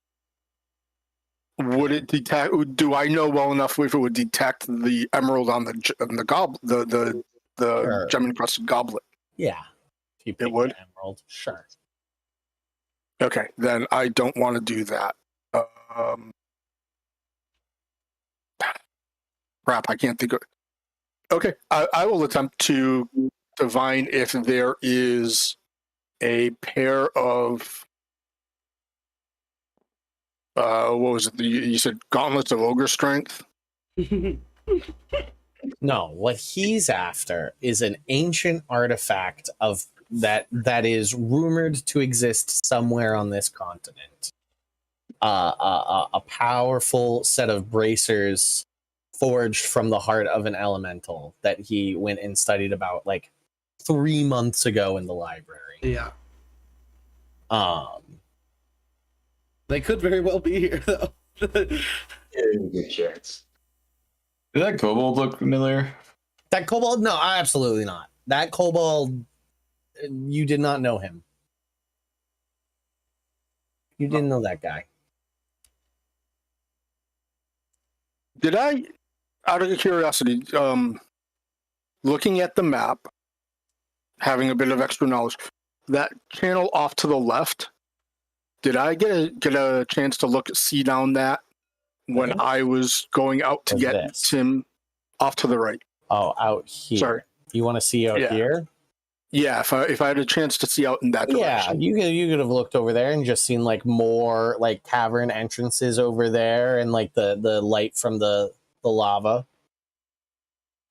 would it detect? Do I know well enough if it would detect the emerald on the goblet, the Sure. gem encrusted goblet? Yeah. If you pick It would? an emerald, sure. Okay, then I don't want to do that. Crap, I can't think of. Okay, I will attempt to divine if there is a pair of what was it? You said gauntlets of ogre strength? No, what he's after is an ancient artifact of that is rumored to exist somewhere on this continent. A powerful set of bracers forged from the heart of an elemental that he went and studied about like 3 months ago in the library. Yeah. They could very well be here, though. Good chance. Did that kobold look familiar? That kobold? No, absolutely not. That kobold, you did not know him. You didn't know that guy. Did I, out of curiosity, looking at the map, having a bit of extra knowledge, that channel off to the left, did I get a chance to see down that when I was going out to get Tim off to the right? Oh, out here. Sorry. You want to see out here? Yeah, if I had a chance to see out in that direction. Yeah, you could have looked over there and just seen like more like cavern entrances over there and like the light from the lava.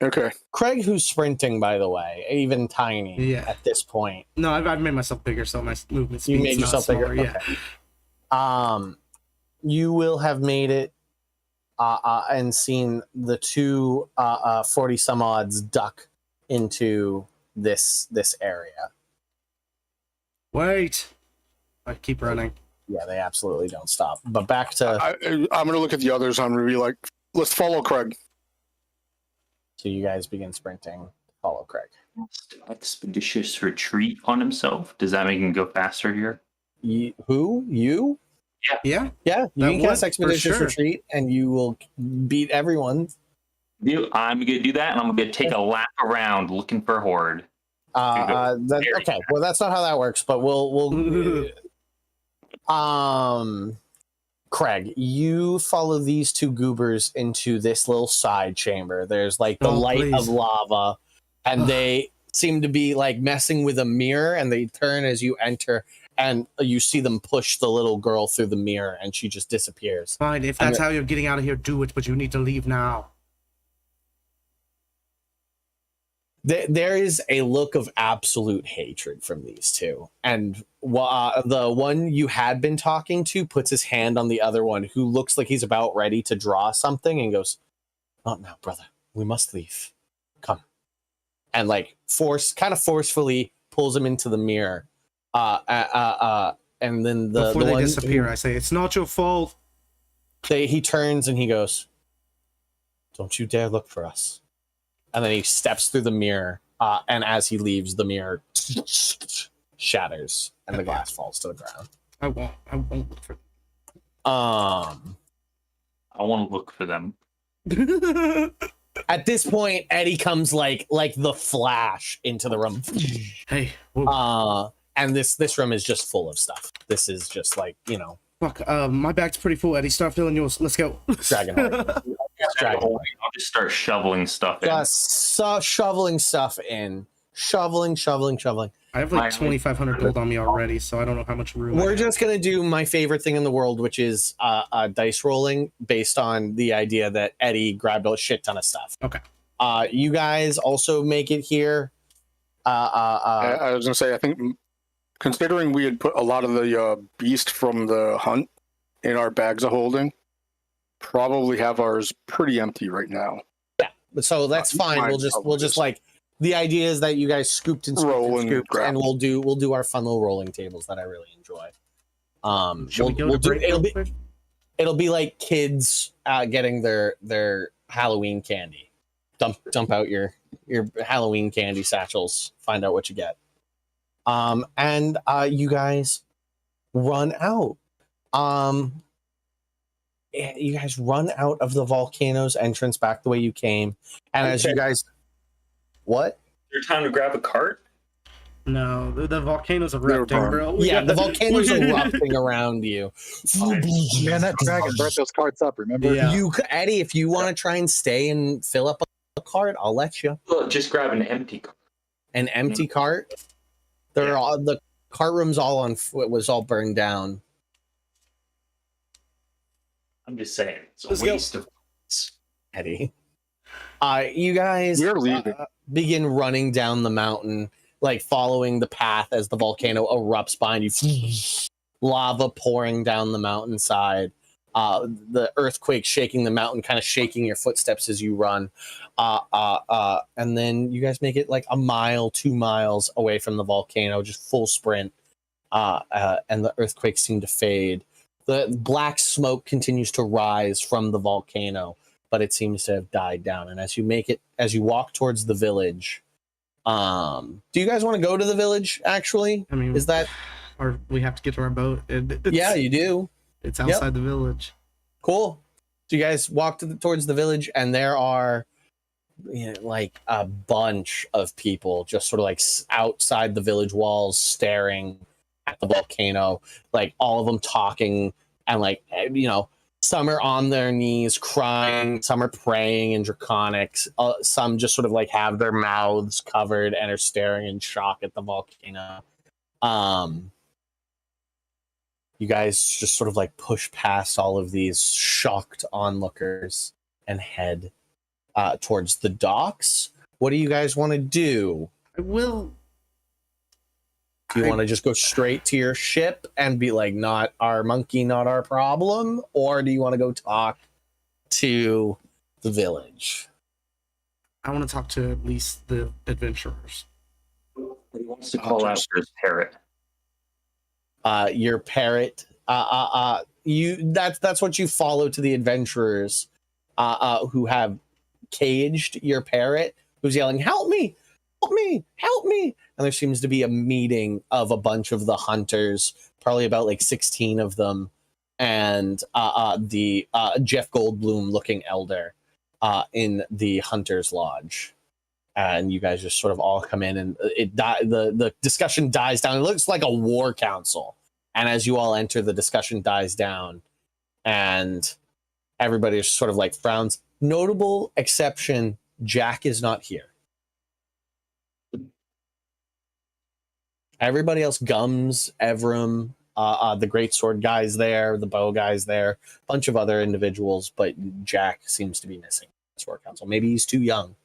Okay. Craig, who's sprinting, by the way, even tiny at this point. No, I've made myself bigger, so my movement speed. You made yourself bigger. Yeah. Okay. You will have made it and seen the two 40 some odds duck into this area. Wait. I keep running. Yeah, they absolutely don't stop. But back to I'm going to look at the others. I'm going to be like, let's follow Craig. So you guys begin sprinting to follow Craig. Expeditious retreat on himself. Does that make him go faster here? Who? You? Yeah. Yeah, you That can cast would, for Expeditious sure. Retreat, and you will beat everyone. I'm gonna do that, and I'm gonna take a lap around looking for Horde. Okay, well, that's not how that works, but we'll Craig, you follow these two goobers into this little side chamber. There's like the light please. of lava, and they seem to be like messing with a mirror, and they turn as you enter, and you see them push the little girl through the mirror, and she just disappears. Fine, if that's how you're getting out of here, do it, but you need to leave now. There is a look of absolute hatred from these two, and the one you had been talking to puts his hand on the other one, who looks like he's about ready to draw something, and goes, "Not now, brother. We must leave. Come." And like forcefully pulls him into the mirror. And then Before the they one disappear, I say, "It's not your fault." he turns and he goes, "Don't you dare look for us." And then he steps through the mirror, and as he leaves, the mirror shatters and the glass falls to the ground. I won't look for I want to look for them. At this point, Eddie comes like the Flash into the room. Hey, and this room is just full of stuff. This is just like, fuck, my bag's pretty full, Eddie. Start filling yours. Let's go. Dragonheart. I'll just start shoveling stuff in. Just shoveling stuff in. Shoveling. I have like 2,500 gold on me already, so I don't know how much room. We're just gonna do my favorite thing in the world, which is dice rolling based on the idea that Eddie grabbed a shit ton of stuff. Okay. You guys also make it here. I was gonna say, I think considering we had put a lot of the beast from the hunt in our bags of holding, probably have ours pretty empty right now. Yeah, so that's fine. We'll just like, the idea is that you guys scooped and scooped, and we'll do our fun little rolling tables that I really enjoy. It'll be like kids getting their Halloween candy. Dump out your Halloween candy satchels. Find out what you get. And you guys run out. You guys run out of the volcano's entrance back the way you came, and as you guys, what? Is there time to grab a cart? No, the volcano's erupting, bro. Yeah, the volcano's erupting around you. Man, that dragon burnt those carts up, remember? Yeah. Eddie, if you want to try and stay and fill up a cart, I'll let you. Well, just grab an empty cart. An empty cart? The cart room's was all burned down. I'm just saying, it's a waste of funds. Eddie. You guys begin running down the mountain, like following the path as the volcano erupts behind you. Lava pouring down the mountainside. The earthquake shaking the mountain, kind of shaking your footsteps as you run. And then you guys make it like a mile, 2 miles away from the volcano, just full sprint. And the earthquakes seem to fade. The black smoke continues to rise from the volcano, but it seems to have died down. And as you walk towards the village, do you guys want to go to the village, actually? I mean, or we have to get to our boat. Yeah, you do. It's outside the village. Cool. So you guys walk towards the village, and there are like a bunch of people just sort of like outside the village walls staring at the volcano, like all of them talking, and like, some are on their knees crying, some are praying in Draconics, some just sort of like have their mouths covered and are staring in shock at the volcano. You guys just sort of like push past all of these shocked onlookers and head towards the docks. What do you guys want to do? Do you want to just go straight to your ship and be like, not our monkey, not our problem? Or do you want to go talk to the village? I want to talk to at least the adventurers. He wants to call out for his parrot. Your parrot. That's what you follow to the adventurers who have caged your parrot who's yelling, "Help me! Help me! Help me!" And there seems to be a meeting of a bunch of the hunters, probably about like 16 of them, and the Jeff Goldblum looking elder in the hunter's lodge. And you guys just sort of all come in, and the discussion dies down. It looks like a war council. And as you all enter, the discussion dies down, and everybody just sort of like frowns. Notable exception, Jack is not here. Everybody else, Gums, Evram, the great sword guy's there, the bow guy's there, a bunch of other individuals, but Jack seems to be missing. Sword Council. Maybe he's too young.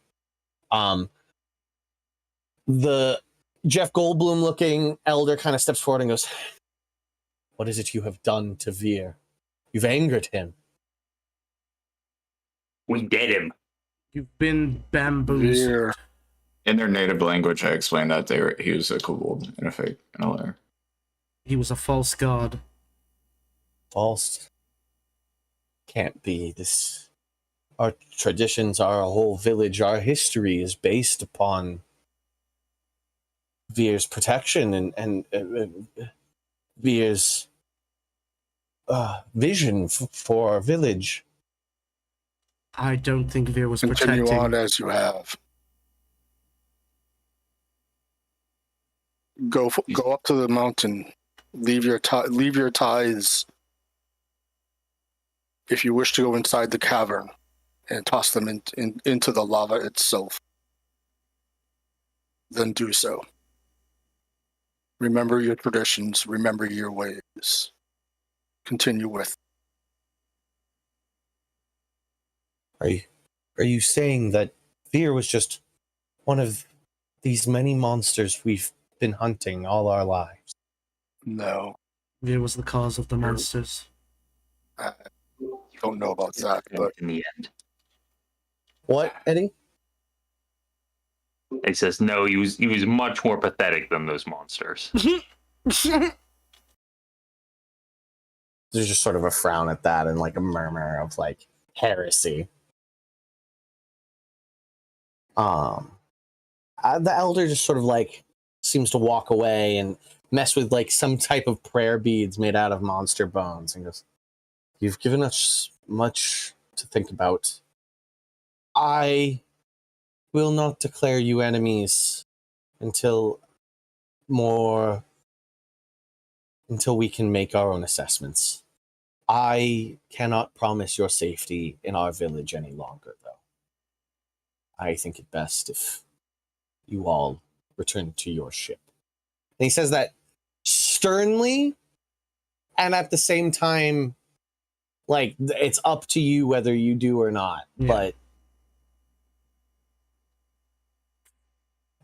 The Jeff Goldblum looking elder kind of steps forward and goes, "What is it you have done to Veer? You've angered him." We did him. You've been bamboozled. Veer. In their native language, I explained that he was a kobold and a fake elder. He was a false god. False. Can't be. This. Our traditions, our whole village, our history is based upon Veer's protection and Veer's vision for our village. I don't think Veer was Continue protecting. on as you have. Go up to the mountain. Leave your tithes. If you wish to go inside the cavern, and toss them into the lava itself, then do so. Remember your traditions. Remember your ways. Continue with. Are you saying that Veer was just one of these many monsters we've been hunting all our lives? No, Veer was the cause of the monsters. I don't know about that, but In the end, What, Eddie? he says no. He was much more pathetic than those monsters. There's just sort of a frown at that and like a murmur of like heresy. The elder just sort of like seems to walk away and mess with like some type of prayer beads made out of monster bones and goes, "You've given us much to think about. I will not declare you enemies until we can make our own assessments. I cannot promise your safety in our village any longer, though. I think it best if you all return to your ship." And he says that sternly, and at the same time, like, it's up to you whether you do or not. Yeah. But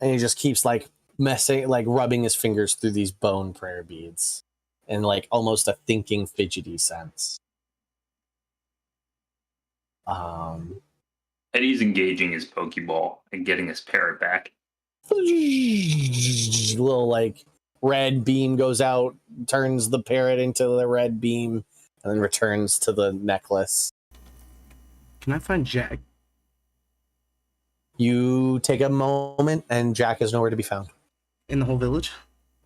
and he just keeps like messing, like rubbing his fingers through these bone prayer beads in like almost a thinking, fidgety sense. Eddie's engaging his Pokeball and getting his parrot back. Little like red beam goes out, turns the parrot into the red beam, and then returns to the necklace. Can I find Jack? You take a moment, and Jack is nowhere to be found. In the whole village?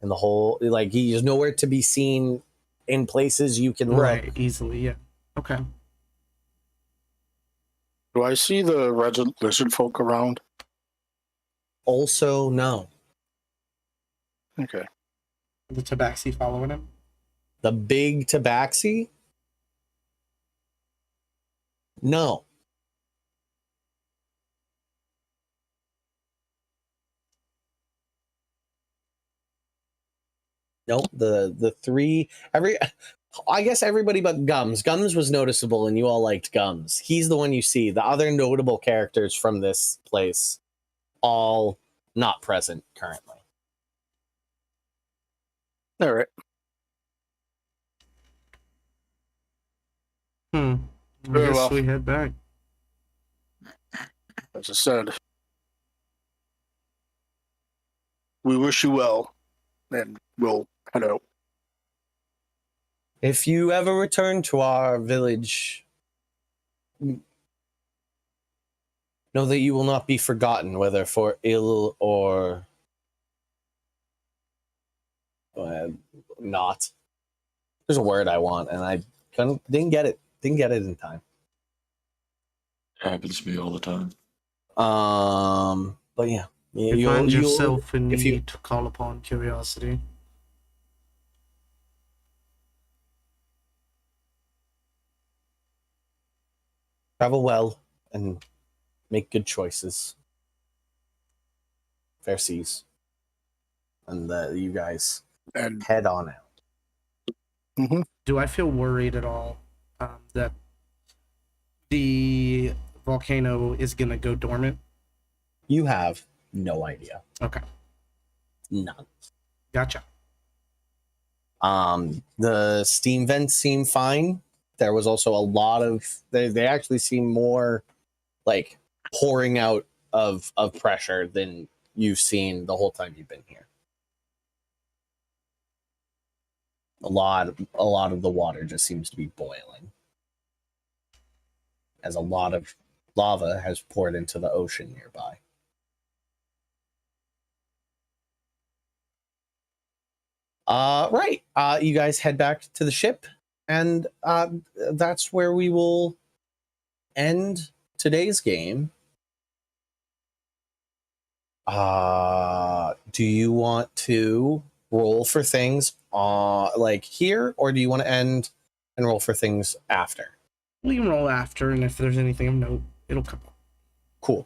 In the whole, like, he is nowhere to be seen in places you can look. Right, easily, yeah. Okay. do I see the lizard folk around? Also, no. Okay. The Tabaxi following him? The big tabaxi? No. Nope. The three, I guess everybody but Gums. Gums was noticeable and you all liked Gums. He's the one you see. The other notable characters from this place, all not present currently. All right. I Very guess well. we head back. As I said, we wish you well, and we'll head out. If you ever return to our village, Know that you will not be forgotten, whether for ill or not. There's a word I want, and I kind of didn't get it. Didn't get it in time. Happens to me all the time. But yeah, You find yourself in if need you to call upon curiosity. travel well and make good choices. Fair seas, and you guys And head on out. Do I feel worried at all that the volcano is gonna go dormant? You have no idea. Okay, None. gotcha. The steam vents seem fine. There was also a lot of they actually seem more like pouring out of pressure than you've seen the whole time you've been here. A lot of the water just seems to be boiling, as a lot of lava has poured into the ocean nearby. Right. You guys head back to the ship, and that's where we will end today's game. Do you want to roll for things like here, or do you want to end and roll for things after? We can roll after, and if there's anything of note, it'll come up.